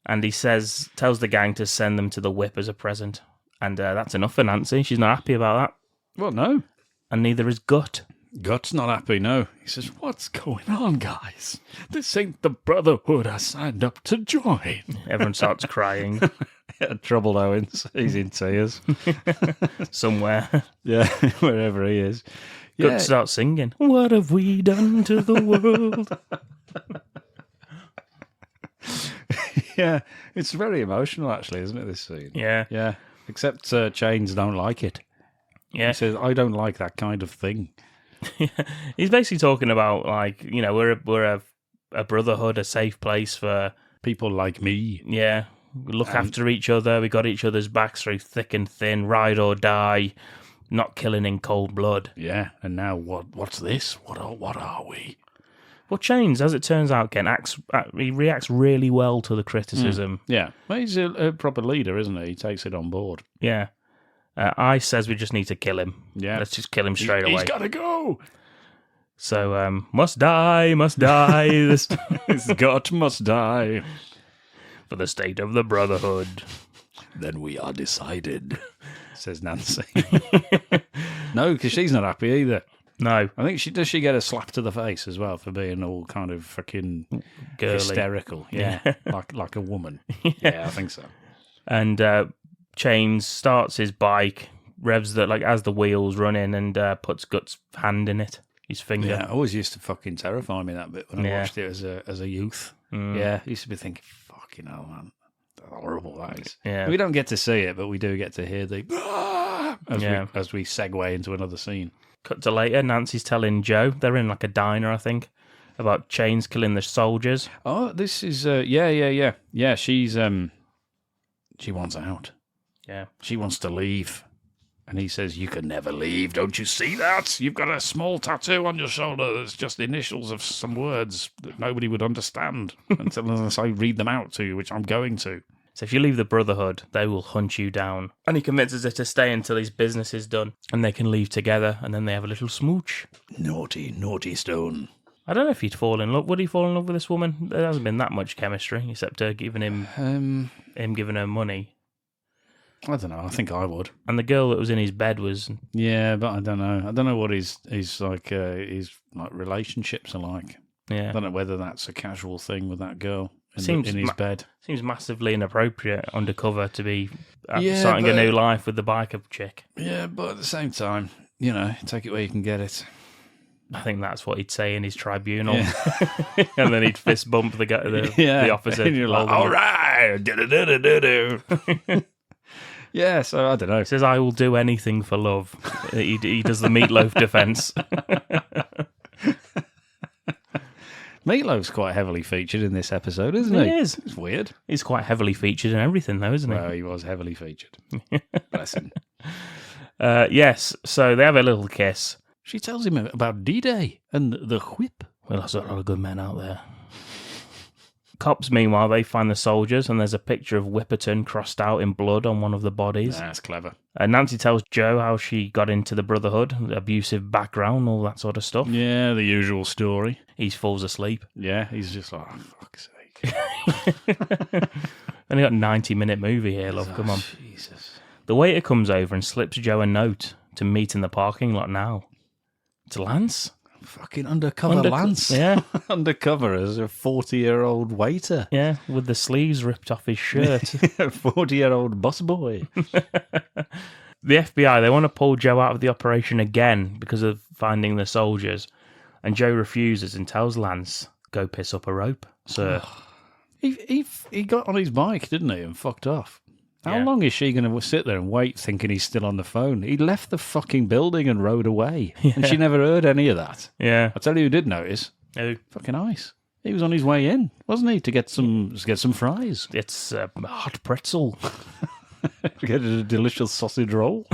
[SPEAKER 3] And he tells the gang to send them to the whip as a present. And that's enough for Nancy. She's not happy about that.
[SPEAKER 4] Well, no.
[SPEAKER 3] And neither is Gut.
[SPEAKER 4] Gut's not happy, no. He says, what's going on, guys? This ain't the Brotherhood I signed up to join.
[SPEAKER 3] Everyone starts crying.
[SPEAKER 4] Troubled Owens. He's in tears.
[SPEAKER 3] Somewhere.
[SPEAKER 4] Yeah, wherever he is.
[SPEAKER 3] Gut starts singing, what have we done to the world?
[SPEAKER 4] Yeah, it's very emotional, actually, isn't it, this scene?
[SPEAKER 3] Yeah.
[SPEAKER 4] Yeah, except Chains don't like it.
[SPEAKER 3] Yeah.
[SPEAKER 4] He says, I don't like that kind of thing.
[SPEAKER 3] He's basically talking about, like, you know, we're a brotherhood, a safe place for...
[SPEAKER 4] people like me.
[SPEAKER 3] Yeah. We look after each other. We got each other's backs through thick and thin, ride or die. Not killing in cold blood.
[SPEAKER 4] Yeah, and now what's this? What are we?
[SPEAKER 3] Well, Chains, as it turns out, Ken, he reacts really well to the criticism.
[SPEAKER 4] Yeah, well, he's a proper leader, isn't he? He takes it on board.
[SPEAKER 3] Yeah. Ice says we just need to kill him.
[SPEAKER 4] Yeah.
[SPEAKER 3] Let's just kill him straight away.
[SPEAKER 4] He's got to go!
[SPEAKER 3] So, must die. This
[SPEAKER 4] gut must die.
[SPEAKER 3] For the state of the Brotherhood.
[SPEAKER 4] Then we are decided, says Nancy. No, because she's not happy either.
[SPEAKER 3] No.
[SPEAKER 4] I think she get a slap to the face as well for being all kind of fucking
[SPEAKER 3] girly.
[SPEAKER 4] Hysterical. Yeah. like a woman. Yeah, I think so.
[SPEAKER 3] And Chains starts his bike, revs that, like, as the wheels run in, and puts Gut's hand in it. His finger.
[SPEAKER 4] Yeah, always used to fucking terrify me, that bit, when I watched it as a youth. Yeah, I used to be thinking, fuck, Fucking hell, man. Horrible, that is.
[SPEAKER 3] Yeah.
[SPEAKER 4] We don't get to see it, but we do get to hear the as we segue into another scene.
[SPEAKER 3] Cut to later, Nancy's telling Joe, they're in like a diner, I think, about chains killing the soldiers.
[SPEAKER 4] Oh, this is, yeah. Yeah, she's, she wants out.
[SPEAKER 3] Yeah.
[SPEAKER 4] She wants to leave. And he says, you can never leave. Don't you see that? You've got a small tattoo on your shoulder that's just the initials of some words that nobody would understand unless I read them out to you, which I'm going to.
[SPEAKER 3] So if you leave the Brotherhood, they will hunt you down. And he convinces her to stay until his business is done. And they can leave together, and then they have a little smooch.
[SPEAKER 4] Naughty, naughty Stone.
[SPEAKER 3] I don't know if he'd fall in love. Would he fall in love with this woman? There hasn't been that much chemistry, except her giving him giving her money.
[SPEAKER 4] I don't know. I think I would.
[SPEAKER 3] And the girl that was in his bed was...
[SPEAKER 4] Yeah, but I don't know. I don't know what his relationships are like.
[SPEAKER 3] Yeah.
[SPEAKER 4] I don't know whether that's a casual thing with that girl in his bed.
[SPEAKER 3] Seems massively inappropriate undercover to be starting a new life with the biker chick.
[SPEAKER 4] Yeah, but at the same time, take it where you can get it.
[SPEAKER 3] I think that's what he'd say in his tribunal. Yeah. And then he'd fist bump the officer.
[SPEAKER 4] And you're like, all right, do-do-do-do-do-do. Yeah, so I don't know.
[SPEAKER 3] He says, I will do anything for love. He does the Meatloaf Defence.
[SPEAKER 4] Meatloaf's quite heavily featured in this episode, isn't he?
[SPEAKER 3] He is.
[SPEAKER 4] It's weird.
[SPEAKER 3] He's quite heavily featured in everything, though, isn't he?
[SPEAKER 4] Well, he was heavily featured. Bless him.
[SPEAKER 3] Yes, so they have a little kiss.
[SPEAKER 4] She tells him about D-Day and the whip.
[SPEAKER 3] Well, there's a lot of good men out there. Cops, meanwhile, they find the soldiers, and there's a picture of Whipperton crossed out in blood on one of the bodies.
[SPEAKER 4] That's clever.
[SPEAKER 3] Nancy tells Joe how she got into the Brotherhood, abusive background, all that sort of stuff.
[SPEAKER 4] Yeah, the usual story.
[SPEAKER 3] He falls asleep.
[SPEAKER 4] Yeah, he's just like, oh, fuck's sake.
[SPEAKER 3] Only got a 90-minute movie here, love, come on.
[SPEAKER 4] Jesus.
[SPEAKER 3] The waiter comes over and slips Joe a note to meet in the parking lot now. It's Lance.
[SPEAKER 4] Fucking undercover Lance.
[SPEAKER 3] Yeah.
[SPEAKER 4] Undercover as a 40-year-old waiter.
[SPEAKER 3] Yeah, with the sleeves ripped off his shirt.
[SPEAKER 4] 40-year-old busboy.
[SPEAKER 3] The FBI, they want to pull Joe out of the operation again because of finding the soldiers. And Joe refuses and tells Lance, go piss up a rope, sir.
[SPEAKER 4] He got on his bike, didn't he, and fucked off. How long is she going to sit there and wait thinking he's still on the phone? He left the fucking building and rode away. Yeah. And she never heard any of that.
[SPEAKER 3] Yeah.
[SPEAKER 4] I tell you who did notice.
[SPEAKER 3] Who?
[SPEAKER 4] Fucking Ice. He was on his way in, wasn't he, to get some fries.
[SPEAKER 3] It's a hot pretzel.
[SPEAKER 4] To get a delicious sausage roll.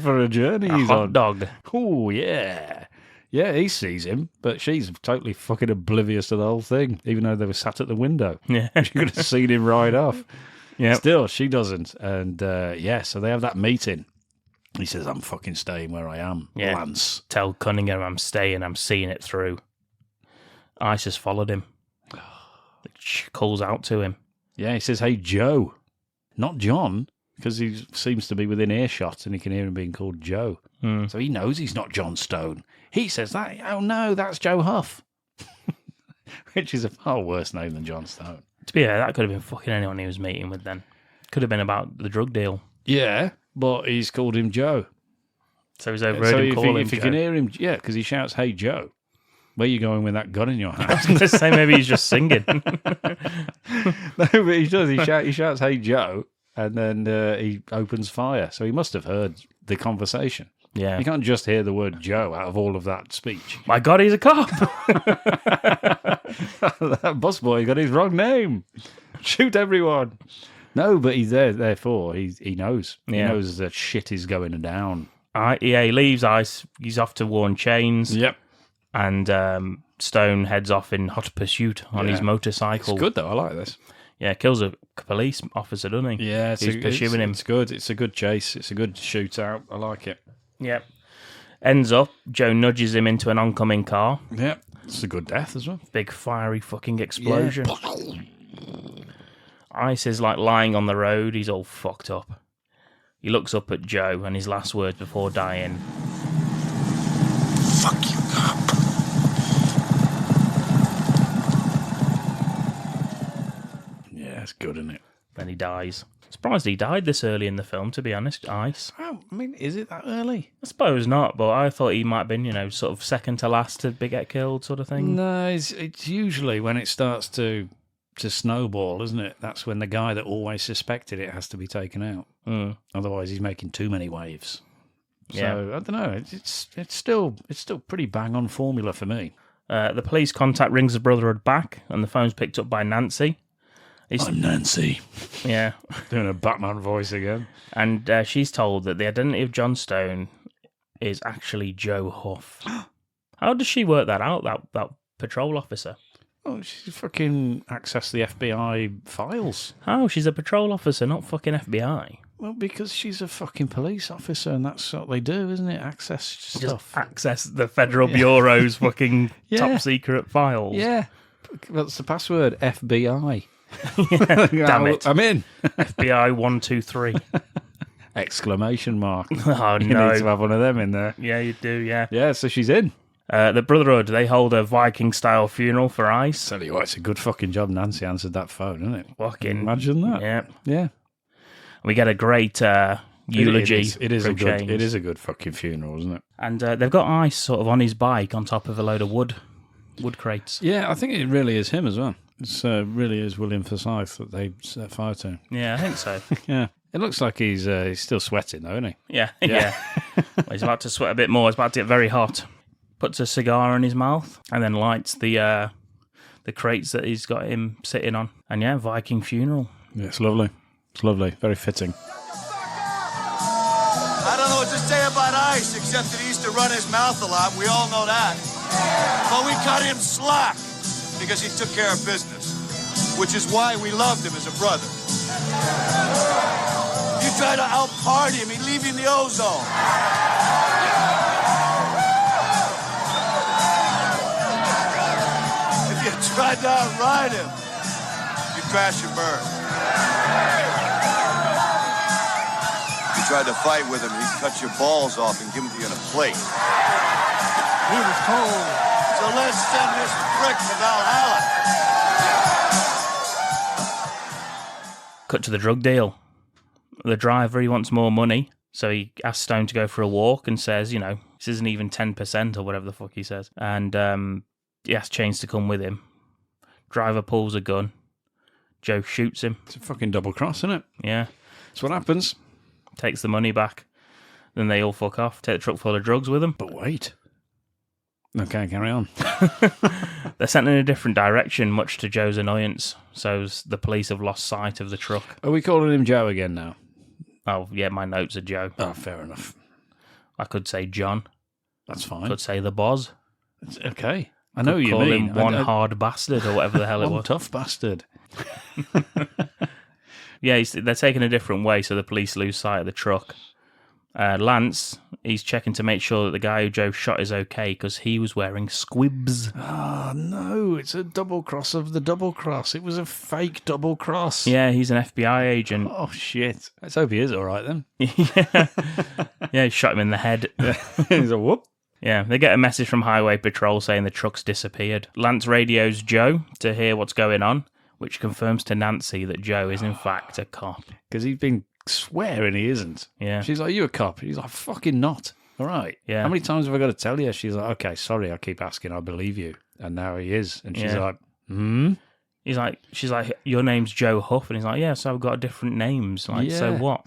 [SPEAKER 4] For a journey he's
[SPEAKER 3] hot
[SPEAKER 4] on.
[SPEAKER 3] Dog.
[SPEAKER 4] Oh, yeah. Yeah, he sees him, but she's totally fucking oblivious to the whole thing, even though they were sat at the window.
[SPEAKER 3] Yeah.
[SPEAKER 4] She could have seen him ride off.
[SPEAKER 3] Yeah.
[SPEAKER 4] Still, she doesn't. And so they have that meeting. He says, I'm fucking staying where I am, Lance.
[SPEAKER 3] Tell Cunningham I'm staying, I'm seeing it through. Ice has followed him. She calls out to him.
[SPEAKER 4] Yeah, he says, hey, Joe. Not John, because he seems to be within earshot and he can hear him being called Joe. So he knows he's not John Stone. He says that, oh no, that's Joe Huff. Which is a far worse name than John Stone.
[SPEAKER 3] To be fair, that could have been fucking anyone he was meeting with then. Could have been about the drug deal.
[SPEAKER 4] Yeah, but he's called him Joe.
[SPEAKER 3] So he's overheard him call him
[SPEAKER 4] if
[SPEAKER 3] Joe.
[SPEAKER 4] You can hear him, yeah, because he shouts, hey, Joe. Where are you going with that gun in your hand?
[SPEAKER 3] I was going to say maybe he's just singing.
[SPEAKER 4] No, but he does. He shouts, hey, Joe, and then he opens fire. So he must have heard the conversation.
[SPEAKER 3] Yeah.
[SPEAKER 4] You can't just hear the word Joe out of all of that speech.
[SPEAKER 3] My God, he's a cop.
[SPEAKER 4] That busboy got his wrong name. Shoot everyone. No, but he's there. Therefore, he knows. He knows that shit is going down.
[SPEAKER 3] He leaves Ice. He's off to warn Chains.
[SPEAKER 4] Yep.
[SPEAKER 3] And Stone heads off in hot pursuit on his motorcycle.
[SPEAKER 4] It's good, though. I like this.
[SPEAKER 3] Yeah, kills a police officer, doesn't he?
[SPEAKER 4] Yeah,
[SPEAKER 3] who's pursuing him.
[SPEAKER 4] It's good. It's a good chase. It's a good shootout. I like it.
[SPEAKER 3] Yep. Ends up, Joe nudges him into an oncoming car.
[SPEAKER 4] Yep. It's a good death as well.
[SPEAKER 3] Big fiery fucking explosion. Yeah. Ice is like lying on the road. He's all fucked up. He looks up at Joe and his last words before dying.
[SPEAKER 5] Fuck you, cop.
[SPEAKER 4] Yeah, it's good, isn't it?
[SPEAKER 3] Then he dies. Surprised he died this early in the film, to be honest, Ice.
[SPEAKER 4] Oh, I mean, is it that early?
[SPEAKER 3] I suppose not, but I thought he might have been, sort of second to last to get killed sort of thing.
[SPEAKER 4] No, it's usually when it starts to to snowball, isn't it? That's when the guy that always suspected it has to be taken out. Otherwise, he's making too many waves. So I don't know. It's still pretty bang on formula for me.
[SPEAKER 3] The police contact rings the Brotherhood back, and the phone's picked up by Nancy.
[SPEAKER 4] I'm Nancy.
[SPEAKER 3] Yeah,
[SPEAKER 4] doing a Batman voice again.
[SPEAKER 3] And she's told that the identity of John Stone is actually Joe Huff. How does she work that out? That patrol officer.
[SPEAKER 4] Oh, she fucking accessed the FBI files.
[SPEAKER 3] How? She's a patrol officer, not fucking FBI.
[SPEAKER 4] Well, because she's a fucking police officer, and that's what they do, isn't it? Access stuff.
[SPEAKER 3] Just access the Federal Bureau's fucking top secret files.
[SPEAKER 4] Yeah. What's the password? FBI.
[SPEAKER 3] Damn it.
[SPEAKER 4] I'm in.
[SPEAKER 3] FBI 123.
[SPEAKER 4] Exclamation mark.
[SPEAKER 3] Oh,
[SPEAKER 4] You
[SPEAKER 3] no.
[SPEAKER 4] need to have one of them in there.
[SPEAKER 3] Yeah, you do, yeah.
[SPEAKER 4] Yeah, so she's in.
[SPEAKER 3] The Brotherhood, they hold a Viking-style funeral for Ice.
[SPEAKER 4] Tell you what, it's a good fucking job Nancy answered that phone, isn't it?
[SPEAKER 3] Fucking
[SPEAKER 4] imagine that.
[SPEAKER 3] Yeah.
[SPEAKER 4] Yeah.
[SPEAKER 3] We get a great eulogy.
[SPEAKER 4] It is
[SPEAKER 3] from James.
[SPEAKER 4] It is a good fucking funeral, isn't it?
[SPEAKER 3] And they've got Ice sort of on his bike on top of a load of wood crates.
[SPEAKER 4] Yeah, I think it really is him as well. It really is William Forsythe that they set fire to.
[SPEAKER 3] Yeah, I think so.
[SPEAKER 4] Yeah. It looks like he's still sweating, though, isn't he?
[SPEAKER 3] Yeah. Well, he's about to sweat a bit more. It's about to get very hot. Puts a cigar in his mouth and then lights the crates that he's got him sitting on. And yeah, Viking funeral.
[SPEAKER 4] Yeah, it's lovely. It's lovely. Very fitting.
[SPEAKER 2] I don't know what to say about Ice, except that he used to run his mouth a lot. We all know that. But we cut him slack because he took care of business, which is why we loved him as a brother. You try to out-party him, he'd leave you in the ozone. If you tried to outride him, you'd crash and burn. If you tried to fight with him, he'd cut your balls off and give them to you in a plate. He was cold. So let's send this prick to Valhalla.
[SPEAKER 3] Cut to the drug deal. The driver, he wants more money, so he asks Stone to go for a walk and says, this isn't even 10% or whatever the fuck he says. And he asks Chains to come with him. Driver pulls a gun. Joe shoots him.
[SPEAKER 4] It's a fucking double cross, isn't it?
[SPEAKER 3] Yeah.
[SPEAKER 4] That's what happens.
[SPEAKER 3] Takes the money back. Then they all fuck off. Take the truck full of drugs with them.
[SPEAKER 4] But wait. Okay, carry on.
[SPEAKER 3] They're sent in a different direction, much to Joe's annoyance. So the police have lost sight of the truck.
[SPEAKER 4] Are we calling him Joe again now?
[SPEAKER 3] Oh, yeah, my notes are Joe.
[SPEAKER 4] Oh, fair enough.
[SPEAKER 3] I could say John.
[SPEAKER 4] That's fine.
[SPEAKER 3] Could say the Boz.
[SPEAKER 4] It's okay. I know
[SPEAKER 3] could
[SPEAKER 4] you
[SPEAKER 3] call
[SPEAKER 4] mean.
[SPEAKER 3] him one hard bastard or whatever the hell it
[SPEAKER 4] One
[SPEAKER 3] was.
[SPEAKER 4] tough bastard.
[SPEAKER 3] Yeah, they're taking a different way, so the police lose sight of the truck. Lance, he's checking to make sure that the guy who Joe shot is okay because he was wearing squibs.
[SPEAKER 4] Oh, no, it's a double cross of the double cross. It was a fake double cross.
[SPEAKER 3] Yeah, he's an FBI agent.
[SPEAKER 4] Oh, shit. Let's hope he is all right then.
[SPEAKER 3] Yeah, he shot him in the head.
[SPEAKER 4] He's a whoop.
[SPEAKER 3] Yeah, they get a message from Highway Patrol saying the truck's disappeared. Lance radios Joe to hear what's going on, which confirms to Nancy that Joe is in fact a cop.
[SPEAKER 4] Because he's been swearing he isn't.
[SPEAKER 3] Yeah.
[SPEAKER 4] She's like, you a cop? He's like, fucking not. All right.
[SPEAKER 3] Yeah.
[SPEAKER 4] How many times have I got to tell you? She's like, okay, sorry, I keep asking, I believe you. And now he is. And she's like,
[SPEAKER 3] She's like, your name's Joe Huff. And he's like, yeah, so I've got different names. Like, so what?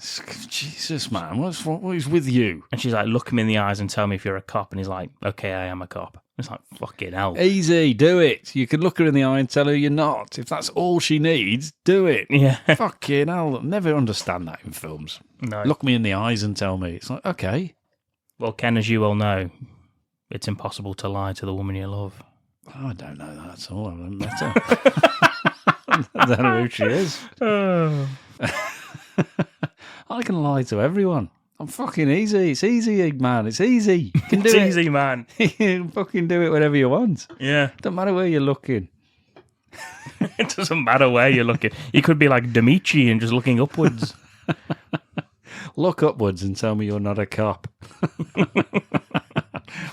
[SPEAKER 4] Jesus, man, what is with you?
[SPEAKER 3] And she's like, look him in the eyes and tell me if you're a cop. And he's like, okay, I am a cop. It's like, fucking hell.
[SPEAKER 4] Easy, do it. You can look her in the eye and tell her you're not. If that's all she needs, do it.
[SPEAKER 3] Yeah.
[SPEAKER 4] Fucking hell. I'll never understand that in films.
[SPEAKER 3] No.
[SPEAKER 4] Look me in the eyes and tell me. It's like, okay.
[SPEAKER 3] Well, Ken, as you well know, it's impossible to lie to the woman you love.
[SPEAKER 4] Oh, I don't know that at all. I haven't met her. I don't know who she is. I can lie to everyone. I'm fucking easy. It's easy, man. It's easy. You can do
[SPEAKER 3] It's
[SPEAKER 4] it.
[SPEAKER 3] easy, man.
[SPEAKER 4] You can fucking do it whenever you want.
[SPEAKER 3] Yeah.
[SPEAKER 4] Don't matter where you're looking.
[SPEAKER 3] It doesn't matter where you're looking. You could be like Dimitri and just looking upwards.
[SPEAKER 4] Look upwards and tell me you're not a cop.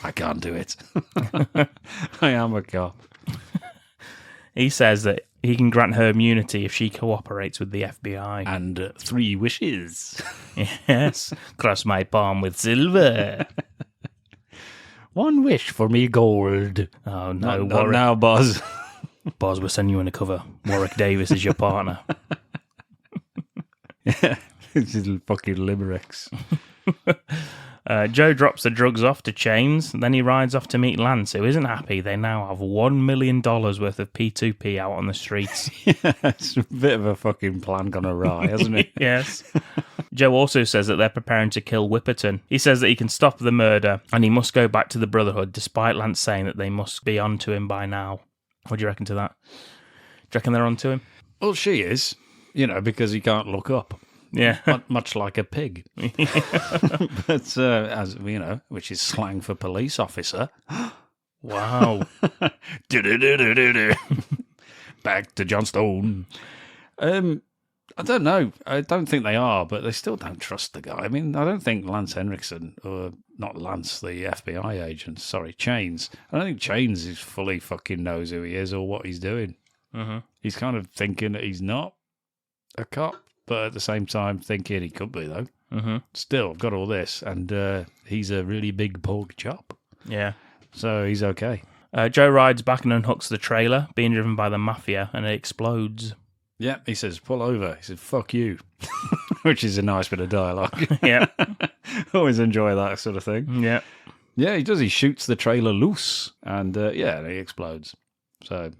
[SPEAKER 4] I can't do it. I am a cop.
[SPEAKER 3] He says that he can grant her immunity if she cooperates with the FBI.
[SPEAKER 4] And 3 wishes.
[SPEAKER 3] Yes. Cross my palm with silver.
[SPEAKER 4] 1 wish for me gold.
[SPEAKER 3] Oh, no.
[SPEAKER 4] Not now, Buzz.
[SPEAKER 3] Boz, we're sending you in a cover. Warwick Davis is your partner.
[SPEAKER 4] Yeah, it's his fucking limericks.
[SPEAKER 3] Joe drops the drugs off to Chains, then he rides off to meet Lance, who isn't happy. They now have $1 million worth of P2P out on the streets.
[SPEAKER 4] Yeah, it's a bit of a fucking plan gone awry, hasn't it?
[SPEAKER 3] Yes. Joe also says that they're preparing to kill Whipperton. He says that he can stop the murder, and he must go back to the Brotherhood, despite Lance saying that they must be on to him by now. What do you reckon to that? Do you reckon they're on to him?
[SPEAKER 4] Well, she is, because he can't look up.
[SPEAKER 3] Yeah.
[SPEAKER 4] Much like a pig. But, as which is slang for police officer.
[SPEAKER 3] Wow.
[SPEAKER 4] Back to Johnstone. I don't know. I don't think they are, but they still don't trust the guy. I mean, I don't think Lance Henriksen, or not Lance, the FBI agent, Chains. I don't think Chains is fully fucking knows who he is or what he's doing.
[SPEAKER 3] Mm-hmm.
[SPEAKER 4] He's kind of thinking that he's not a cop, but at the same time thinking he could be, though.
[SPEAKER 3] Mm-hmm.
[SPEAKER 4] Still, I've got all this, and he's a really big pork chop.
[SPEAKER 3] Yeah.
[SPEAKER 4] So he's okay.
[SPEAKER 3] Joe rides back and unhooks the trailer, being driven by the mafia, and it explodes.
[SPEAKER 4] Yeah, he says, pull over. He says, fuck you. Which is a nice bit of dialogue.
[SPEAKER 3] Yeah.
[SPEAKER 4] Always enjoy that sort of thing.
[SPEAKER 3] Yeah.
[SPEAKER 4] Yeah, he does. He shoots the trailer loose, and he explodes. So,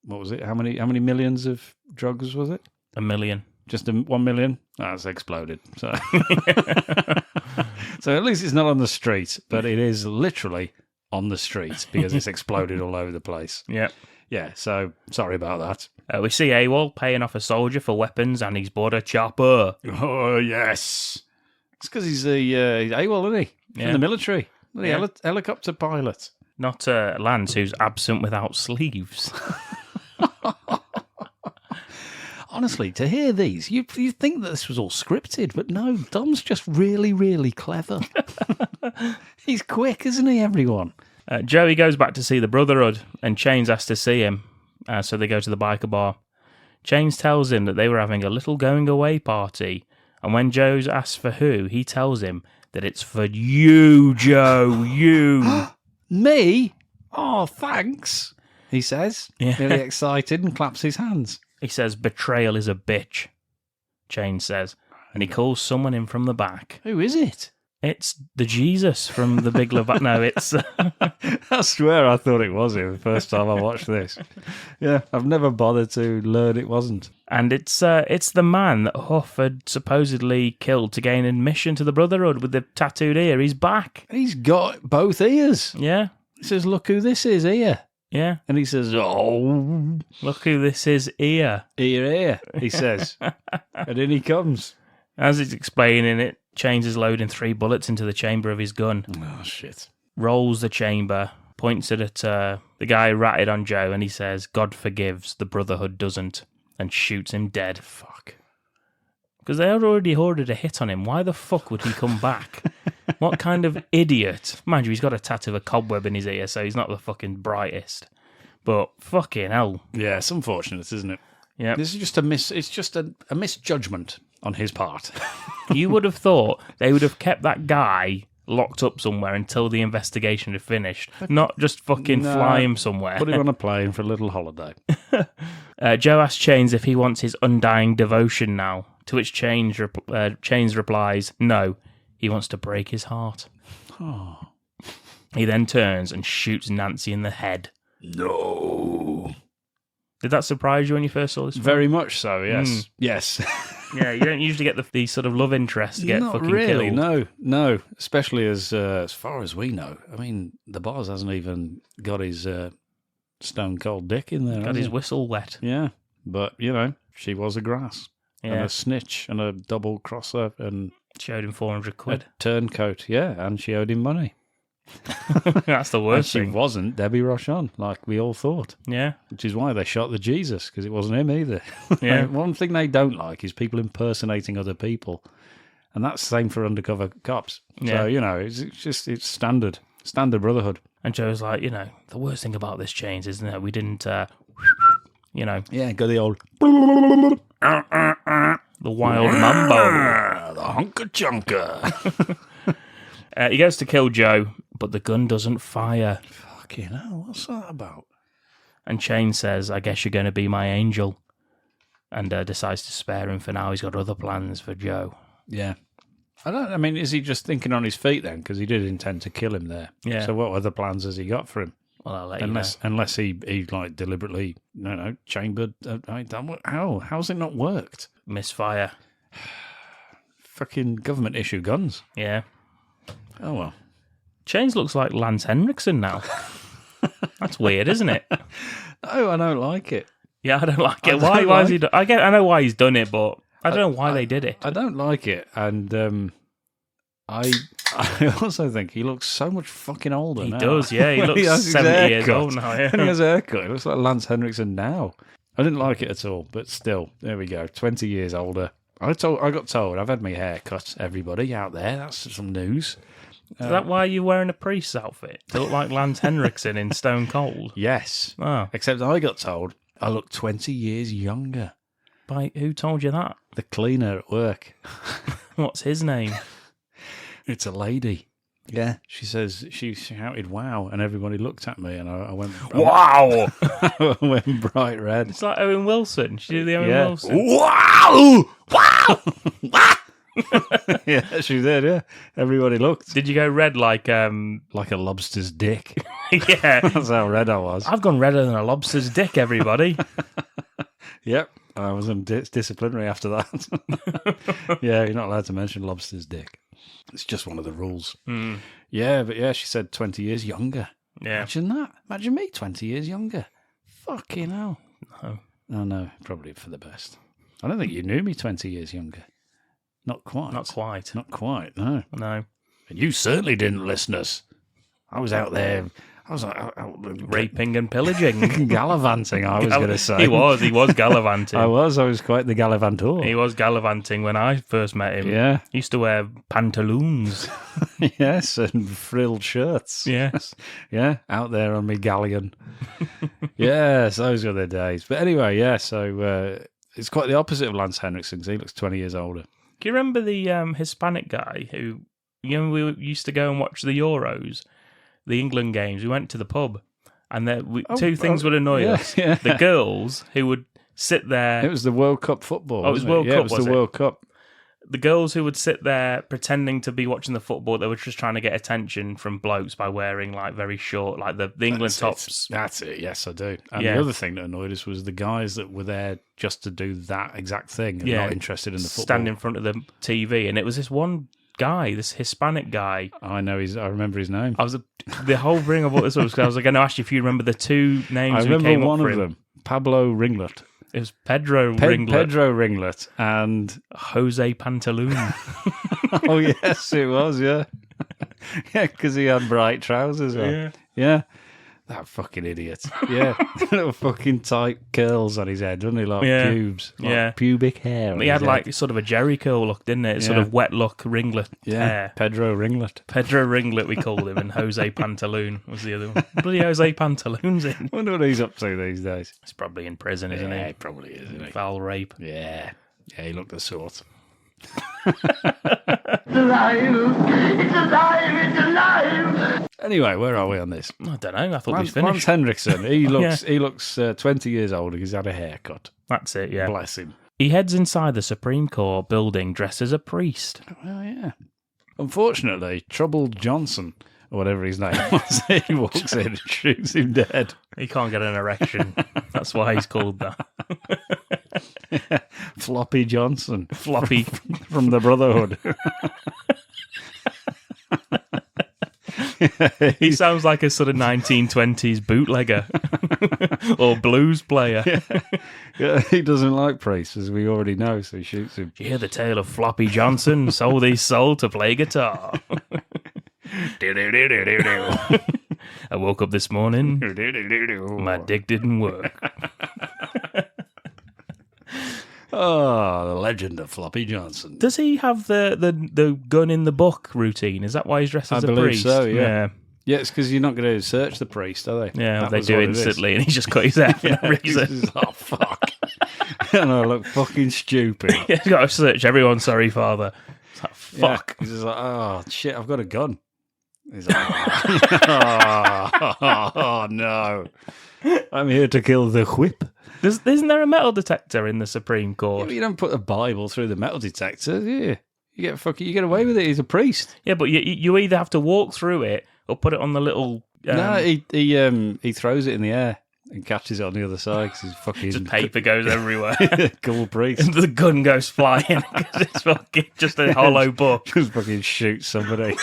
[SPEAKER 4] what was it? How many millions of drugs was it?
[SPEAKER 3] 1 million.
[SPEAKER 4] Just 1 million? That's exploded. So, so at least it's not on the street, but it is literally on the street because it's exploded all over the place.
[SPEAKER 3] Yeah.
[SPEAKER 4] Yeah, so sorry about that.
[SPEAKER 3] We see AWOL paying off a soldier for weapons, and he's bought a chopper.
[SPEAKER 4] Oh, yes. It's because he's AWOL, isn't he?
[SPEAKER 3] Yeah.
[SPEAKER 4] From the military. The helicopter pilot.
[SPEAKER 3] Not Lance, who's absent without sleeves.
[SPEAKER 4] Honestly, to hear these, you think that this was all scripted, but no, Dom's just really, really clever. He's quick, isn't he, everyone?
[SPEAKER 3] Joey goes back to see the Brotherhood, and Chains asks to see him, so they go to the biker bar. Chains tells him that they were having a little going-away party, and when Joe asks for who, he tells him that it's for you, Joe, you.
[SPEAKER 4] Me? Oh, thanks, he says,
[SPEAKER 3] Yeah.
[SPEAKER 4] really excited, and claps his hands.
[SPEAKER 3] He says, betrayal is a bitch, Chains says, and he calls someone in from the back.
[SPEAKER 4] Who is it?
[SPEAKER 3] It's the Jesus from the Big Lebowski. No, it's...
[SPEAKER 4] I swear I thought it was him the first time I watched this. Yeah, I've never bothered to learn it wasn't.
[SPEAKER 3] And it's the man that Huff had supposedly killed to gain admission to the Brotherhood with the tattooed ear. He's back.
[SPEAKER 4] He's got both ears.
[SPEAKER 3] Yeah.
[SPEAKER 4] He says, look who this is here.
[SPEAKER 3] Yeah.
[SPEAKER 4] And he says, oh.
[SPEAKER 3] Look who this is here.
[SPEAKER 4] Here, he says. And in he comes.
[SPEAKER 3] As he's explaining it, Chains is loading 3 bullets into the chamber of his gun.
[SPEAKER 4] Oh, shit.
[SPEAKER 3] Rolls the chamber, points it at the guy who ratted on Joe, and he says, God forgives, the Brotherhood doesn't, and shoots him dead. Fuck. Because they had already ordered a hit on him. Why the fuck would he come back? What kind of idiot? Mind you, he's got a tattoo of a cobweb in his ear, so he's not the fucking brightest. But fucking hell.
[SPEAKER 4] Yeah, it's unfortunate, isn't it?
[SPEAKER 3] Yeah.
[SPEAKER 4] This is just it's just a misjudgment on his part.
[SPEAKER 3] You would have thought they would have kept that guy locked up somewhere until the investigation had finished, not just fucking fly him somewhere.
[SPEAKER 4] Put him on a plane for a little holiday.
[SPEAKER 3] Joe asks Chains if he wants his undying devotion now, to which Chains replies, no, he wants to break his heart.
[SPEAKER 4] Oh.
[SPEAKER 3] He then turns and shoots Nancy in the head.
[SPEAKER 4] No.
[SPEAKER 3] Did that surprise you when you first saw this film?
[SPEAKER 4] Very much so, yes. Yes.
[SPEAKER 3] Yeah, you don't usually get the sort of love interest get
[SPEAKER 4] Not
[SPEAKER 3] fucking
[SPEAKER 4] really,
[SPEAKER 3] killed.
[SPEAKER 4] No. Especially as far as we know. I mean, the boss hasn't even got his stone cold dick in there.
[SPEAKER 3] Got his whistle wet.
[SPEAKER 4] Yeah, but she was a grass and a snitch and a double crosser and
[SPEAKER 3] she owed him 400 quid.
[SPEAKER 4] A turncoat, yeah, and she owed him money.
[SPEAKER 3] That's the worst
[SPEAKER 4] and she
[SPEAKER 3] thing.
[SPEAKER 4] wasn't Debbie Rochon, like we all thought.
[SPEAKER 3] Yeah.
[SPEAKER 4] Which is why they shot the Jesus, because it wasn't him either.
[SPEAKER 3] Yeah.
[SPEAKER 4] One thing they don't like is people impersonating other people. And that's the same for undercover cops.
[SPEAKER 3] Yeah.
[SPEAKER 4] So, it's standard Brotherhood.
[SPEAKER 3] And Joe's like, the worst thing about this Chains is that we didn't,
[SPEAKER 4] Yeah, go the old...
[SPEAKER 3] the wild mambo.
[SPEAKER 4] The hunker-chunker.
[SPEAKER 3] He goes to kill Joe, but the gun doesn't fire.
[SPEAKER 4] Fucking hell, what's that about?
[SPEAKER 3] And Shane says, I guess you're going to be my angel. And decides to spare him for now. He's got other plans for Joe.
[SPEAKER 4] Yeah. Is he just thinking on his feet then? Because he did intend to kill him there.
[SPEAKER 3] Yeah.
[SPEAKER 4] So what other plans has he got for him?
[SPEAKER 3] Well, I'll let you know.
[SPEAKER 4] Unless he like deliberately, chambered. How's it not worked?
[SPEAKER 3] Misfire.
[SPEAKER 4] Fucking government issue guns.
[SPEAKER 3] Yeah.
[SPEAKER 4] Oh, well.
[SPEAKER 3] Chains looks like Lance Henriksen now. That's weird, isn't it?
[SPEAKER 4] No, I don't like it.
[SPEAKER 3] Yeah, I don't like it. Why is he? I know why he's done it, but I don't know why they did it.
[SPEAKER 4] I don't like it, and I also think he looks so much fucking older.
[SPEAKER 3] He
[SPEAKER 4] now.
[SPEAKER 3] does, yeah. He looks 70 years old now. Yeah.
[SPEAKER 4] And he has a haircut. He looks like Lance Henriksen now. I didn't like it at all, but still, there we go. 20 years older. I got told I've had my hair cut. Everybody out there, that's some news.
[SPEAKER 3] Is that why you're wearing a priest's outfit? To look like Lance Henriksen in Stone Cold?
[SPEAKER 4] Yes.
[SPEAKER 3] Oh.
[SPEAKER 4] Except I got told I look 20 years younger.
[SPEAKER 3] By who told you that?
[SPEAKER 4] The cleaner at work.
[SPEAKER 3] What's his name?
[SPEAKER 4] It's a lady. Yeah. She says, she shouted, wow, and everybody looked at me, and I went,
[SPEAKER 3] wow!
[SPEAKER 4] I went bright red.
[SPEAKER 3] It's like Owen Wilson. She did the Owen Wilson.
[SPEAKER 4] Wow! Wow! Yeah, she did, yeah. Everybody looked.
[SPEAKER 3] Did you go red like
[SPEAKER 4] a lobster's dick?
[SPEAKER 3] Yeah.
[SPEAKER 4] That's how red I was.
[SPEAKER 3] I've gone redder than a lobster's dick, everybody.
[SPEAKER 4] Yep. I was on disciplinary after that. Yeah, you're not allowed to mention lobster's dick. It's just one of the rules.
[SPEAKER 3] Mm.
[SPEAKER 4] Yeah, but yeah, she said 20 years younger.
[SPEAKER 3] Yeah.
[SPEAKER 4] Imagine that. Imagine me 20 years younger. Fucking hell.
[SPEAKER 3] No.
[SPEAKER 4] Oh, no, probably for the best. I don't think you knew me 20 years younger. Not quite.
[SPEAKER 3] Not quite.
[SPEAKER 4] Not quite, no.
[SPEAKER 3] No.
[SPEAKER 4] And you certainly didn't, listeners. I was out there. I was out
[SPEAKER 3] raping and pillaging.
[SPEAKER 4] Gallivanting, I was going to say.
[SPEAKER 3] He was gallivanting.
[SPEAKER 4] I was quite the gallivantor.
[SPEAKER 3] He was gallivanting when I first met him.
[SPEAKER 4] Yeah.
[SPEAKER 3] He used to wear pantaloons.
[SPEAKER 4] Yes, and frilled shirts.
[SPEAKER 3] Yes.
[SPEAKER 4] Yeah, out there on me galleon. Yes, those were the days. But anyway, yeah, so it's quite the opposite of Lance Henriksen, because he looks 20 years older.
[SPEAKER 3] Do you remember the Hispanic guy who, we used to go and watch the Euros, the England games? We went to the pub, and two things would annoy us. Yeah. The girls who would sit there.
[SPEAKER 4] It was the World Cup football.
[SPEAKER 3] Oh, it was World Cup.
[SPEAKER 4] It was the World Cup.
[SPEAKER 3] The girls who would sit there pretending to be watching the football, they were just trying to get attention from blokes by wearing like very short, like the England tops.
[SPEAKER 4] That's it. Yes, I do. And the other thing that annoyed us was the guys that were there just to do that exact thing and not interested in the football.
[SPEAKER 3] Stand in front of the TV, and it was this one guy, this Hispanic guy.
[SPEAKER 4] I know I remember his name.
[SPEAKER 3] The whole bring of what this was, because I was going to ask you if you remember the two names.
[SPEAKER 4] I remember one of them, Pablo Ringlet.
[SPEAKER 3] It was Pedro Ringlet.
[SPEAKER 4] Pedro Ringlet and
[SPEAKER 3] Jose Pantaloon.
[SPEAKER 4] Oh, yes, it was, yeah. Yeah, because he had bright trousers on. Yeah. That fucking idiot. Yeah. Little fucking tight curls on his head, doesn't he? Like pubes. Like pubic hair.
[SPEAKER 3] He had like sort of a Jerry curl look, didn't it? Sort of wet look ringlet hair.
[SPEAKER 4] Pedro Ringlet.
[SPEAKER 3] Pedro Ringlet, we called him, and Jose Pantaloon was the other one. Bloody Jose Pantaloon's in.
[SPEAKER 4] I wonder what he's up to these days.
[SPEAKER 3] He's probably in prison, isn't he?
[SPEAKER 4] Yeah, he probably is, isn't he?
[SPEAKER 3] Foul rape.
[SPEAKER 4] Yeah. Yeah, he looked the sort.
[SPEAKER 1] It's alive! It's alive! It's alive!
[SPEAKER 4] Anyway, where are we on this?
[SPEAKER 3] I don't know. I thought we
[SPEAKER 4] Lance
[SPEAKER 3] finished.
[SPEAKER 4] Henriksen. He looks 20 years older. He's had a haircut.
[SPEAKER 3] That's it. Yeah.
[SPEAKER 4] Bless him.
[SPEAKER 3] He heads inside the Supreme Court building dressed as a priest.
[SPEAKER 4] Well, yeah. Unfortunately, Troubled Johnson, or whatever his name was, he walks in and shoots him dead.
[SPEAKER 3] He can't get an erection. That's why he's called that.
[SPEAKER 4] Floppy Johnson.
[SPEAKER 3] Floppy.
[SPEAKER 4] From the Brotherhood.
[SPEAKER 3] He sounds like a sort of 1920s bootlegger or blues player.
[SPEAKER 4] Yeah, he doesn't like priests, as we already know, so he shoots him.
[SPEAKER 3] Did you hear the tale of Floppy Johnson? Sold his soul to play guitar. I woke up this morning. My dick didn't work.
[SPEAKER 4] Oh, the legend of Floppy Johnson.
[SPEAKER 3] Does he have the gun in the book routine? Is that why he's dressed as a priest?
[SPEAKER 4] I believe so, yeah. Yeah, it's because you're not going to search the priest, are they?
[SPEAKER 3] Yeah, they do instantly, and he just cut his hair for no reason.
[SPEAKER 4] Oh, fuck. And I look fucking stupid.
[SPEAKER 3] He's got to search everyone, sorry, father. It's like, fuck.
[SPEAKER 4] Yeah, he's just like, oh, shit, I've got a gun. He's like, oh, no. I'm here to kill the whip.
[SPEAKER 3] Isn't there a metal detector in the Supreme
[SPEAKER 4] Yeah,
[SPEAKER 3] Court?
[SPEAKER 4] but you don't put a Bible through the metal detector, do you? You get away with it. He's a priest.
[SPEAKER 3] Yeah, but you either have to walk through it or put it on the little...
[SPEAKER 4] No, he throws it in the air and catches it on the other side because he's fucking...
[SPEAKER 3] Just paper goes everywhere.
[SPEAKER 4] Cool priest.
[SPEAKER 3] And the gun goes flying because it's fucking just a hollow book.
[SPEAKER 4] Just fucking shoots somebody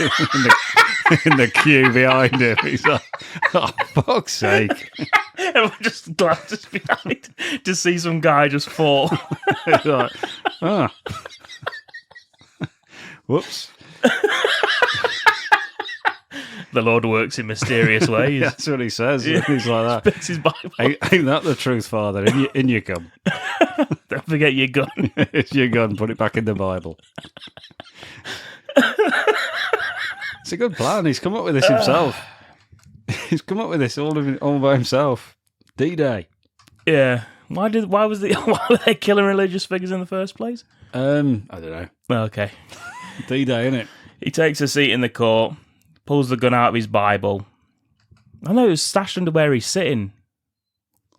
[SPEAKER 4] in the queue behind him. He's like, oh, fuck's sake.
[SPEAKER 3] Everyone just glances behind to see some guy just fall.
[SPEAKER 4] He's like, oh. Whoops.
[SPEAKER 3] The Lord works in mysterious ways.
[SPEAKER 4] That's what he says.
[SPEAKER 3] Yeah.
[SPEAKER 4] He's like that.
[SPEAKER 3] Spits his Bible.
[SPEAKER 4] Ain't that the truth, Father? In you come.
[SPEAKER 3] Don't forget your gun.
[SPEAKER 4] It's your gun. Put it back in the Bible. It's a good plan. He's come up with this himself. He's come up with this all by himself. D-Day.
[SPEAKER 3] Yeah. Why were they killing religious figures in the first place?
[SPEAKER 4] I don't know.
[SPEAKER 3] Okay.
[SPEAKER 4] D-Day, innit?
[SPEAKER 3] He takes a seat in the court, pulls the gun out of his Bible. I know it was stashed under where he's sitting.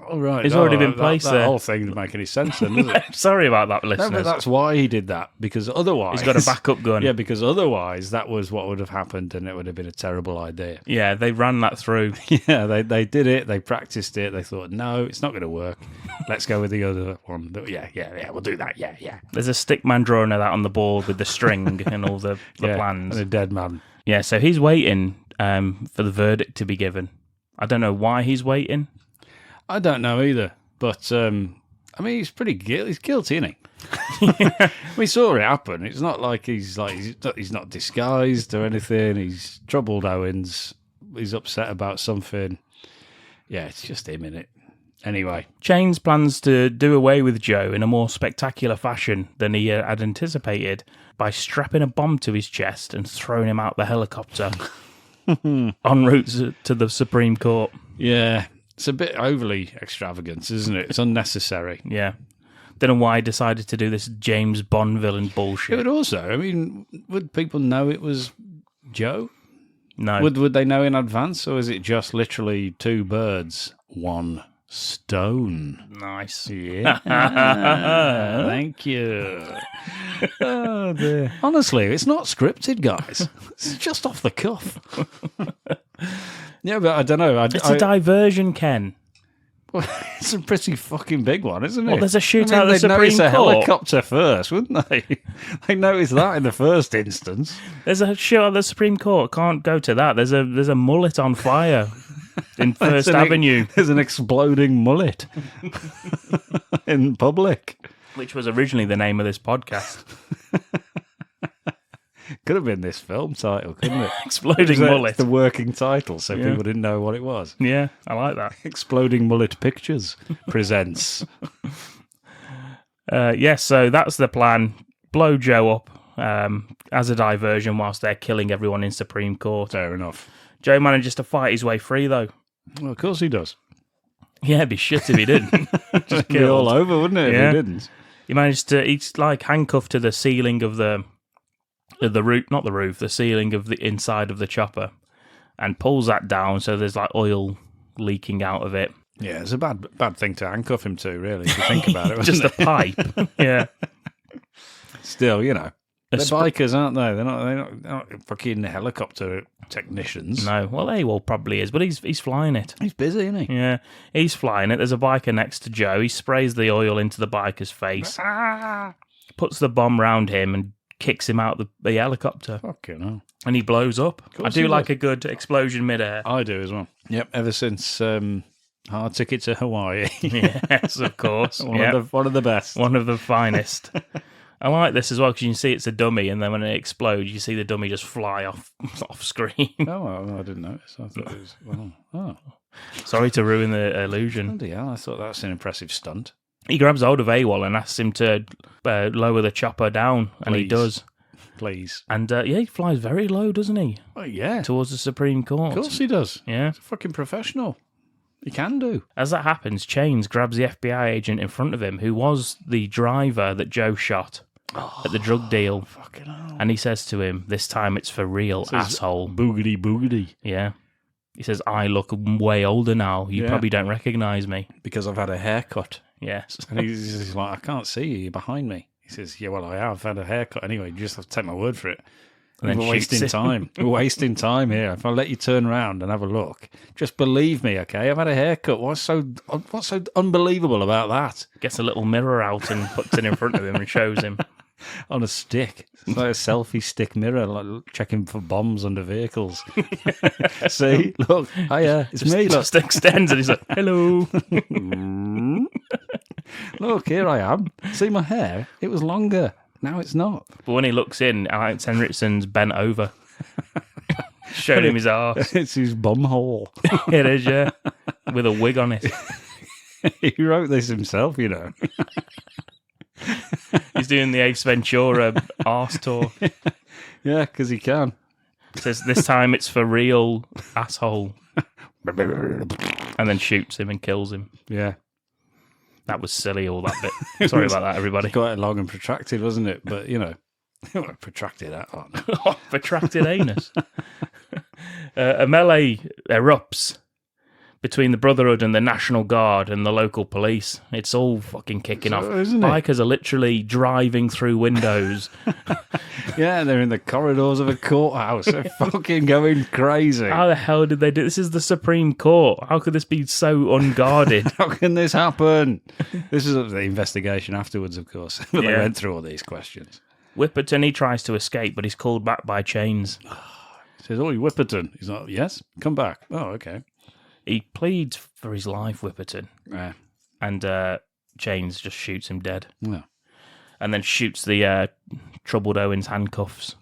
[SPEAKER 4] Oh, right.
[SPEAKER 3] It's already been placed
[SPEAKER 4] that
[SPEAKER 3] there.
[SPEAKER 4] Whole thing doesn't make any sense then, does it?
[SPEAKER 3] Sorry about that,
[SPEAKER 4] No,
[SPEAKER 3] listeners.
[SPEAKER 4] but that's why he did that. Because otherwise...
[SPEAKER 3] He's got a backup gun.
[SPEAKER 4] Yeah, because otherwise that was what would have happened and it would have been a terrible idea.
[SPEAKER 3] Yeah, they ran that through.
[SPEAKER 4] Yeah, they did it. They practiced it. They thought, no, it's not going to work. Let's go with the other one. Yeah, we'll do that. Yeah.
[SPEAKER 3] There's a stick man drawing of that on the board with the string and all the plans.
[SPEAKER 4] And a dead man.
[SPEAKER 3] Yeah, so he's waiting for the verdict to be given. I don't know why he's waiting.
[SPEAKER 4] I don't know either. But, I mean, he's pretty guilty. He's guilty, isn't he? We saw it happen. It's not like he's not disguised or anything. He's troubled Owens. He's upset about something. Yeah, it's just him, innit? Anyway.
[SPEAKER 3] Chains plans to do away with Joe in a more spectacular fashion than he had anticipated by strapping a bomb to his chest and throwing him out the helicopter en route to the Supreme Court.
[SPEAKER 4] Yeah. It's a bit overly extravagant, isn't it? It's unnecessary.
[SPEAKER 3] Yeah. Don't know why he decided to do this James Bond villain bullshit.
[SPEAKER 4] It would also, I mean, would people know it was Joe?
[SPEAKER 3] No.
[SPEAKER 4] Would they know in advance, or is it just literally two birds, one stone?
[SPEAKER 3] Nice.
[SPEAKER 4] Yeah. Thank you. Oh, dear. Honestly, it's not scripted, guys. It's just off the cuff. Yeah, but I don't know.
[SPEAKER 3] It's a diversion, Ken.
[SPEAKER 4] Well, it's a pretty fucking big one, isn't it?
[SPEAKER 3] Well, there's a shootout at the
[SPEAKER 4] they'd
[SPEAKER 3] Supreme
[SPEAKER 4] notice a
[SPEAKER 3] Court.
[SPEAKER 4] helicopter first, wouldn't they? They noticed that in the first instance.
[SPEAKER 3] There's a shootout at the Supreme Court. Can't go to that. There's a mullet on fire in First Avenue.
[SPEAKER 4] There's an exploding mullet in public.
[SPEAKER 3] Which was originally the name of this podcast.
[SPEAKER 4] Could have been this film title, couldn't it?
[SPEAKER 3] Exploding Mullet.
[SPEAKER 4] The working title, so people didn't know what it was.
[SPEAKER 3] Yeah, I like that.
[SPEAKER 4] Exploding Mullet Pictures presents.
[SPEAKER 3] So that's the plan. Blow Joe up as a diversion whilst they're killing everyone in Supreme Court.
[SPEAKER 4] Fair enough.
[SPEAKER 3] Joe manages to fight his way free, though.
[SPEAKER 4] Well, of course he does.
[SPEAKER 3] Yeah, it'd be shit if he didn't. Just
[SPEAKER 4] Be all over, wouldn't it, if he didn't?
[SPEAKER 3] He managed to, he's like handcuffed to the ceiling of the roof, not the roof, the ceiling of the inside of the chopper, and pulls that down so there's like oil leaking out of it.
[SPEAKER 4] Yeah, it's a bad thing to handcuff him to, really, if you think about it.
[SPEAKER 3] Just a pipe. Yeah.
[SPEAKER 4] Still, you know. They're bikers, aren't they? They're not fucking helicopter technicians.
[SPEAKER 3] No, well, AWOL probably is, but he's flying it.
[SPEAKER 4] He's busy, isn't he?
[SPEAKER 3] Yeah, he's flying it. There's a biker next to Joe. He sprays the oil into the biker's face, puts the bomb round him, and kicks him out the helicopter.
[SPEAKER 4] Fucking hell.
[SPEAKER 3] And he blows up. I do like a good explosion midair.
[SPEAKER 4] I do as well. Yep, ever since Hard Ticket to Hawaii.
[SPEAKER 3] Yes, of course.
[SPEAKER 4] One of the best.
[SPEAKER 3] One of the finest. I like this as well because you can see it's a dummy, and then when it explodes, you see the dummy just fly off screen.
[SPEAKER 4] Oh, I didn't notice. I thought it was. Oh.
[SPEAKER 3] Sorry to ruin the illusion.
[SPEAKER 4] Bloody hell, I thought that was an impressive stunt.
[SPEAKER 3] He grabs hold of AWOL and asks him to lower the chopper down, and he does.
[SPEAKER 4] Please.
[SPEAKER 3] And he flies very low, doesn't he?
[SPEAKER 4] Oh, yeah.
[SPEAKER 3] Towards the Supreme Court.
[SPEAKER 4] Of course he does.
[SPEAKER 3] Yeah.
[SPEAKER 4] He's a fucking professional. He can do.
[SPEAKER 3] As that happens, Chains grabs the FBI agent in front of him, who was the driver that Joe shot. at the drug deal.
[SPEAKER 4] Fucking hell.
[SPEAKER 3] And he says to him, "This time it's for real, asshole."
[SPEAKER 4] Boogity boogity.
[SPEAKER 3] Yeah. He says, "I look way older now. You probably don't recognise me."
[SPEAKER 4] Because I've had a haircut.
[SPEAKER 3] Yes.
[SPEAKER 4] And he's like, "I can't see you. You're behind me." He says, "Yeah, well, I have had a haircut anyway. You just have to take my word for it."
[SPEAKER 3] And then
[SPEAKER 4] we're wasting
[SPEAKER 3] shoots him.
[SPEAKER 4] time. We're wasting time here. If I let you turn around and have a look, just believe me, okay? I've had a haircut. What's so unbelievable about that?
[SPEAKER 3] Gets a little mirror out and puts it in front of him and shows him.
[SPEAKER 4] On a stick. It's like a selfie stick mirror, like checking for bombs under vehicles. See? Look. Hiya. It's me. Look.
[SPEAKER 3] Just extends and he's like, "Hello."
[SPEAKER 4] Look, here I am. See my hair? It was longer. Now it's not.
[SPEAKER 3] But when he looks in, Lance Henriksen's bent over. Showed him his arse.
[SPEAKER 4] It's his bum hole.
[SPEAKER 3] It is, yeah. With a wig on it.
[SPEAKER 4] He wrote this himself, you know.
[SPEAKER 3] He's doing the Ace Ventura arse tour.
[SPEAKER 4] Yeah, because he can.
[SPEAKER 3] Says, "This time it's for real, asshole." And then shoots him and kills him.
[SPEAKER 4] Yeah.
[SPEAKER 3] That was silly, all that bit. Sorry about that, everybody.
[SPEAKER 4] Quite long and protracted, wasn't it? But, you know, protracted that one.
[SPEAKER 3] Protracted anus. A melee erupts between the Brotherhood and the National Guard and the local police. It's all fucking kicking off.
[SPEAKER 4] Isn't it?
[SPEAKER 3] Bikers are literally driving through windows.
[SPEAKER 4] Yeah, they're in the corridors of a courthouse. They're fucking going crazy.
[SPEAKER 3] How the hell did they do this? Is the Supreme Court. How could this be so unguarded?
[SPEAKER 4] How can this happen? This is the investigation afterwards, of course. But they went through all these questions.
[SPEAKER 3] Whipperton, he tries to escape, but he's called back by Chains.
[SPEAKER 4] He says, "Oh, you Whipperton." He's like, "Yes, come back." "Oh, okay."
[SPEAKER 3] He pleads for his life, Whipperton.
[SPEAKER 4] Yeah.
[SPEAKER 3] And Chains just shoots him dead.
[SPEAKER 4] Yeah.
[SPEAKER 3] And then shoots the troubled Owen's handcuffs.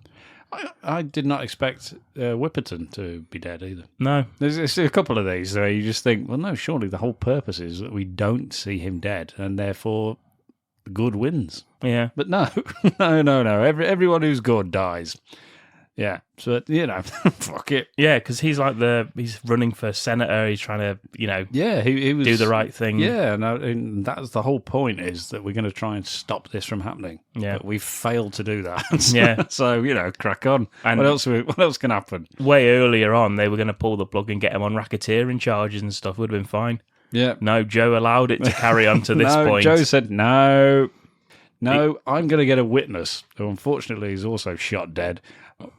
[SPEAKER 4] I did not expect Whipperton to be dead either.
[SPEAKER 3] No.
[SPEAKER 4] There's a couple of these where you just think, well, no, surely the whole purpose is that we don't see him dead, and therefore good wins.
[SPEAKER 3] Yeah.
[SPEAKER 4] But no, no. Everyone who's good dies. Yeah, so, you know, fuck it.
[SPEAKER 3] Yeah, because he's like he's running for senator. He's trying to,
[SPEAKER 4] yeah, he was,
[SPEAKER 3] do the right thing.
[SPEAKER 4] Yeah, and that's the whole point, is that we're going to try and stop this from happening.
[SPEAKER 3] Yeah,
[SPEAKER 4] but we've failed to do that.
[SPEAKER 3] Yeah,
[SPEAKER 4] so crack on. And what else can happen?
[SPEAKER 3] Way earlier on, they were going to pull the plug and get him on racketeering charges and stuff. Would have been fine.
[SPEAKER 4] Yeah,
[SPEAKER 3] no, Joe allowed it to carry on to this point.
[SPEAKER 4] Joe said no. I'm going to get a witness who, unfortunately, is also shot dead.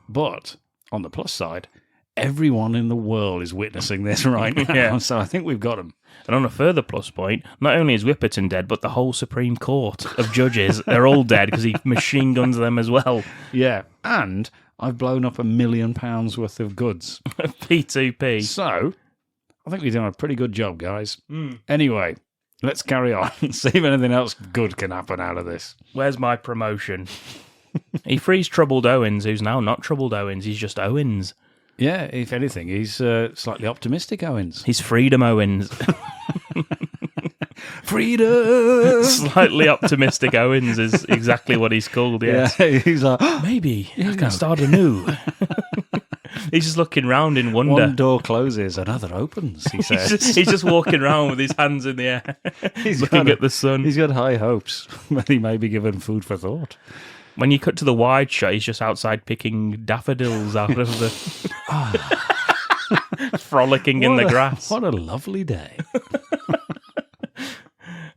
[SPEAKER 4] But on the plus side, everyone in the world is witnessing this right now.
[SPEAKER 3] Yeah.
[SPEAKER 4] So I think we've got him.
[SPEAKER 3] And on a further plus point, not only is Whipperton dead, but the whole Supreme Court of judges, they're all dead because he machine guns them as well.
[SPEAKER 4] Yeah, and I've blown up £1 million worth of goods.
[SPEAKER 3] P2P.
[SPEAKER 4] So I think we've done a pretty good job, guys. Anyway, let's carry on and see if anything else good can happen out of this.
[SPEAKER 3] Where's my promotion? He frees Troubled Owens, who's now not Troubled Owens. He's just Owens.
[SPEAKER 4] Yeah, if anything, he's slightly optimistic Owens.
[SPEAKER 3] He's Freedom Owens.
[SPEAKER 4] Freedom!
[SPEAKER 3] Slightly optimistic Owens is exactly what he's called, yes.
[SPEAKER 4] Yeah, he's like,
[SPEAKER 3] maybe I can start anew. He's just looking round in wonder.
[SPEAKER 4] One door closes, another opens, he says.
[SPEAKER 3] He's just walking around with his hands in the air, looking at the sun.
[SPEAKER 4] He's got high hopes, but he may be given food for thought.
[SPEAKER 3] When you cut to the wide shot, he's just outside picking daffodils out of the... frolicking in the grass.
[SPEAKER 4] What a lovely day.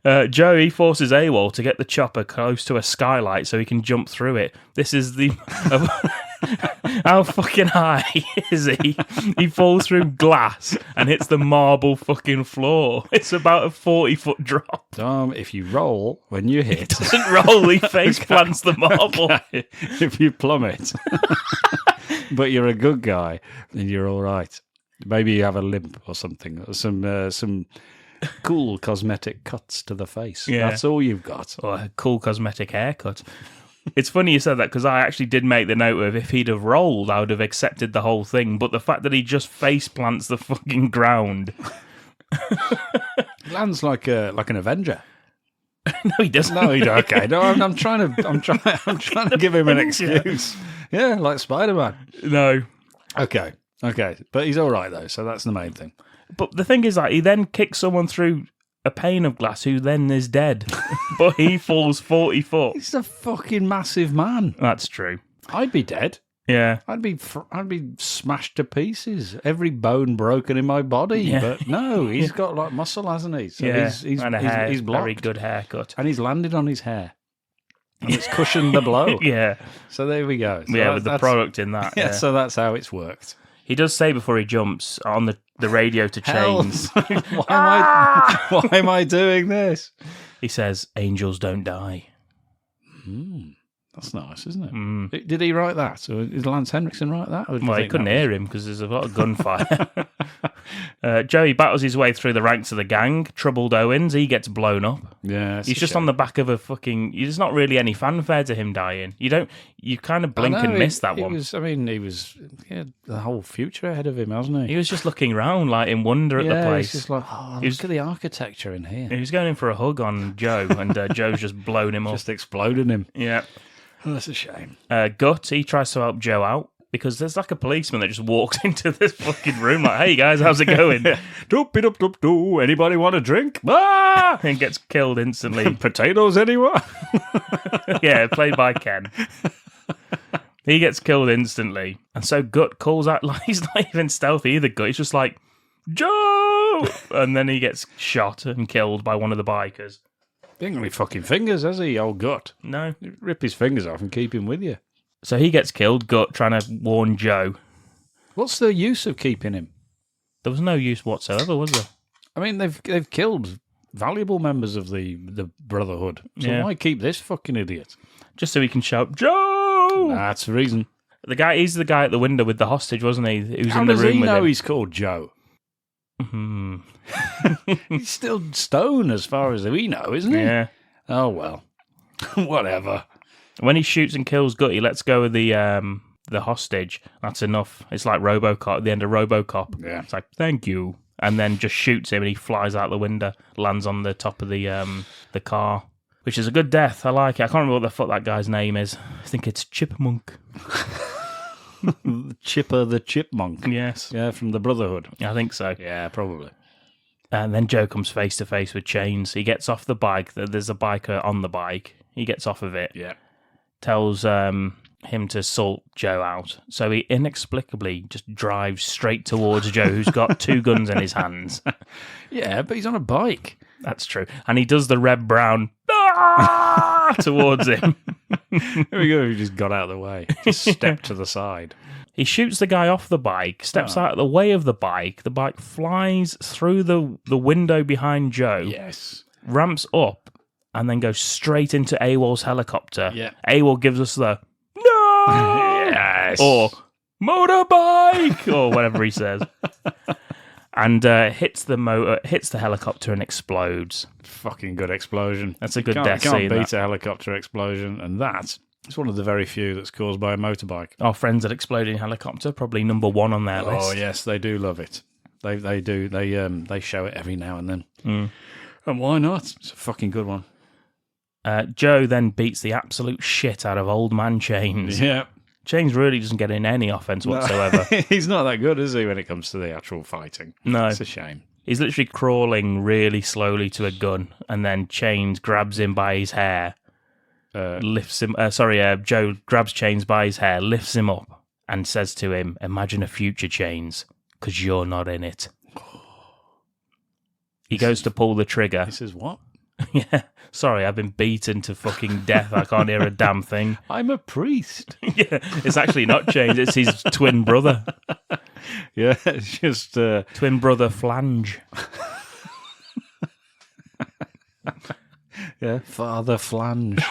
[SPEAKER 3] Joe, he forces AWOL to get the chopper close to a skylight so he can jump through it. This is the... How fucking high is he? He falls through glass and hits the marble fucking floor. It's about a 40-foot drop.
[SPEAKER 4] Tom, if you roll when you hit...
[SPEAKER 3] He doesn't roll, he face plants the marble.
[SPEAKER 4] Okay. If you plummet. But you're a good guy, then you're all right. Maybe you have a limp or something, or some cool cosmetic cuts to the face.
[SPEAKER 3] Yeah.
[SPEAKER 4] That's all you've got.
[SPEAKER 3] Or a cool cosmetic haircut. It's funny you said that, because I actually did make the note of if he'd have rolled, I would have accepted the whole thing. But the fact that he just face plants the fucking ground.
[SPEAKER 4] Lands like an Avenger.
[SPEAKER 3] No, he doesn't.
[SPEAKER 4] No, he don't. Okay, no, I'm trying to give him an excuse. Yeah, like Spider-Man.
[SPEAKER 3] No.
[SPEAKER 4] Okay, but he's all right though, so that's the main thing.
[SPEAKER 3] But the thing is, like, he then kicks someone through a pane of glass who then is dead. But he falls 40 foot.
[SPEAKER 4] He's a fucking massive man.
[SPEAKER 3] That's true.
[SPEAKER 4] I'd be dead.
[SPEAKER 3] Yeah.
[SPEAKER 4] I'd be smashed to pieces. Every bone broken in my body.
[SPEAKER 3] Yeah.
[SPEAKER 4] But no, he's got like muscle, hasn't he? So he's blocked.
[SPEAKER 3] Very good haircut.
[SPEAKER 4] And he's landed on his hair. And it's cushioned the blow.
[SPEAKER 3] Yeah.
[SPEAKER 4] So there we go. So
[SPEAKER 3] with the product in that.
[SPEAKER 4] Yeah, so that's how it's worked.
[SPEAKER 3] He does say before he jumps on the radio to Chains.
[SPEAKER 4] Why am I doing this?
[SPEAKER 3] He says, "Angels don't die."
[SPEAKER 4] That's nice, isn't it? Did he write that? Or did Lance Henriksen write that?
[SPEAKER 3] Well, he couldn't hear him because there's a lot of gunfire. Joey battles his way through the ranks of the gang. Troubled Owens, he gets blown up.
[SPEAKER 4] Yeah,
[SPEAKER 3] he's just on the back of a fucking. There's not really any fanfare to him dying. You kind of blink and miss that one.
[SPEAKER 4] He had the whole future ahead of him, hasn't he?
[SPEAKER 3] He was just looking around like in wonder at the place.
[SPEAKER 4] He's just like, look at the architecture in here.
[SPEAKER 3] He was going in for a hug on Joe, and Joe's just blown him up.
[SPEAKER 4] Just exploded him.
[SPEAKER 3] Yeah.
[SPEAKER 4] Oh, that's a shame.
[SPEAKER 3] Gut, he tries to help Joe out because there's like a policeman that just walks into this fucking room like, "Hey guys, how's it going?"
[SPEAKER 4] Do anybody want a drink? Ah!
[SPEAKER 3] And gets killed instantly.
[SPEAKER 4] Potatoes, anyone?
[SPEAKER 3] Yeah, played by Ken. He gets killed instantly. And so Gut calls out, like, he's not even stealthy either, Gut. He's just like, "Joe!" And then he gets shot and killed by one of the bikers.
[SPEAKER 4] He ain't got any fucking fingers, has he, old Gut?
[SPEAKER 3] No.
[SPEAKER 4] Rip his fingers off and keep him with you.
[SPEAKER 3] So he gets killed, Gut trying to warn Joe.
[SPEAKER 4] What's the use of keeping him?
[SPEAKER 3] There was no use whatsoever, was there?
[SPEAKER 4] I mean, they've killed valuable members of the Brotherhood. So why keep this fucking idiot?
[SPEAKER 3] Just so he can shout, "Joe!"
[SPEAKER 4] That's the reason.
[SPEAKER 3] He's the guy at the window with the hostage, wasn't he? Who was
[SPEAKER 4] How
[SPEAKER 3] in the
[SPEAKER 4] does
[SPEAKER 3] room
[SPEAKER 4] he
[SPEAKER 3] with
[SPEAKER 4] know
[SPEAKER 3] him.
[SPEAKER 4] he's called Joe? He's still stone as far as we know, isn't he?
[SPEAKER 3] Yeah.
[SPEAKER 4] Oh, well. Whatever.
[SPEAKER 3] When he shoots and kills Gut, he lets go of the hostage. That's enough. It's like RoboCop at the end of RoboCop.
[SPEAKER 4] Yeah.
[SPEAKER 3] It's like, "Thank you." And then just shoots him and he flies out the window, lands on the top of the car, which is a good death. I like it. I can't remember what the fuck that guy's name is. I think it's Chipmunk.
[SPEAKER 4] Chipper the Chipmunk.
[SPEAKER 3] Yes.
[SPEAKER 4] Yeah, from the Brotherhood.
[SPEAKER 3] I think so.
[SPEAKER 4] Yeah, probably.
[SPEAKER 3] And then Joe comes face to face with Chains. He gets off the bike. There's a biker on the bike. He gets off of it.
[SPEAKER 4] Yeah.
[SPEAKER 3] Tells him to salt Joe out. So he inexplicably just drives straight towards Joe, who's got two guns in his hands.
[SPEAKER 4] Yeah, but he's on a bike.
[SPEAKER 3] That's true. And he does the Red Brown towards him.
[SPEAKER 4] There we go. He just got out of the way. Just stepped to the side.
[SPEAKER 3] He shoots the guy off the bike, steps out of the way of the bike. The bike flies through the window behind Joe.
[SPEAKER 4] Yes.
[SPEAKER 3] Ramps up and then goes straight into AWOL's helicopter.
[SPEAKER 4] Yeah.
[SPEAKER 3] AWOL gives us the "No!"
[SPEAKER 4] Yes.
[SPEAKER 3] Or "Motorbike!" or whatever he says. And hits the helicopter and explodes.
[SPEAKER 4] Fucking good explosion.
[SPEAKER 3] That's a good death scene.
[SPEAKER 4] Can't beat a helicopter explosion, and that's one of the very few that's caused by a motorbike.
[SPEAKER 3] Our friends at Exploding Helicopter, probably number one on their list.
[SPEAKER 4] Oh yes, they do love it. They do. They show it every now and then. And why not? It's a fucking good one.
[SPEAKER 3] Joe then beats the absolute shit out of old man Chains.
[SPEAKER 4] Yeah.
[SPEAKER 3] Chains really doesn't get in any offense whatsoever.
[SPEAKER 4] He's not that good, is he, when it comes to the actual fighting?
[SPEAKER 3] No.
[SPEAKER 4] It's a shame.
[SPEAKER 3] He's literally crawling really slowly to a gun, and then Chains grabs him by his hair, lifts him. Joe grabs Chains by his hair, lifts him up, and says to him, "Imagine a future, Chains, because you're not in it." He goes to pull the trigger.
[SPEAKER 4] This is what?
[SPEAKER 3] Yeah. Sorry, I've been beaten to fucking death. I can't hear a damn thing.
[SPEAKER 4] I'm a priest.
[SPEAKER 3] Yeah, it's actually not Chains. It's his twin brother.
[SPEAKER 4] Yeah, it's just...
[SPEAKER 3] Twin brother Flange.
[SPEAKER 4] Yeah, Father Flange.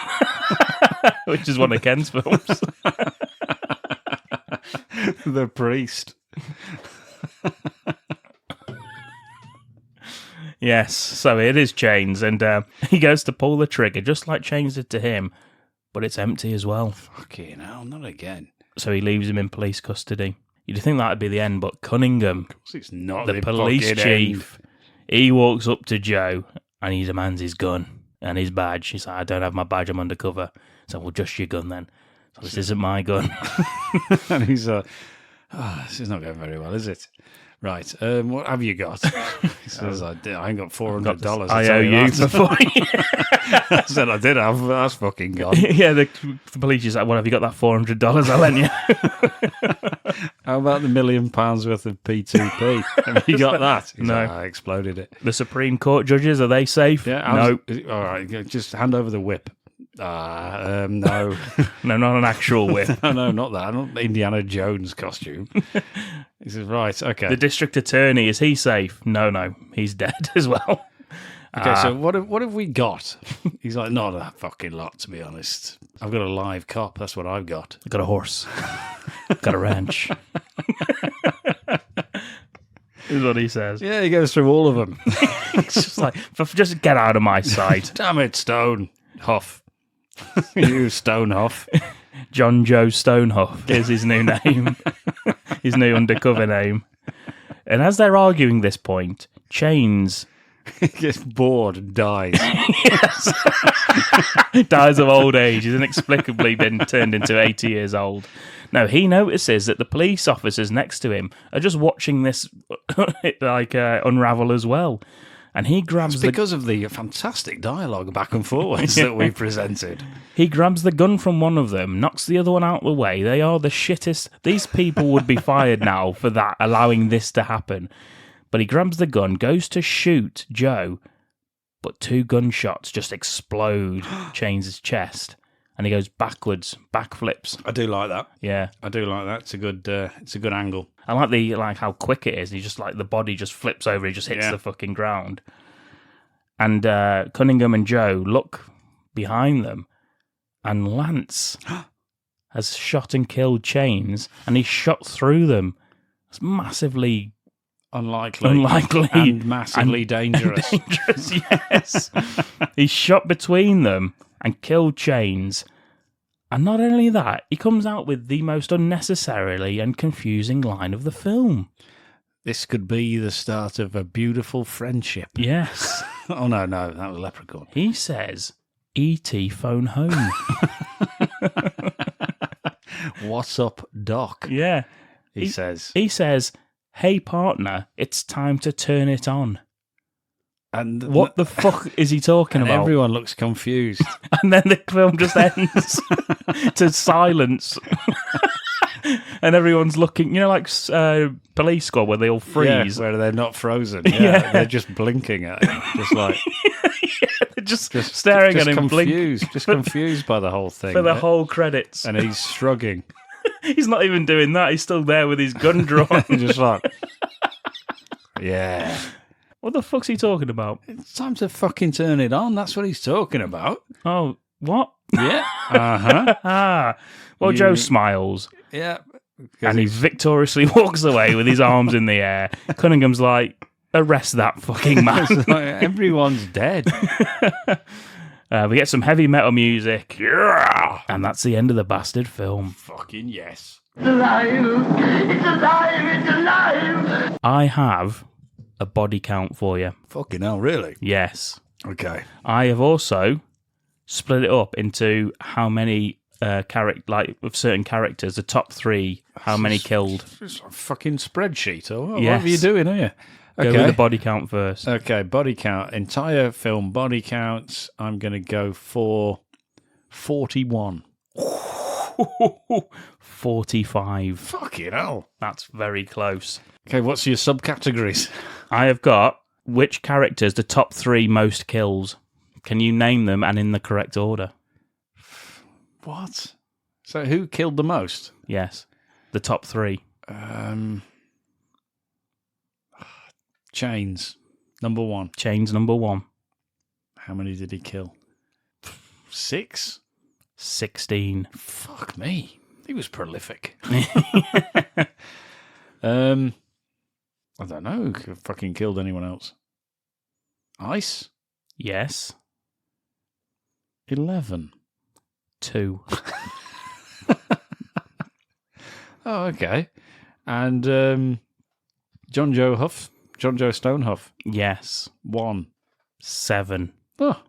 [SPEAKER 3] Which is one of Ken's films.
[SPEAKER 4] The priest.
[SPEAKER 3] Yes, so it is Chains, and he goes to pull the trigger, just like Chains did to him, but it's empty as well.
[SPEAKER 4] Fucking hell, not again.
[SPEAKER 3] So he leaves him in police custody. You'd think that would be the end, but Cunningham,
[SPEAKER 4] Of course it's not
[SPEAKER 3] the police chief, he walks up to Joe, and he demands his gun and his badge. He's like, "I don't have my badge, I'm undercover." So, "Well, just your gun then." So, "This isn't my gun."
[SPEAKER 4] And he's This is not going very well, is it? Right. What have you got? He says, I ain't got $400.
[SPEAKER 3] I owe you before.
[SPEAKER 4] I said I did have. That's fucking gone.
[SPEAKER 3] Yeah, the police is like, well, have you got that $400 I lent you?
[SPEAKER 4] How about the £1 million worth of P2P? Have you got that? He's
[SPEAKER 3] No.
[SPEAKER 4] like, I exploded it.
[SPEAKER 3] The Supreme Court judges, are they safe?
[SPEAKER 4] Yeah.
[SPEAKER 3] No.
[SPEAKER 4] All right. Just hand over the whip. No.
[SPEAKER 3] No, not an actual whip.
[SPEAKER 4] No, not that. Not Indiana Jones costume. He says, right, okay.
[SPEAKER 3] The district attorney, is he safe? No, he's dead as well.
[SPEAKER 4] Okay, so what have we got? He's like, not a fucking lot, to be honest. I've got a live cop. That's what I've got.
[SPEAKER 3] I've got a horse. Got a ranch. Is what he says.
[SPEAKER 4] Yeah, he goes through all of them.
[SPEAKER 3] It's just like, just get out of my sight.
[SPEAKER 4] Damn it, Stone Huff. You Stone Huff.
[SPEAKER 3] John Joe Stonehuff is his new name. His new undercover name. And as they're arguing this point, Chains
[SPEAKER 4] He gets bored and dies.
[SPEAKER 3] yes. Dies of old age. He's inexplicably been turned into 80 years old. No, he notices that the police officers next to him are just watching this unravel as well. And he grabs
[SPEAKER 4] It's because of the fantastic dialogue back and forwards that we presented.
[SPEAKER 3] He grabs the gun from one of them, knocks the other one out of the way. They are the shittest. These people would be fired now for that, allowing this to happen. But he grabs the gun, goes to shoot Joe, but 2 gunshots just explode Chains' chest. And he goes backwards, backflips.
[SPEAKER 4] I do like that.
[SPEAKER 3] Yeah,
[SPEAKER 4] I do like that. It's a good angle.
[SPEAKER 3] I like how quick it is. He just the body just flips over. He just hits the fucking ground. And Cunningham and Joe look behind them, and Lance has shot and killed Chains, and he's shot through them. It's massively
[SPEAKER 4] unlikely and massively dangerous.
[SPEAKER 3] Dangerous, yes. He's shot between them and killed Chains. And not only that, he comes out with the most unnecessarily and confusing line of the film.
[SPEAKER 4] This could be the start of a beautiful friendship.
[SPEAKER 3] Yes.
[SPEAKER 4] Oh, no, that was Leprechaun.
[SPEAKER 3] He says, E.T. phone home.
[SPEAKER 4] What's up, Doc?
[SPEAKER 3] Yeah.
[SPEAKER 4] He says,
[SPEAKER 3] hey, partner, it's time to turn it on.
[SPEAKER 4] And
[SPEAKER 3] what the fuck is he talking about?
[SPEAKER 4] Everyone looks confused.
[SPEAKER 3] And then the film just ends to silence. And everyone's looking, like Police Squad where they all freeze.
[SPEAKER 4] Yeah, where they're not frozen. Yeah, they're just blinking at him. Just like...
[SPEAKER 3] they're just staring at him.
[SPEAKER 4] Confused by the whole thing.
[SPEAKER 3] For the whole credits.
[SPEAKER 4] And he's shrugging.
[SPEAKER 3] He's not even doing that. He's still there with his gun drawn.
[SPEAKER 4] Just like... Yeah.
[SPEAKER 3] What the fuck's he talking about?
[SPEAKER 4] It's time to fucking turn it on. That's what he's talking about.
[SPEAKER 3] Oh, what?
[SPEAKER 4] Yeah. Uh-huh.
[SPEAKER 3] Well, Joe smiles.
[SPEAKER 4] Yeah.
[SPEAKER 3] And he victoriously walks away with his arms in the air. Cunningham's like, arrest that fucking man.
[SPEAKER 4] Everyone's dead.
[SPEAKER 3] We get some heavy metal music. Yeah! And that's the end of the bastard film.
[SPEAKER 4] Fucking yes.
[SPEAKER 1] It's alive! It's alive! It's alive!
[SPEAKER 3] I have a body count for you.
[SPEAKER 4] Fucking hell, really?
[SPEAKER 3] Yes.
[SPEAKER 4] Okay.
[SPEAKER 3] I have also split it up into how many of certain characters, the top 3, how many killed.
[SPEAKER 4] It's a fucking spreadsheet, or what?
[SPEAKER 3] Yes.
[SPEAKER 4] What are you doing here?
[SPEAKER 3] Okay. Go with the body count first.
[SPEAKER 4] Okay, body count. Entire film body counts. I'm going to go for 41.
[SPEAKER 3] 45.
[SPEAKER 4] Fucking hell.
[SPEAKER 3] That's very close.
[SPEAKER 4] Okay, what's your subcategories?
[SPEAKER 3] I have got which characters the top 3 most kills. Can you name them and in the correct order?
[SPEAKER 4] What? So who killed the most?
[SPEAKER 3] Yes. The top 3.
[SPEAKER 4] Chains, number 1.
[SPEAKER 3] Chains, number 1.
[SPEAKER 4] How many did he kill? 6?
[SPEAKER 3] 16.
[SPEAKER 4] Fuck me. He was prolific. I don't know who fucking killed anyone else. Ice?
[SPEAKER 3] Yes.
[SPEAKER 4] 11.
[SPEAKER 3] 2.
[SPEAKER 4] Oh, okay. And John Joe Stonehuff?
[SPEAKER 3] Yes.
[SPEAKER 4] 1.
[SPEAKER 3] 7.
[SPEAKER 4] Oh,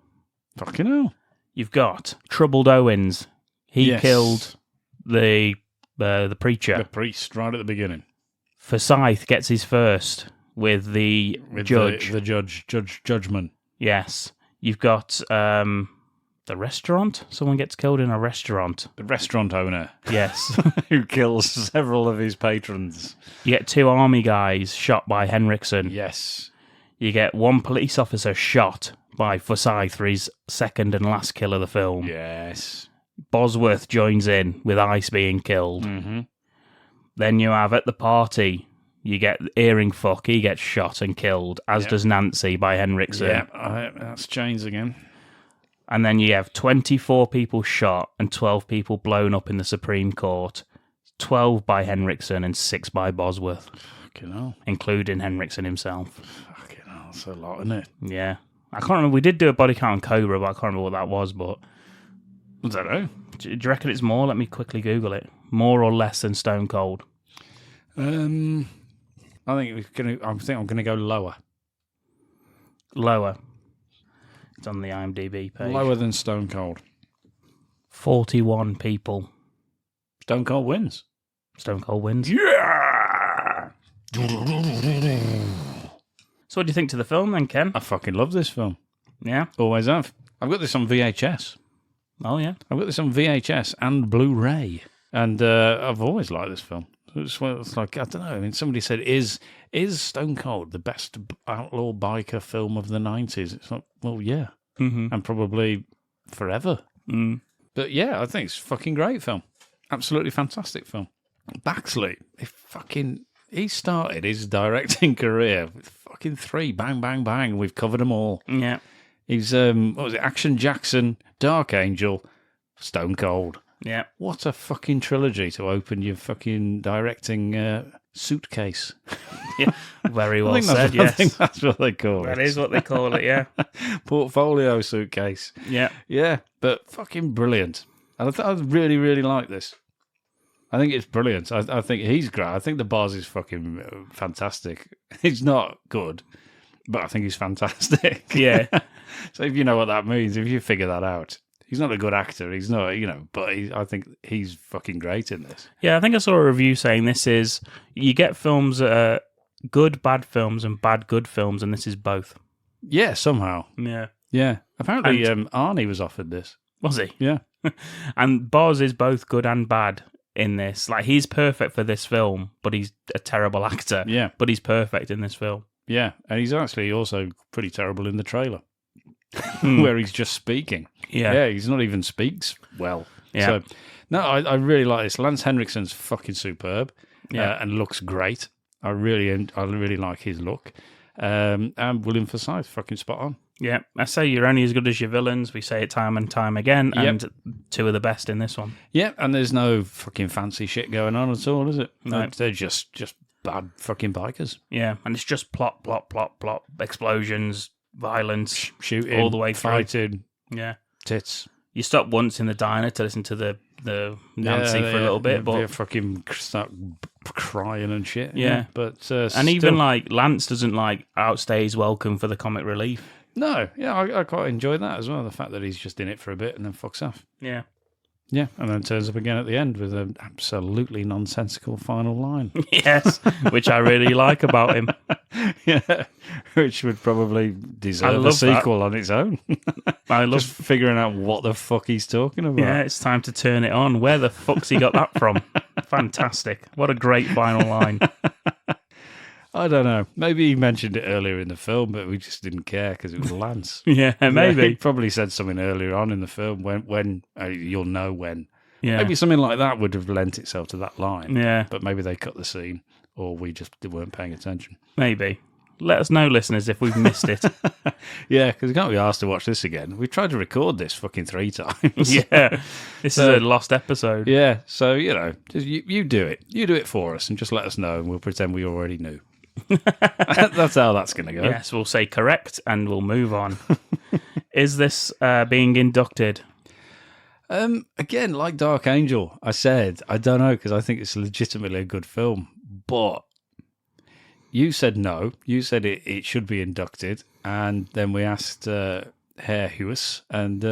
[SPEAKER 4] fucking hell.
[SPEAKER 3] You've got Troubled Owens. He killed the the preacher.
[SPEAKER 4] The priest, right at the beginning.
[SPEAKER 3] Forsythe gets his first with the judge.
[SPEAKER 4] The judgment.
[SPEAKER 3] Yes. You've got the restaurant. Someone gets killed in a restaurant.
[SPEAKER 4] The restaurant owner.
[SPEAKER 3] Yes.
[SPEAKER 4] Who kills several of his patrons.
[SPEAKER 3] You get 2 army guys shot by Henriksen.
[SPEAKER 4] Yes.
[SPEAKER 3] You get 1 police officer shot by Forsythe for his second and last kill of the film.
[SPEAKER 4] Yes.
[SPEAKER 3] Bosworth joins in with Ice being killed.
[SPEAKER 4] Mm-hmm.
[SPEAKER 3] Then you have at the party, you get Earring Fuck, he gets shot and killed, as does Nancy by Henriksen.
[SPEAKER 4] Yeah, that's Chains again.
[SPEAKER 3] And then you have 24 people shot and 12 people blown up in the Supreme Court. 12 by Henriksen and 6 by Bosworth.
[SPEAKER 4] Fucking hell.
[SPEAKER 3] Including Henriksen himself.
[SPEAKER 4] Fucking hell, that's a lot, isn't it?
[SPEAKER 3] Yeah. I can't remember, we did do a body count on Cobra, but I can't remember what that was, but...
[SPEAKER 4] I don't know.
[SPEAKER 3] Do you reckon it's more? Let me quickly Google it. More or less than Stone Cold?
[SPEAKER 4] I think I'm gonna go lower.
[SPEAKER 3] Lower. It's on the IMDb page.
[SPEAKER 4] Lower than Stone Cold.
[SPEAKER 3] 41 people.
[SPEAKER 4] Stone Cold wins.
[SPEAKER 3] Stone Cold wins.
[SPEAKER 4] Yeah!
[SPEAKER 3] So what do you think to the film then, Ken?
[SPEAKER 4] I fucking love this film.
[SPEAKER 3] Yeah?
[SPEAKER 4] Always have. I've got this on VHS.
[SPEAKER 3] Oh, yeah?
[SPEAKER 4] I've got this on VHS and Blu-ray. And I've always liked this film. It's like, I don't know. I mean, somebody said, is Stone Cold the best outlaw biker film of the 90s? It's like, well, yeah.
[SPEAKER 3] Mm-hmm.
[SPEAKER 4] And probably forever.
[SPEAKER 3] Mm.
[SPEAKER 4] But yeah, I think it's a fucking great film. Absolutely fantastic film. Baxley, he started his directing career with fucking 3. Bang, bang, bang. We've covered them all.
[SPEAKER 3] Yeah.
[SPEAKER 4] He's, what was it? Action Jackson, Dark Angel, Stone Cold.
[SPEAKER 3] Yeah.
[SPEAKER 4] What a fucking trilogy to open your fucking directing suitcase.
[SPEAKER 3] Yeah. Very well said,
[SPEAKER 4] I
[SPEAKER 3] yes.
[SPEAKER 4] think that's what they call it.
[SPEAKER 3] That is what they call it, yeah.
[SPEAKER 4] Portfolio suitcase.
[SPEAKER 3] Yeah.
[SPEAKER 4] Yeah, but fucking brilliant. And I really, really like this. I think it's brilliant. I think he's great. I think the Boz is fucking fantastic. He's not good, but I think he's fantastic.
[SPEAKER 3] Yeah.
[SPEAKER 4] So if you know what that means, if you figure that out. He's not a good actor. He's not, but I think he's fucking great in this.
[SPEAKER 3] Yeah, I think I saw a review saying this is, you get films that are good, bad films and bad, good films, and this is both.
[SPEAKER 4] Yeah, somehow.
[SPEAKER 3] Yeah.
[SPEAKER 4] Yeah. Apparently, Arnie was offered this.
[SPEAKER 3] Was he?
[SPEAKER 4] Yeah.
[SPEAKER 3] And Boz is both good and bad in this. Like, he's perfect for this film, but he's a terrible actor.
[SPEAKER 4] Yeah.
[SPEAKER 3] But he's perfect in this film.
[SPEAKER 4] Yeah, and he's actually also pretty terrible in the trailer. Where he's just speaking.
[SPEAKER 3] Yeah.
[SPEAKER 4] He's not even speaks well.
[SPEAKER 3] Yeah.
[SPEAKER 4] So, no, I really like this. Lance Henriksen's fucking superb.
[SPEAKER 3] Yeah.
[SPEAKER 4] And looks great. I really like his look. And William Forsythe, fucking spot on.
[SPEAKER 3] Yeah. I say you're only as good as your villains. We say it time and time again. And 2 of the best in this one.
[SPEAKER 4] Yeah, and there's no fucking fancy shit going on at all, is it?
[SPEAKER 3] No.
[SPEAKER 4] They're just bad fucking bikers.
[SPEAKER 3] Yeah. And it's just plot, plot, plot, plot, explosions, violence,
[SPEAKER 4] shooting,
[SPEAKER 3] all the way through.
[SPEAKER 4] fighting,
[SPEAKER 3] Yeah.
[SPEAKER 4] tits.
[SPEAKER 3] You stop once in the diner to listen to the Nancy for a little bit, but
[SPEAKER 4] they fucking start crying and shit.
[SPEAKER 3] Yeah.
[SPEAKER 4] But
[SPEAKER 3] and even like Lance doesn't like outstay his welcome for the comic relief.
[SPEAKER 4] no, yeah, I quite enjoy that as well. The fact that he's just in it for a bit and then fucks off.
[SPEAKER 3] Yeah.
[SPEAKER 4] Yeah, and then turns up again at the end with an absolutely nonsensical final line.
[SPEAKER 3] Yes, which I really like about him.
[SPEAKER 4] Yeah, which would probably deserve a sequel on its own.
[SPEAKER 3] I love
[SPEAKER 4] just figuring out what the fuck he's talking about.
[SPEAKER 3] Yeah, it's time to turn it on. Where the fuck's he got that from? Fantastic. What a great final line.
[SPEAKER 4] I don't know. Maybe he mentioned it earlier in the film, but we just didn't care because it was Lance.
[SPEAKER 3] Yeah, maybe.
[SPEAKER 4] He probably said something earlier on in the film when you'll know when.
[SPEAKER 3] Yeah.
[SPEAKER 4] Maybe something like that would have lent itself to that line.
[SPEAKER 3] Yeah.
[SPEAKER 4] But maybe they cut the scene or we just weren't paying attention.
[SPEAKER 3] Maybe. Let us know, listeners, if we've missed it.
[SPEAKER 4] Yeah, because we can't be asked to watch this again. We've tried to record this fucking 3 times.
[SPEAKER 3] Yeah. This is a lost episode.
[SPEAKER 4] Yeah, so, just you do it. You do it for us and just let us know and we'll pretend we already knew. That's how that's going to go.
[SPEAKER 3] Yes, we'll say correct and we'll move on. Is this being inducted?
[SPEAKER 4] Again, like Dark Angel, I said, I don't know, because I think it's legitimately a good film. But you said no. You said it should be inducted. And then we asked Herr Hewis, and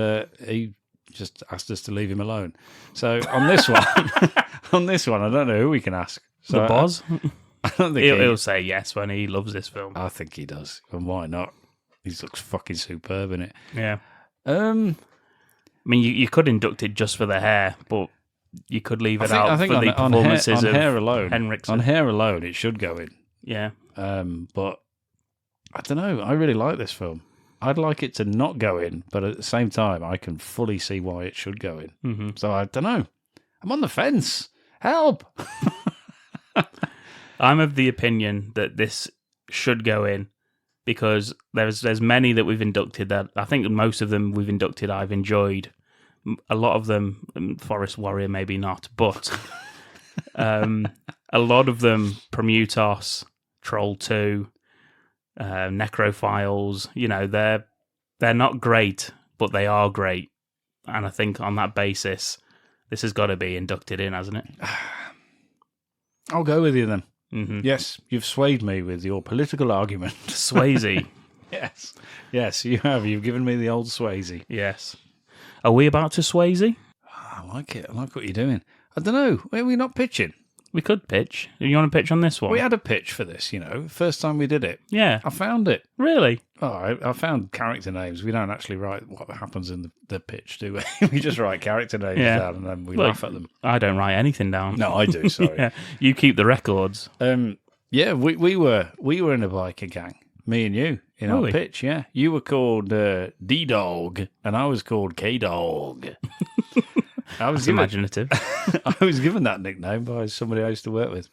[SPEAKER 4] he just asked us to leave him alone. So on this one, I don't know who we can ask. So
[SPEAKER 3] The Boz?
[SPEAKER 4] I don't think
[SPEAKER 3] He'll say yes when he loves this film.
[SPEAKER 4] I think he does, and why not? He looks fucking superb in it.
[SPEAKER 3] Yeah.
[SPEAKER 4] I
[SPEAKER 3] mean, you could induct it just for the hair, but you could leave it out
[SPEAKER 4] I think
[SPEAKER 3] for the performances
[SPEAKER 4] on
[SPEAKER 3] of
[SPEAKER 4] hair alone.
[SPEAKER 3] Henriksen.
[SPEAKER 4] On hair alone, it should go in.
[SPEAKER 3] Yeah.
[SPEAKER 4] But I don't know. I really like this film. I'd like it to not go in, but at the same time, I can fully see why it should go in.
[SPEAKER 3] Mm-hmm.
[SPEAKER 4] So I don't know. I'm on the fence. Help!
[SPEAKER 3] I'm of the opinion that this should go in because there's many that we've inducted that I think most of them we've inducted I've enjoyed. A lot of them, Forest Warrior maybe not, but a lot of them, Prometheus, Troll 2, Necrophiles, they're not great, but they are great. And I think on that basis, this has got to be inducted in, hasn't it?
[SPEAKER 4] I'll go with you then.
[SPEAKER 3] Mm-hmm.
[SPEAKER 4] Yes, you've swayed me with your political argument.
[SPEAKER 3] Swayze.
[SPEAKER 4] Yes, you have. You've given me the old Swayze.
[SPEAKER 3] Yes. Are we about to Swayze?
[SPEAKER 4] I like it. I like what you're doing. I don't know. Are we not pitching?
[SPEAKER 3] We could pitch. You want to pitch on this one?
[SPEAKER 4] We had a pitch for this, first time we did it.
[SPEAKER 3] Yeah.
[SPEAKER 4] I found it.
[SPEAKER 3] Really?
[SPEAKER 4] Oh, I found character names. We don't actually write what happens in the pitch, do we? We just write character names down and then we laugh at them.
[SPEAKER 3] I don't write anything down.
[SPEAKER 4] No, I do, sorry.
[SPEAKER 3] Yeah, you keep the records.
[SPEAKER 4] Yeah, we were in a biker gang, me and you, in our pitch, yeah. You were called D-Dog and I was called K-Dog.
[SPEAKER 3] That's imaginative.
[SPEAKER 4] I was given that nickname by somebody I used to work with.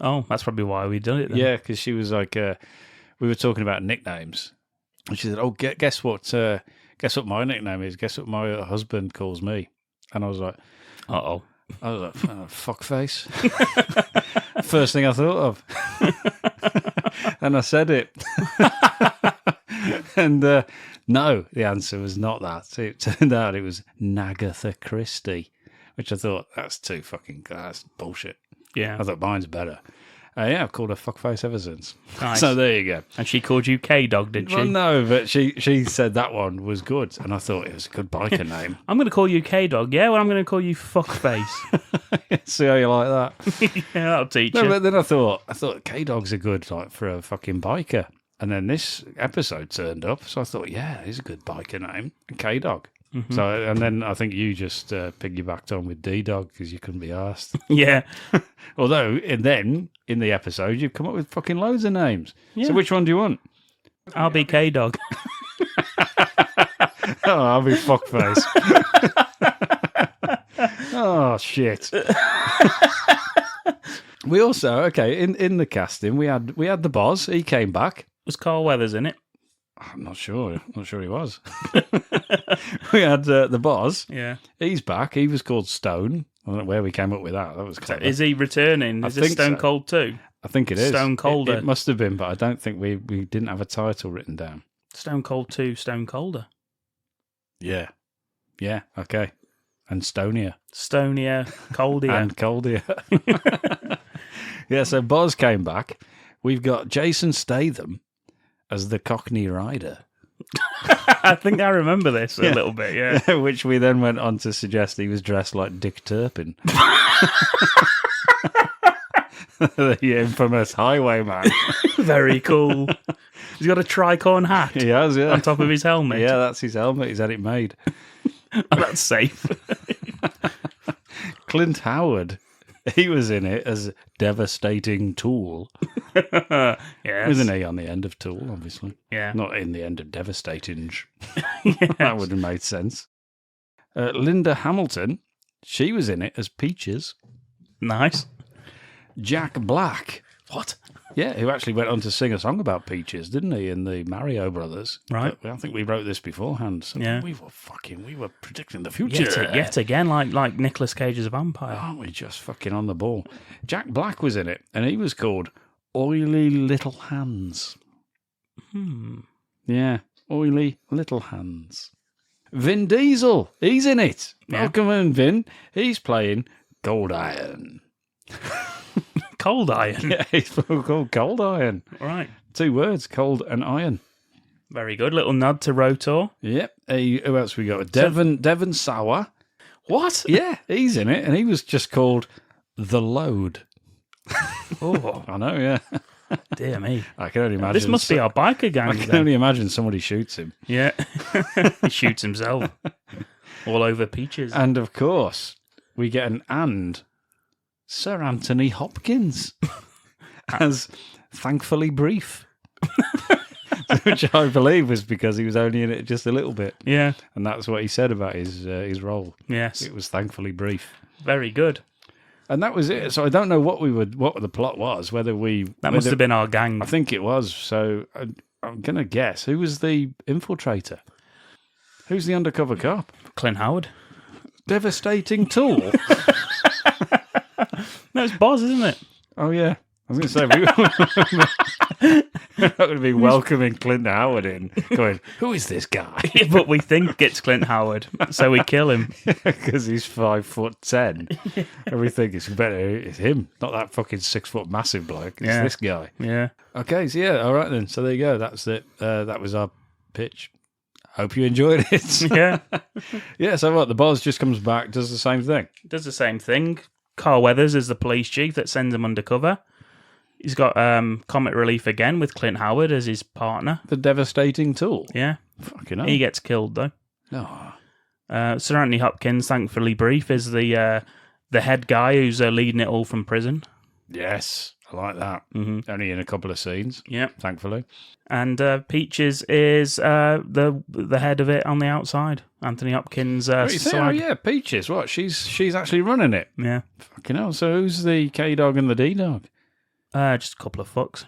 [SPEAKER 3] Oh, that's probably why we done it then.
[SPEAKER 4] Yeah, because she was like, we were talking about nicknames. And she said, oh, guess what my nickname is? Guess what my husband calls me? And I was like,
[SPEAKER 3] uh-oh.
[SPEAKER 4] I was like, fuckface. First thing I thought of. And I said it. And no, the answer was not that. It turned out it was Nagatha Christie, which I thought, that's bullshit.
[SPEAKER 3] Yeah.
[SPEAKER 4] I thought mine's better. Yeah, I've called her fuckface ever since.
[SPEAKER 3] Nice.
[SPEAKER 4] So there you go.
[SPEAKER 3] And she called you K-Dog, did she?
[SPEAKER 4] Well, no, but she said that one was good, and I thought it was a good biker name.
[SPEAKER 3] I'm going to call you K-Dog. Yeah, well, I'm going to call you Fuckface.
[SPEAKER 4] See how you like that?
[SPEAKER 3] Yeah, that'll teach
[SPEAKER 4] No,
[SPEAKER 3] you.
[SPEAKER 4] but then I thought K-Dog's a good for a fucking biker. And then this episode turned up, so I thought, yeah, it's a good biker name, K-Dog. Mm-hmm. So, and then I think you just piggybacked on with D-Dog because you couldn't be asked.
[SPEAKER 3] Yeah.
[SPEAKER 4] Although, and then in the episode, you've come up with fucking loads of names.
[SPEAKER 3] Yeah.
[SPEAKER 4] So which one do you want?
[SPEAKER 3] I'll be K-Dog.
[SPEAKER 4] Oh, I'll be Fuckface. Oh, shit. We also, in the casting, we had the Boz. He came back.
[SPEAKER 3] Was Carl Weathers in it?
[SPEAKER 4] I'm not sure. Not sure he was. We had the Boz.
[SPEAKER 3] Yeah.
[SPEAKER 4] He's back. He was called Stone. I don't know where we came up with that. That was clever.
[SPEAKER 3] Is he returning? Is this Stone Cold too?
[SPEAKER 4] I think it is.
[SPEAKER 3] Stone Colder.
[SPEAKER 4] It must have been, but I don't think we didn't have a title written down.
[SPEAKER 3] Stone Cold 2, Stone Colder.
[SPEAKER 4] Yeah. Yeah, okay. And Stonier.
[SPEAKER 3] Stonier, Coldier.
[SPEAKER 4] And Coldier. Yeah, so Boz came back. We've got Jason Statham as the Cockney Rider.
[SPEAKER 3] I think I remember this a little bit, yeah.
[SPEAKER 4] Which we then went on to suggest he was dressed like Dick Turpin. The infamous highwayman.
[SPEAKER 3] Very cool. He's got a tricorn hat.
[SPEAKER 4] He has, yeah.
[SPEAKER 3] On top of his helmet.
[SPEAKER 4] Yeah, that's his helmet. He's had it made.
[SPEAKER 3] That's safe.
[SPEAKER 4] Clint Howard. He was in it as Devastating Tool.
[SPEAKER 3] Yes.
[SPEAKER 4] With an E on the end of Tool, obviously.
[SPEAKER 3] Yeah.
[SPEAKER 4] Not in the end of Devastating.
[SPEAKER 3] Yes.
[SPEAKER 4] That would have made sense. Linda Hamilton, she was in it as Peaches.
[SPEAKER 3] Nice.
[SPEAKER 4] Jack Black.
[SPEAKER 3] What?
[SPEAKER 4] Yeah, who actually went on to sing a song about Peaches, didn't he, in the Mario Brothers?
[SPEAKER 3] Right.
[SPEAKER 4] But I think we wrote this beforehand. So
[SPEAKER 3] yeah.
[SPEAKER 4] we were predicting the future.
[SPEAKER 3] Yet again, like Nicolas Cage's Vampire.
[SPEAKER 4] Aren't we just fucking on the ball? Jack Black was in it, and he was called Oily Little Hands. Yeah, Oily Little Hands. Vin Diesel, he's in it.
[SPEAKER 3] Yeah.
[SPEAKER 4] Welcome in, Vin. He's playing Cold Iron.
[SPEAKER 3] Cold Iron?
[SPEAKER 4] Yeah, he's called Cold Iron.
[SPEAKER 3] Right.
[SPEAKER 4] 2 words, cold and iron.
[SPEAKER 3] Very good. Little nod to Rotor.
[SPEAKER 4] Yep. Who else we got? Devon Sawa.
[SPEAKER 3] What?
[SPEAKER 4] Yeah, he's in it, and he was just called The Load.
[SPEAKER 3] Oh,
[SPEAKER 4] I know, yeah.
[SPEAKER 3] dear me.
[SPEAKER 4] I can only imagine.
[SPEAKER 3] This must be our biker gang.
[SPEAKER 4] I can
[SPEAKER 3] then.
[SPEAKER 4] only imagine somebody shoots him.
[SPEAKER 3] Yeah. He shoots himself. All over peaches.
[SPEAKER 4] And of course, we get Sir Anthony Hopkins as Thankfully Brief. Which I believe was because he was only in it just a little bit.
[SPEAKER 3] Yeah.
[SPEAKER 4] And that's what he said about his role.
[SPEAKER 3] Yes.
[SPEAKER 4] It was thankfully brief.
[SPEAKER 3] Very good.
[SPEAKER 4] And that was it. So I don't know what the plot was,
[SPEAKER 3] That must have been our gang.
[SPEAKER 4] I think it was. So I'm going to guess. Who was the infiltrator? Who's the undercover cop?
[SPEAKER 3] Clint Howard.
[SPEAKER 4] Devastating tool.
[SPEAKER 3] No, it's Boz, isn't it?
[SPEAKER 4] Oh, yeah. I was going to say, we're not going to be welcoming Clint Howard in, going, who is this guy?
[SPEAKER 3] But we think it's Clint Howard, so we kill him.
[SPEAKER 4] Because he's 5'10". And we think it's him, not that fucking 6 foot massive bloke. It's this guy.
[SPEAKER 3] Yeah.
[SPEAKER 4] Okay, so yeah, all right then. So there you go. That's it. That was our pitch. Hope you enjoyed it.
[SPEAKER 3] Yeah.
[SPEAKER 4] Yeah, so what? The boss just comes back, does the same thing.
[SPEAKER 3] Does the same thing. Carl Weathers is the police chief that sends him undercover. He's got comic relief again with Clint Howard as his partner.
[SPEAKER 4] The devastating tool.
[SPEAKER 3] Yeah.
[SPEAKER 4] Fucking hell.
[SPEAKER 3] He gets killed, though.
[SPEAKER 4] No.
[SPEAKER 3] Sir Anthony Hopkins, thankfully brief, is the head guy who's leading it all from prison.
[SPEAKER 4] Yes, I like that.
[SPEAKER 3] Mm-hmm.
[SPEAKER 4] Only in a couple of scenes.
[SPEAKER 3] Yeah.
[SPEAKER 4] Thankfully.
[SPEAKER 3] And Peaches is the head of it on the outside. Anthony Hopkins.
[SPEAKER 4] What do you think? Oh, yeah, Peaches. What? She's actually running it.
[SPEAKER 3] Yeah.
[SPEAKER 4] Fucking hell. So who's the K-Dog and the D-Dog?
[SPEAKER 3] Just a couple of fucks.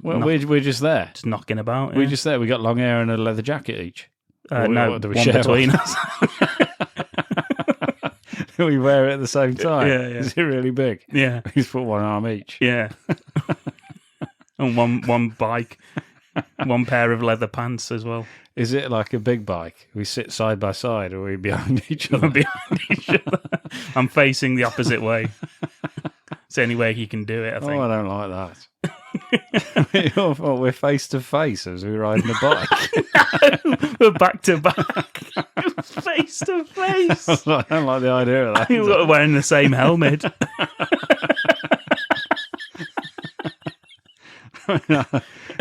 [SPEAKER 4] We're just there.
[SPEAKER 3] Just knocking about.
[SPEAKER 4] We're
[SPEAKER 3] yeah.
[SPEAKER 4] just there. We got long hair and a leather jacket each.
[SPEAKER 3] No,
[SPEAKER 4] what do
[SPEAKER 3] one
[SPEAKER 4] we share
[SPEAKER 3] between
[SPEAKER 4] one?
[SPEAKER 3] us.
[SPEAKER 4] We wear it at the same time.
[SPEAKER 3] Yeah.
[SPEAKER 4] Is it really big?
[SPEAKER 3] Yeah.
[SPEAKER 4] We just put one arm each.
[SPEAKER 3] Yeah. And one bike. One pair of leather pants as well.
[SPEAKER 4] Is it like a big bike? We sit side by side, or are we behind each other?
[SPEAKER 3] Behind each other. I'm facing the opposite way. It's the only way you can do it, I think.
[SPEAKER 4] Oh, I don't like that. We're face to face as we ride the bike.
[SPEAKER 3] We're back to back. Face to face.
[SPEAKER 4] I don't like the idea of that.
[SPEAKER 3] We're wearing the same helmet.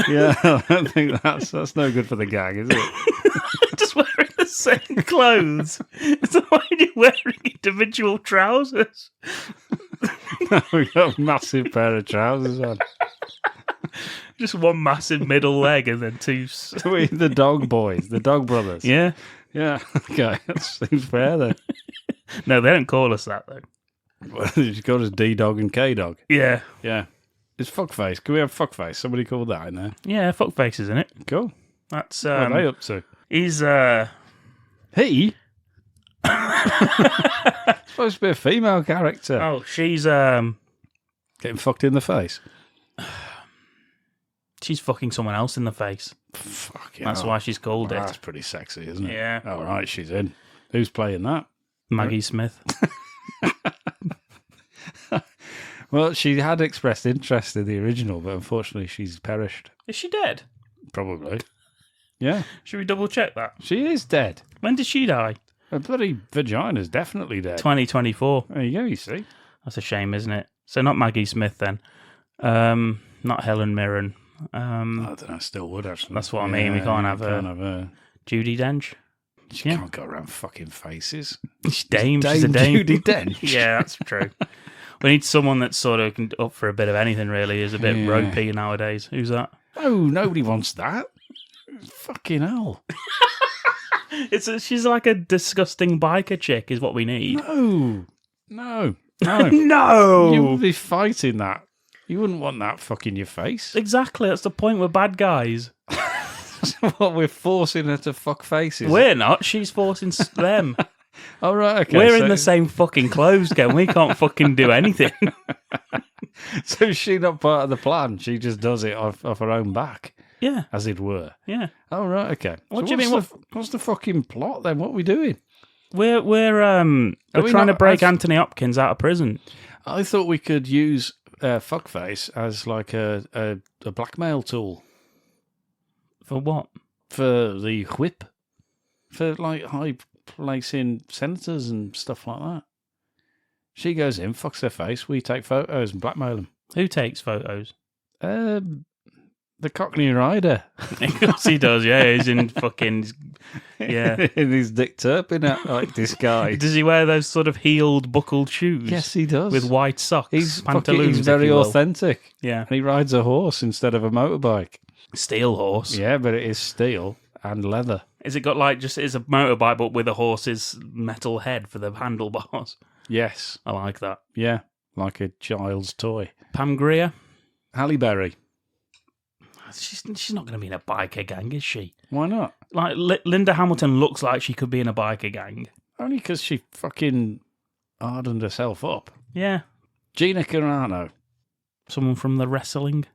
[SPEAKER 4] Yeah, I don't think that's no good for the gag, is it?
[SPEAKER 3] Just wearing the same clothes. So why are you wearing individual trousers?
[SPEAKER 4] We've got a massive pair of trousers on.
[SPEAKER 3] Just one massive middle leg and then two.
[SPEAKER 4] We the dog boys, the dog brothers.
[SPEAKER 3] Yeah.
[SPEAKER 4] Yeah, okay, that seems fair then.
[SPEAKER 3] No, they don't call us that though.
[SPEAKER 4] Well, you just call us D-Dog and K-Dog.
[SPEAKER 3] Yeah.
[SPEAKER 4] Yeah. It's Fuckface. Can we have Fuckface? Somebody called that in there.
[SPEAKER 3] Yeah, fuckface, isn't it?
[SPEAKER 4] Cool.
[SPEAKER 3] That's
[SPEAKER 4] What are they up to?
[SPEAKER 3] He's
[SPEAKER 4] He? Supposed to be a female character.
[SPEAKER 3] Oh, she's
[SPEAKER 4] Getting fucked in the face.
[SPEAKER 3] she's fucking someone else in the face.
[SPEAKER 4] Fucking
[SPEAKER 3] That's
[SPEAKER 4] hell.
[SPEAKER 3] why she's called
[SPEAKER 4] Well,
[SPEAKER 3] it.
[SPEAKER 4] That's pretty sexy, isn't it?
[SPEAKER 3] Yeah.
[SPEAKER 4] All right, she's in. Who's playing that?
[SPEAKER 3] Maggie Smith.
[SPEAKER 4] Well, she had expressed interest in the original, but unfortunately she's perished.
[SPEAKER 3] Is she dead?
[SPEAKER 4] Probably. Yeah.
[SPEAKER 3] Should we double check that?
[SPEAKER 4] She is dead.
[SPEAKER 3] When did she die?
[SPEAKER 4] Her bloody vagina's definitely dead.
[SPEAKER 3] 2024.
[SPEAKER 4] There you go, you see.
[SPEAKER 3] That's a shame, isn't it? So not Maggie Smith then. Not Helen Mirren.
[SPEAKER 4] I don't know, still would actually.
[SPEAKER 3] That's what I mean. We can't have
[SPEAKER 4] her.
[SPEAKER 3] Judi Dench.
[SPEAKER 4] She can't go around fucking faces.
[SPEAKER 3] She's Dame. She's a Dame.
[SPEAKER 4] Judi Dench.
[SPEAKER 3] Yeah, that's true. We need someone that's sort of up for a bit of anything, really. Is a bit ropey nowadays. Who's that?
[SPEAKER 4] Oh, nobody wants that. Fucking hell.
[SPEAKER 3] She's like a disgusting biker chick, is what we need.
[SPEAKER 4] No.
[SPEAKER 3] No.
[SPEAKER 4] You would be fighting that. You wouldn't want that fucking your face.
[SPEAKER 3] Exactly. That's the point. We're bad guys.
[SPEAKER 4] What, we're forcing her to fuck faces?
[SPEAKER 3] We're not. She's forcing them.
[SPEAKER 4] Oh, right, okay.
[SPEAKER 3] We're in the same fucking clothes, Ken. We can't fucking do anything.
[SPEAKER 4] So she's not part of the plan. She just does it off her own back.
[SPEAKER 3] Yeah.
[SPEAKER 4] As it were.
[SPEAKER 3] Yeah.
[SPEAKER 4] Oh, right, okay.
[SPEAKER 3] What do you mean?
[SPEAKER 4] What's the fucking plot then? What are we doing?
[SPEAKER 3] We're trying to break Anthony Hopkins out of prison.
[SPEAKER 4] I thought we could use fuckface as like a blackmail tool.
[SPEAKER 3] For what?
[SPEAKER 4] for the whip, for like high placing senators and stuff like that. She goes in, fucks their face. We take photos and blackmail them.
[SPEAKER 3] Who takes photos?
[SPEAKER 4] The Cockney rider.
[SPEAKER 3] Of course he does, yeah. He's in fucking... Yeah.
[SPEAKER 4] In his Dick Turpin like this guy.
[SPEAKER 3] Does he wear those sort of heeled, buckled shoes?
[SPEAKER 4] Yes, he does.
[SPEAKER 3] With white socks,
[SPEAKER 4] He's
[SPEAKER 3] pantaloons,
[SPEAKER 4] very
[SPEAKER 3] if you will.
[SPEAKER 4] authentic.
[SPEAKER 3] Yeah.
[SPEAKER 4] And he rides a horse instead of a motorbike.
[SPEAKER 3] Steel horse.
[SPEAKER 4] Yeah, but it is steel and leather.
[SPEAKER 3] Is it got like just it's a motorbike but with a horse's metal head for the handlebars?
[SPEAKER 4] Yes.
[SPEAKER 3] I like that.
[SPEAKER 4] Yeah, like a child's toy.
[SPEAKER 3] Pam Grier?
[SPEAKER 4] Halle Berry.
[SPEAKER 3] She's not going to be in a biker gang, is she?
[SPEAKER 4] Why not?
[SPEAKER 3] Like Linda Hamilton looks like she could be in a biker gang.
[SPEAKER 4] Only because she fucking hardened herself up.
[SPEAKER 3] Yeah.
[SPEAKER 4] Gina Carano.
[SPEAKER 3] Someone from the wrestling?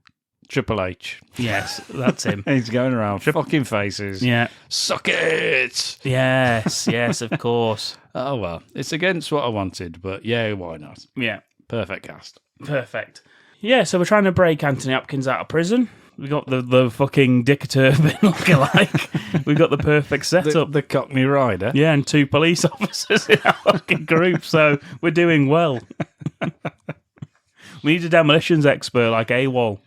[SPEAKER 4] Triple H.
[SPEAKER 3] Yes, that's him.
[SPEAKER 4] He's going around fucking faces.
[SPEAKER 3] Yeah.
[SPEAKER 4] Suck it!
[SPEAKER 3] Yes, of course.
[SPEAKER 4] Oh, well. It's against what I wanted, but yeah, why not?
[SPEAKER 3] Yeah.
[SPEAKER 4] Perfect cast.
[SPEAKER 3] Perfect. Yeah, so we're trying to break Anthony Hopkins out of prison. We got the fucking Dick Turpin lookalike. We got the perfect setup.
[SPEAKER 4] The Cockney rider.
[SPEAKER 3] Yeah, and 2 police officers in our fucking group, so we're doing well. We need a demolitions expert like AWOL.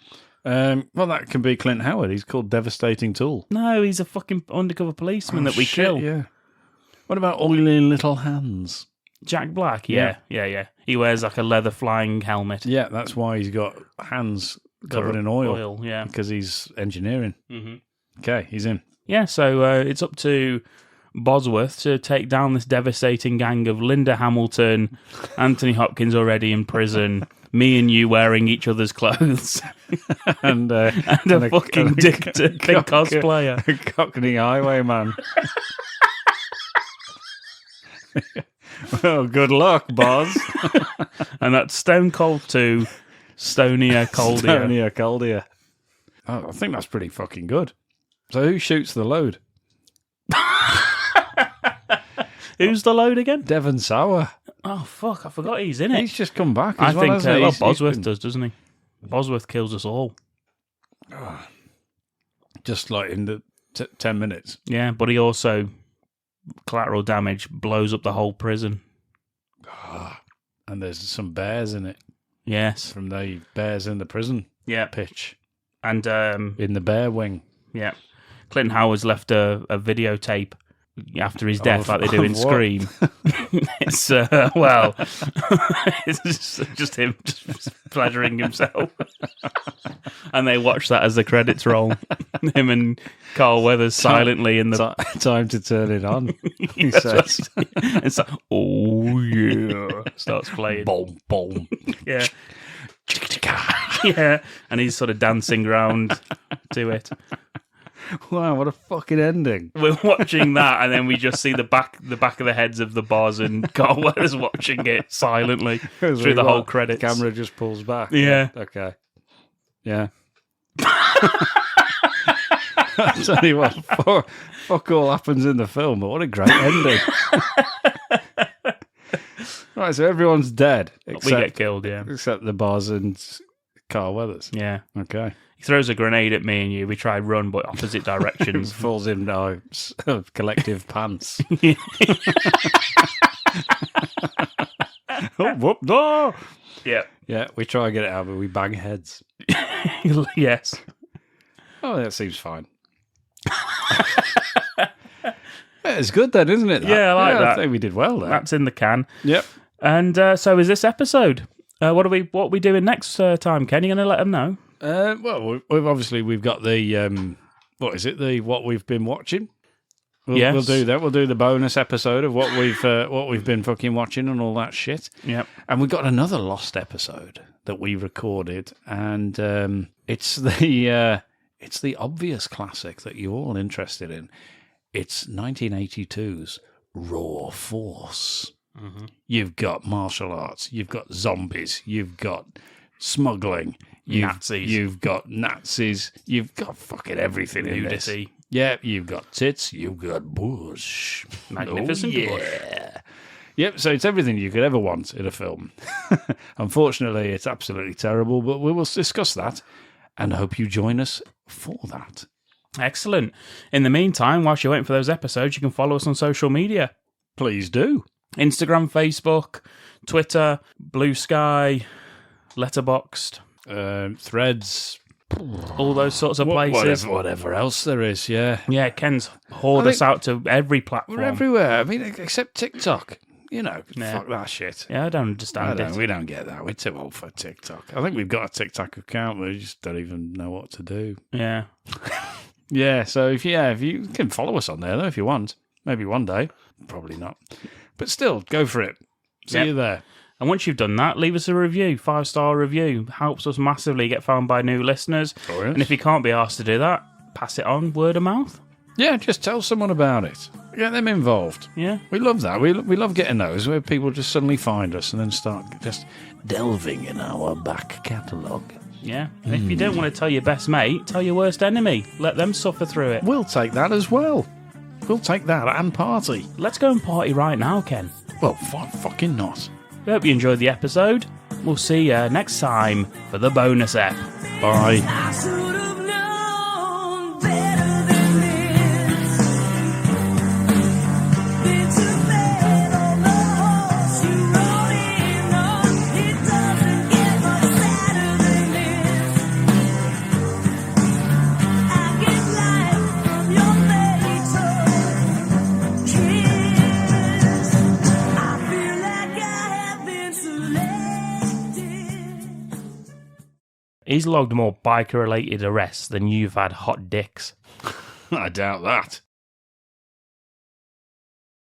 [SPEAKER 4] Well, that can be Clint Howard. He's called Devastating Tool.
[SPEAKER 3] No, he's a fucking undercover policeman that we kill.
[SPEAKER 4] Yeah. What about Oily Little Hands?
[SPEAKER 3] Jack Black, yeah. He wears like a leather flying helmet.
[SPEAKER 4] Yeah, that's why he's got hands covered in oil.
[SPEAKER 3] Yeah.
[SPEAKER 4] Because he's engineering.
[SPEAKER 3] Mm-hmm.
[SPEAKER 4] Okay, he's in.
[SPEAKER 3] Yeah, so it's up to Bosworth to take down this devastating gang of Linda Hamilton, Anthony Hopkins already in prison, me and you wearing each other's clothes,
[SPEAKER 4] and a
[SPEAKER 3] fucking Dick Turpin cosplayer.
[SPEAKER 4] A Cockney highwayman. Well, good luck, Boz.
[SPEAKER 3] And that's Stone Cold 2, Stonia Coldia.
[SPEAKER 4] Stonia Coldia. Oh, I think that's pretty fucking good. So who shoots the load?
[SPEAKER 3] Who's the load again?
[SPEAKER 4] Devon Sauer.
[SPEAKER 3] Oh, fuck, I forgot he's in it.
[SPEAKER 4] He's just come back
[SPEAKER 3] I
[SPEAKER 4] as well,
[SPEAKER 3] think
[SPEAKER 4] hasn't he?
[SPEAKER 3] Bosworth does, doesn't he? Bosworth kills us all.
[SPEAKER 4] Just like in the 10 minutes.
[SPEAKER 3] Yeah, but he also, collateral damage, blows up the whole prison.
[SPEAKER 4] And there's some bears in it.
[SPEAKER 3] Yes.
[SPEAKER 4] From the bears in the prison
[SPEAKER 3] Yeah.
[SPEAKER 4] pitch.
[SPEAKER 3] And,
[SPEAKER 4] In the bear wing.
[SPEAKER 3] yeah. Clint Howard's left a videotape after his death, like they do in
[SPEAKER 4] what?
[SPEAKER 3] Scream. It's, well, it's just him just pleasuring himself. And they watch that as the credits roll. Him and Carl Weathers silently in the...
[SPEAKER 4] Time to turn it on, he
[SPEAKER 3] That's
[SPEAKER 4] says.
[SPEAKER 3] right. It's like, oh, yeah. Starts playing.
[SPEAKER 4] Boom, boom.
[SPEAKER 3] Yeah. Yeah. And he's sort of dancing around to it.
[SPEAKER 4] Wow, what a fucking ending.
[SPEAKER 3] We're watching that, and then we just see the back of the heads of the Boz and Carl Weathers watching it silently through the whole credits.
[SPEAKER 4] The camera just pulls back.
[SPEAKER 3] Yeah.
[SPEAKER 4] Okay. Yeah. I tell you what, fuck all happens in the film, but what a great ending. Right, so everyone's dead.
[SPEAKER 3] We get killed, yeah.
[SPEAKER 4] Except the Boz and Carl Weathers.
[SPEAKER 3] Yeah.
[SPEAKER 4] Okay.
[SPEAKER 3] He throws a grenade at me and you. We try run, but opposite directions.
[SPEAKER 4] Falls in our collective pants. Oh, whoop, no!
[SPEAKER 3] Yeah.
[SPEAKER 4] Yeah, we try and get it out, but we bang heads.
[SPEAKER 3] Yes.
[SPEAKER 4] Oh, that seems fine. It's good then, isn't it? That?
[SPEAKER 3] Yeah, I like that.
[SPEAKER 4] I think we did well there.
[SPEAKER 3] That's in the can.
[SPEAKER 4] Yep.
[SPEAKER 3] And so is this episode. What are we doing next time, Ken? You going to let them know?
[SPEAKER 4] Well, we've got the what we've been watching.
[SPEAKER 3] Yes.
[SPEAKER 4] We'll do that. We'll do the bonus episode of what we've been fucking watching and all that shit.
[SPEAKER 3] Yep.
[SPEAKER 4] And we've got another lost episode that we recorded, and it's the obvious classic that you're all interested in. It's 1982's Raw Force. Mm-hmm. You've got martial arts, you've got zombies, you've got smuggling,
[SPEAKER 3] Nazis.
[SPEAKER 4] You've got Nazis, you've got fucking everything in this.
[SPEAKER 3] Nudity.
[SPEAKER 4] Yeah, you've got tits, you've got bush.
[SPEAKER 3] Magnificent bush.
[SPEAKER 4] Yep, so it's everything you could ever want in a film. Unfortunately, it's absolutely terrible, but we will discuss that and hope you join us for that.
[SPEAKER 3] Excellent. In the meantime, whilst you're waiting for those episodes, you can follow us on social media.
[SPEAKER 4] Please do.
[SPEAKER 3] Instagram, Facebook, Twitter, Blue Sky, Letterboxd,
[SPEAKER 4] Threads,
[SPEAKER 3] all those sorts of places.
[SPEAKER 4] Whatever else there is, yeah.
[SPEAKER 3] Yeah, Ken's hoard us out to every platform.
[SPEAKER 4] We're everywhere. I mean, except TikTok. You know, fuck that shit.
[SPEAKER 3] Yeah, I don't understand it.
[SPEAKER 4] We don't get that. We're too old for TikTok. I think we've got a TikTok account, but we just don't even know what to do.
[SPEAKER 3] Yeah.
[SPEAKER 4] Yeah, so if you can follow us on there, though, if you want. Maybe one day. Probably not. But still, go for it. See you there.
[SPEAKER 3] And once you've done that, leave us a review. 5-star review. Helps us massively get found by new listeners.
[SPEAKER 4] Oh, yes.
[SPEAKER 3] And if you can't be asked to do that, pass it on word of mouth.
[SPEAKER 4] Yeah, just tell someone about it. Get them involved.
[SPEAKER 3] Yeah.
[SPEAKER 4] We love that. We love getting those where people just suddenly find us and then start just delving in our back catalogue.
[SPEAKER 3] Yeah. And if you don't want to tell your best mate, tell your worst enemy. Let them suffer through it.
[SPEAKER 4] We'll take that as well. We'll take that and party.
[SPEAKER 3] Let's go and party right now, Ken.
[SPEAKER 4] Well, fucking not.
[SPEAKER 3] We hope you enjoyed the episode. We'll see you next time for the bonus ep.
[SPEAKER 4] Bye.
[SPEAKER 3] He's logged more biker-related arrests than you've had hot dicks.
[SPEAKER 4] I doubt that.